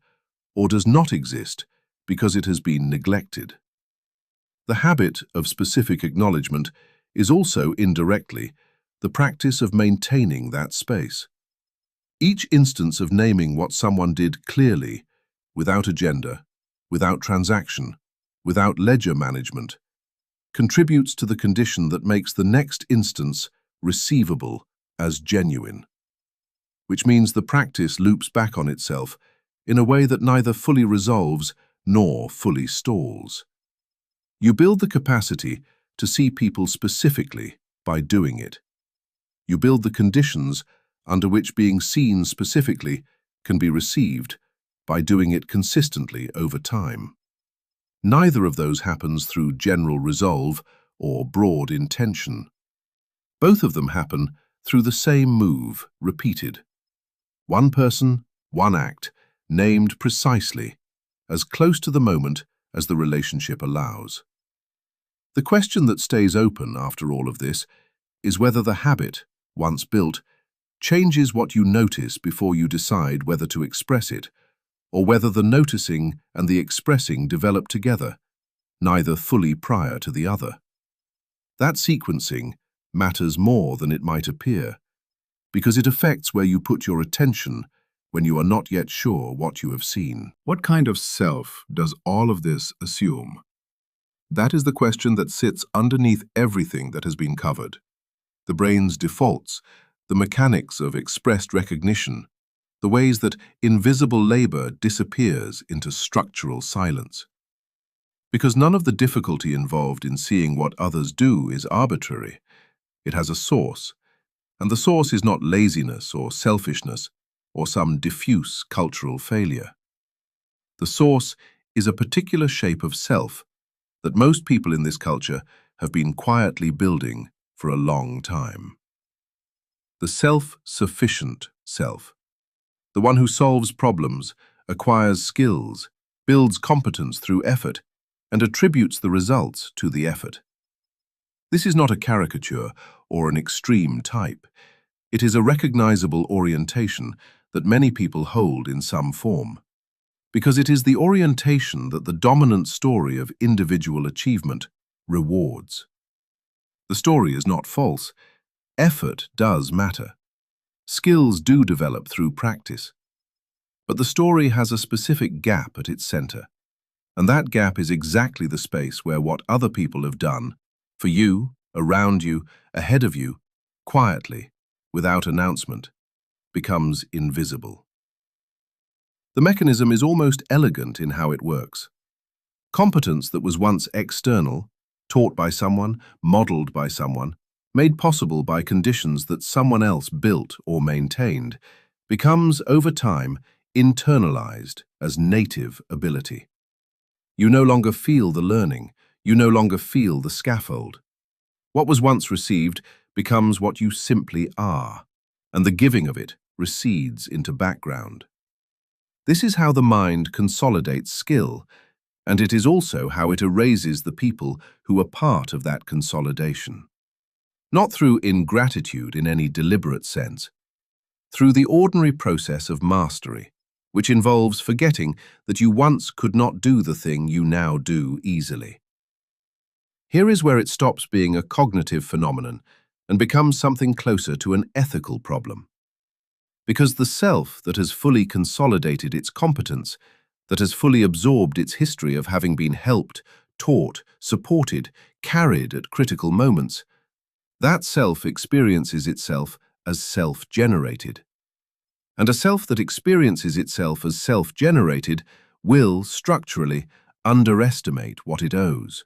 or does not exist because it has been neglected. The habit of specific acknowledgement is also, indirectly, the practice of maintaining that space. Each instance of naming what someone did clearly, without agenda, without transaction, without ledger management, contributes to the condition that makes the next instance receivable as genuine, which means the practice loops back on itself in a way that neither fully resolves nor fully stalls. You build the capacity to see people specifically by doing it. You build the conditions under which being seen specifically can be received by doing it consistently over time. Neither of those happens through general resolve or broad intention. Both of them happen through the same move, repeated. One person, one act, named precisely, as close to the moment as the relationship allows. The question that stays open after all of this is whether the habit, once built, changes what you notice before you decide whether to express it, or whether the noticing and the expressing develop together, neither fully prior to the other. That sequencing matters more than it might appear, because it affects where you put your attention when you are not yet sure what you have seen. What kind of self does all of this assume? That is the question that sits underneath everything that has been covered. The brain's defaults, the mechanics of expressed recognition, the ways that invisible labor disappears into structural silence. Because none of the difficulty involved in seeing what others do is arbitrary. It has a source, and the source is not laziness or selfishness or some diffuse cultural failure. The source is a particular shape of self that most people in this culture have been quietly building for a long time. The self-sufficient self. The one who solves problems, acquires skills, builds competence through effort, and attributes the results to the effort. This is not a caricature or an extreme type. It is a recognizable orientation that many people hold in some form, because it is the orientation that the dominant story of individual achievement rewards. The story is not false. Effort does matter. Skills do develop through practice. But the story has a specific gap at its center, And that gap is exactly the space where what other people have done, for you, around you, ahead of you, quietly, without announcement, becomes invisible. The mechanism is almost elegant in how it works. Competence that was once external, taught by someone, modeled by someone, made possible by conditions that someone else built or maintained, becomes, over time, internalized as native ability. You no longer feel the learning, you no longer feel the scaffold. What was once received becomes what you simply are, and the giving of it recedes into background. This is how the mind consolidates skill, and it is also how it erases the people who are part of that consolidation. Not through ingratitude in any deliberate sense, through the ordinary process of mastery, which involves forgetting that you once could not do the thing you now do easily. Here is where it stops being a cognitive phenomenon and becomes something closer to an ethical problem. Because the self that has fully consolidated its competence, that has fully absorbed its history of having been helped, taught, supported, carried at critical moments, that self experiences itself as self-generated. And a self that experiences itself as self-generated will, structurally, underestimate what it owes.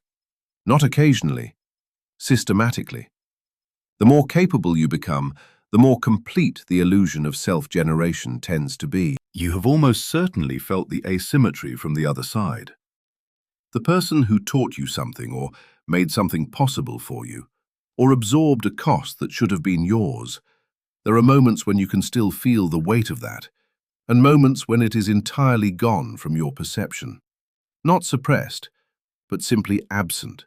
Not occasionally, systematically. The more capable you become, the more complete the illusion of self-generation tends to be. You have almost certainly felt the asymmetry from the other side. The person who taught you something or made something possible for you, or absorbed a cost that should have been yours, there are moments when you can still feel the weight of that, and moments when it is entirely gone from your perception. Not suppressed, but simply absent.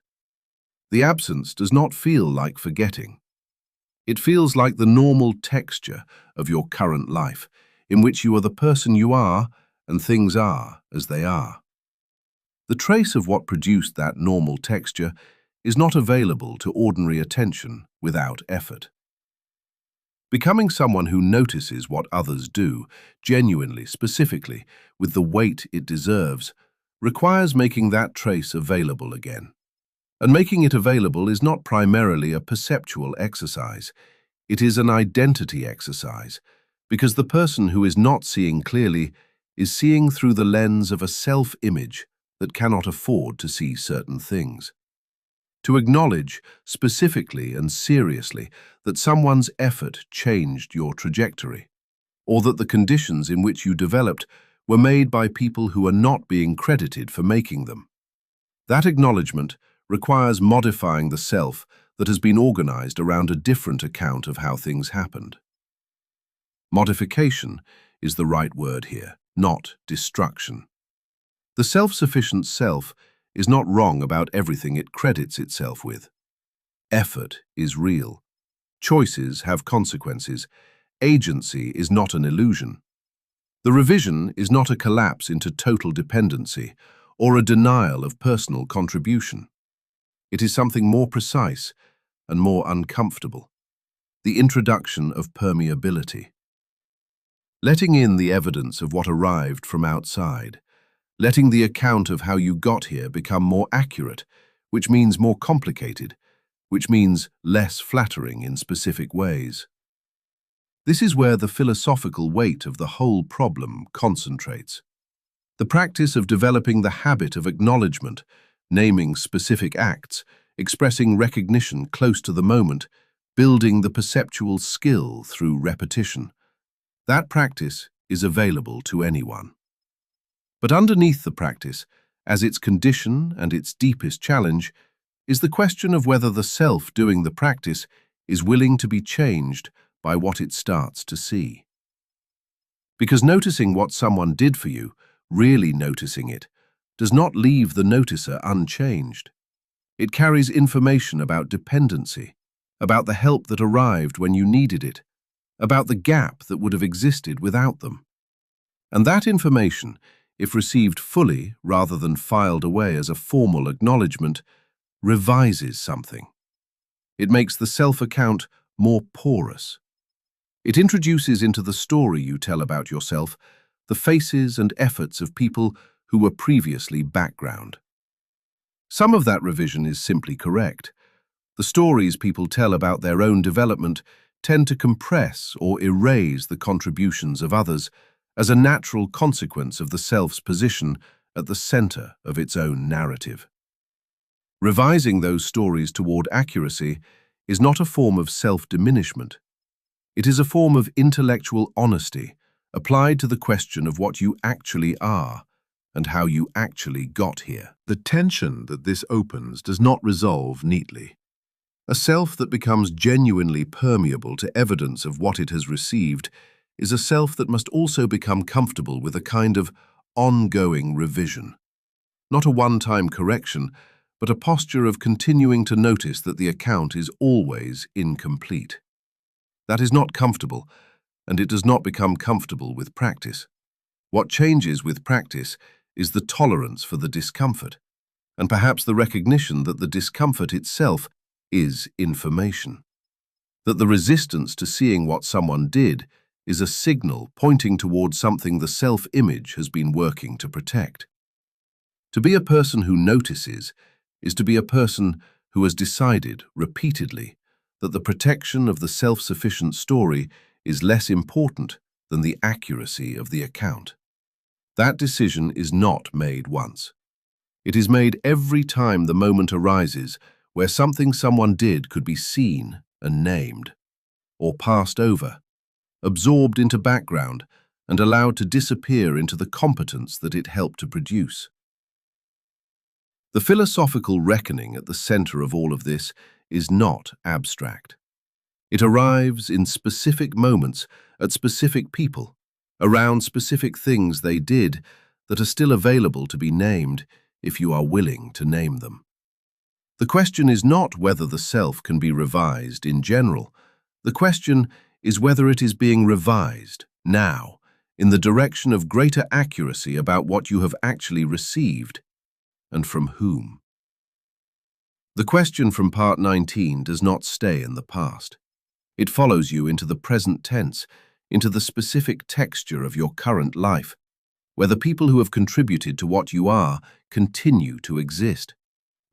The absence does not feel like forgetting. It feels like the normal texture of your current life, in which you are the person you are and things are as they are. The trace of what produced that normal texture is not available to ordinary attention without effort. Becoming someone who notices what others do, genuinely, specifically, with the weight it deserves, requires making that trace available again. And making it available is not primarily a perceptual exercise. It is an identity exercise, because the person who is not seeing clearly is seeing through the lens of a self-image that cannot afford to see certain things. To acknowledge, specifically and seriously, that someone's effort changed your trajectory, or that the conditions in which you developed were made by people who are not being credited for making them. That acknowledgement requires modifying the self that has been organized around a different account of how things happened. Modification is the right word here, not destruction. The self-sufficient self is not wrong about everything it credits itself with. Effort is real. Choices have consequences. Agency is not an illusion. The revision is not a collapse into total dependency or a denial of personal contribution. It is something more precise and more uncomfortable. The introduction of permeability. Letting in the evidence of what arrived from outside, letting the account of how you got here become more accurate, which means more complicated, which means less flattering in specific ways. This is where the philosophical weight of the whole problem concentrates. The practice of developing the habit of acknowledgement, naming specific acts, expressing recognition close to the moment, building the perceptual skill through repetition. That practice is available to anyone. But underneath the practice, as its condition and its deepest challenge, is the question of whether the self doing the practice is willing to be changed by what it starts to see. Because noticing what someone did for you, really noticing it, does not leave the noticer unchanged. It carries information about dependency, about the help that arrived when you needed it, about the gap that would have existed without them. And that information, if received fully rather than filed away as a formal acknowledgement, revises something. It makes the self-account more porous. It introduces into the story you tell about yourself the faces and efforts of people who were previously background. Some of that revision is simply correct. The stories people tell about their own development tend to compress or erase the contributions of others as a natural consequence of the self's position at the center of its own narrative. Revising those stories toward accuracy is not a form of self-diminishment. It is a form of intellectual honesty applied to the question of what you actually are and how you actually got here. The tension that this opens does not resolve neatly. A self that becomes genuinely permeable to evidence of what it has received is a self that must also become comfortable with a kind of ongoing revision. Not a one-time correction, but a posture of continuing to notice that the account is always incomplete. That is not comfortable, and it does not become comfortable with practice. What changes with practice is the tolerance for the discomfort, and perhaps the recognition that the discomfort itself is information. That the resistance to seeing what someone did is a signal pointing towards something the self-image has been working to protect. To be a person who notices is to be a person who has decided repeatedly that the protection of the self-sufficient story is less important than the accuracy of the account. That decision is not made once. It is made every time the moment arises where something someone did could be seen and named, or passed over, absorbed into background and allowed to disappear into the competence that it helped to produce. The philosophical reckoning at the center of all of this is not abstract. It arrives in specific moments at specific people, around specific things they did that are still available to be named if you are willing to name them. The question is not whether the self can be revised in general. The question is whether it is being revised now in the direction of greater accuracy about what you have actually received and from whom. The question from part 19 does not stay in the past. It follows you into the present tense, into the specific texture of your current life, where the people who have contributed to what you are continue to exist.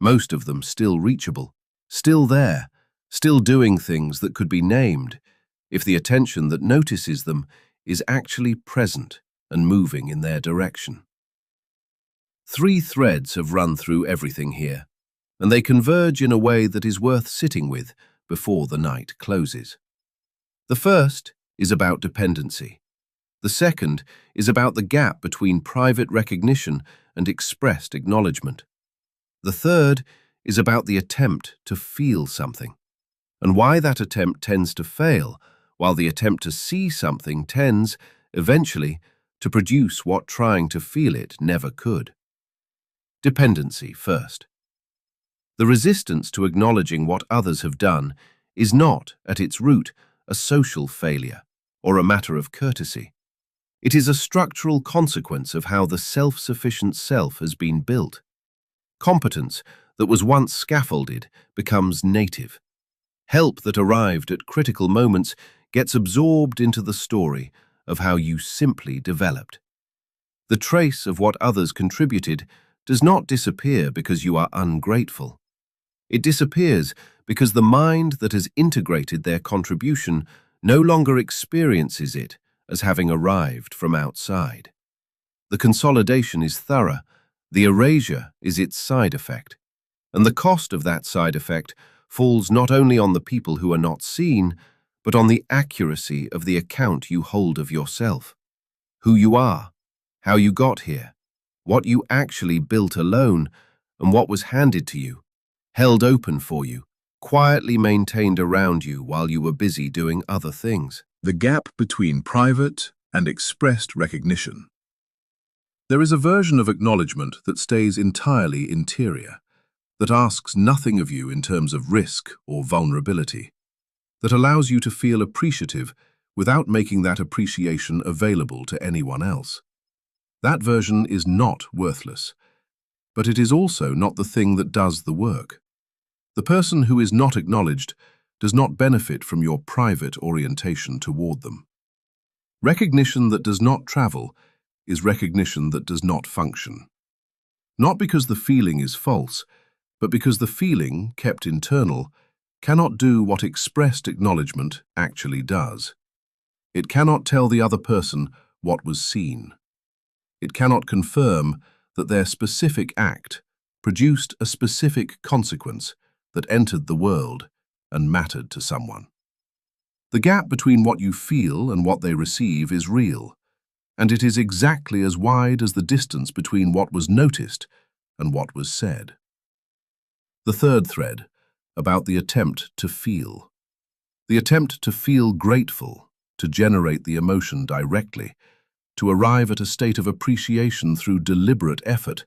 Most of them still reachable, still there, still doing things that could be named, if the attention that notices them is actually present and moving in their direction. Three threads have run through everything here, and they converge in a way that is worth sitting with before the night closes. The first is about dependency. The second is about the gap between private recognition and expressed acknowledgement. The third is about the attempt to feel something, and why that attempt tends to fail, while the attempt to see something tends, eventually, to produce what trying to feel it never could. Dependency first. The resistance to acknowledging what others have done is not, at its root, a social failure or a matter of courtesy. It is a structural consequence of how the self-sufficient self has been built. Competence that was once scaffolded becomes native. Help that arrived at critical moments gets absorbed into the story of how you simply developed. The trace of what others contributed does not disappear because you are ungrateful. It disappears because the mind that has integrated their contribution no longer experiences it as having arrived from outside. The consolidation is thorough, the erasure is its side effect, and the cost of that side effect falls not only on the people who are not seen, but on the accuracy of the account you hold of yourself. Who you are, how you got here, what you actually built alone, and what was handed to you, held open for you, quietly maintained around you while you were busy doing other things. The gap between private and expressed recognition. There is a version of acknowledgement that stays entirely interior, that asks nothing of you in terms of risk or vulnerability, that allows you to feel appreciative without making that appreciation available to anyone else. That version is not worthless, but it is also not the thing that does the work. The person who is not acknowledged does not benefit from your private orientation toward them. Recognition that does not travel is recognition that does not function. Not because the feeling is false, but because the feeling, kept internal, cannot do what expressed acknowledgement actually does. It cannot tell the other person what was seen. It cannot confirm that their specific act produced a specific consequence that entered the world and mattered to someone. The gap between what you feel and what they receive is real, and it is exactly as wide as the distance between what was noticed and what was said. The third thread, about the attempt to feel. The attempt to feel grateful, to generate the emotion directly, to arrive at a state of appreciation through deliberate effort,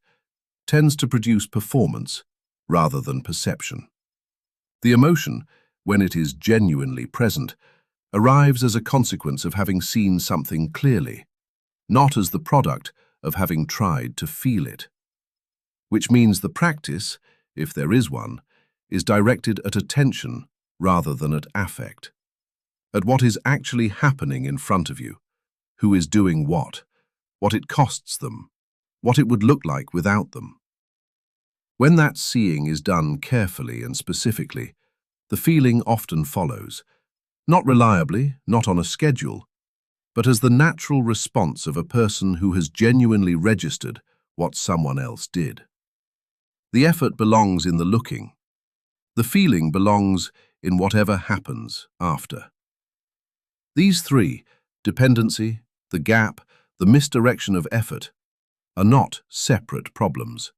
tends to produce performance rather than perception. The emotion, when it is genuinely present, arrives as a consequence of having seen something clearly, not as the product of having tried to feel it. Which means the practice, if there is one, is directed at attention rather than at affect, at what is actually happening in front of you, who is doing what it costs them, what it would look like without them. When that seeing is done carefully and specifically, the feeling often follows, not reliably, not on a schedule, but as the natural response of a person who has genuinely registered what someone else did. The effort belongs in the looking. The feeling belongs in whatever happens after. These three, dependency, the gap, the misdirection of effort, are not separate problems.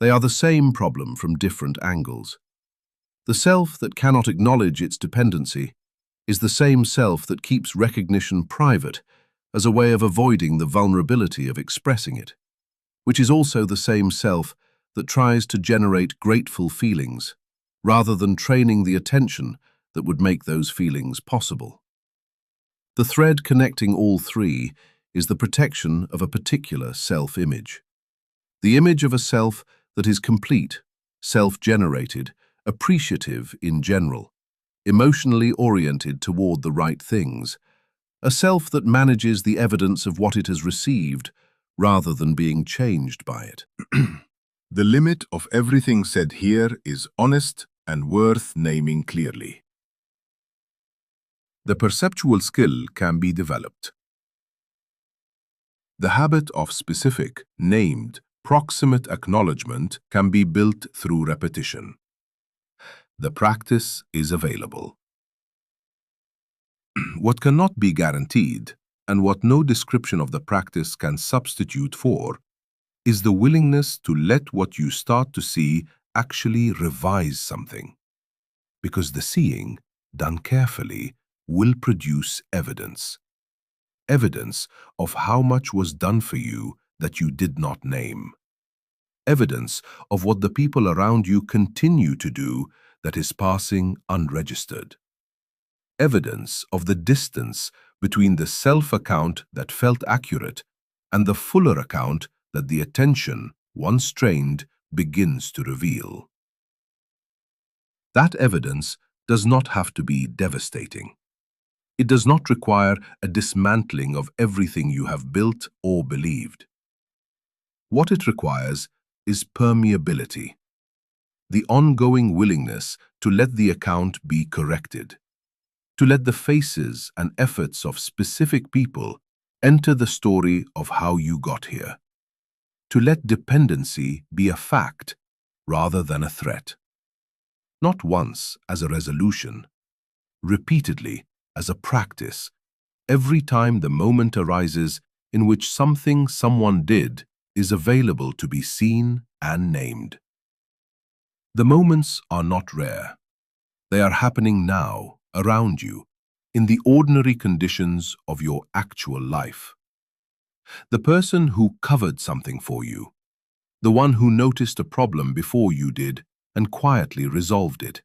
They are the same problem from different angles. The self that cannot acknowledge its dependency is the same self that keeps recognition private as a way of avoiding the vulnerability of expressing it, which is also the same self that tries to generate grateful feelings rather than training the attention that would make those feelings possible. The thread connecting all three is the protection of a particular self-image. The image of a self that is complete, self-generated, appreciative in general, emotionally oriented toward the right things, a self that manages the evidence of what it has received rather than being changed by it. The limit of everything said here is honest and worth naming clearly. The perceptual skill can be developed. The habit of specific, named, proximate acknowledgement can be built through repetition. The practice is available. What cannot be guaranteed, and what no description of the practice can substitute for, is the willingness to let what you start to see actually revise something. Because the seeing, done carefully, will produce evidence. Evidence of how much was done for you that you did not name. Evidence of what the people around you continue to do that is passing unregistered. Evidence of the distance between the self-account that felt accurate and the fuller account that the attention, once trained, begins to reveal. That evidence does not have to be devastating. It does not require a dismantling of everything you have built or believed. What it requires is permeability, the ongoing willingness to let the account be corrected, to let the faces and efforts of specific people enter the story of how you got here, to let dependency be a fact rather than a threat. Not once as a resolution, repeatedly as a practice, every time the moment arises in which something someone did is available to be seen and named. The moments are not rare. They are happening now, around you, in the ordinary conditions of your actual life. The person who covered something for you, the one who noticed a problem before you did and quietly resolved it,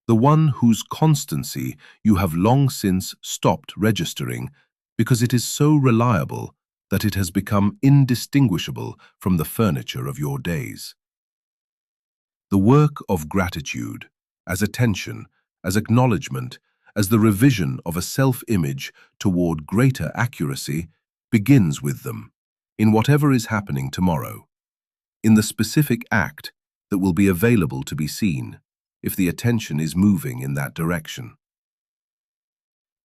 the one whose constancy you have long since stopped registering because it is so reliable that it has become indistinguishable from the furniture of your days. The work of gratitude, as attention, as acknowledgement, as the revision of a self-image toward greater accuracy, begins with them, in whatever is happening tomorrow, in the specific act that will be available to be seen if the attention is moving in that direction.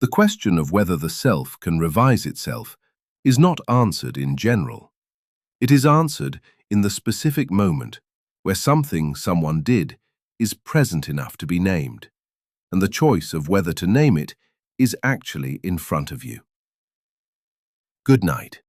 The question of whether the self can revise itself is not answered in general. It is answered in the specific moment where something someone did is present enough to be named, and the choice of whether to name it is actually in front of you. Good night.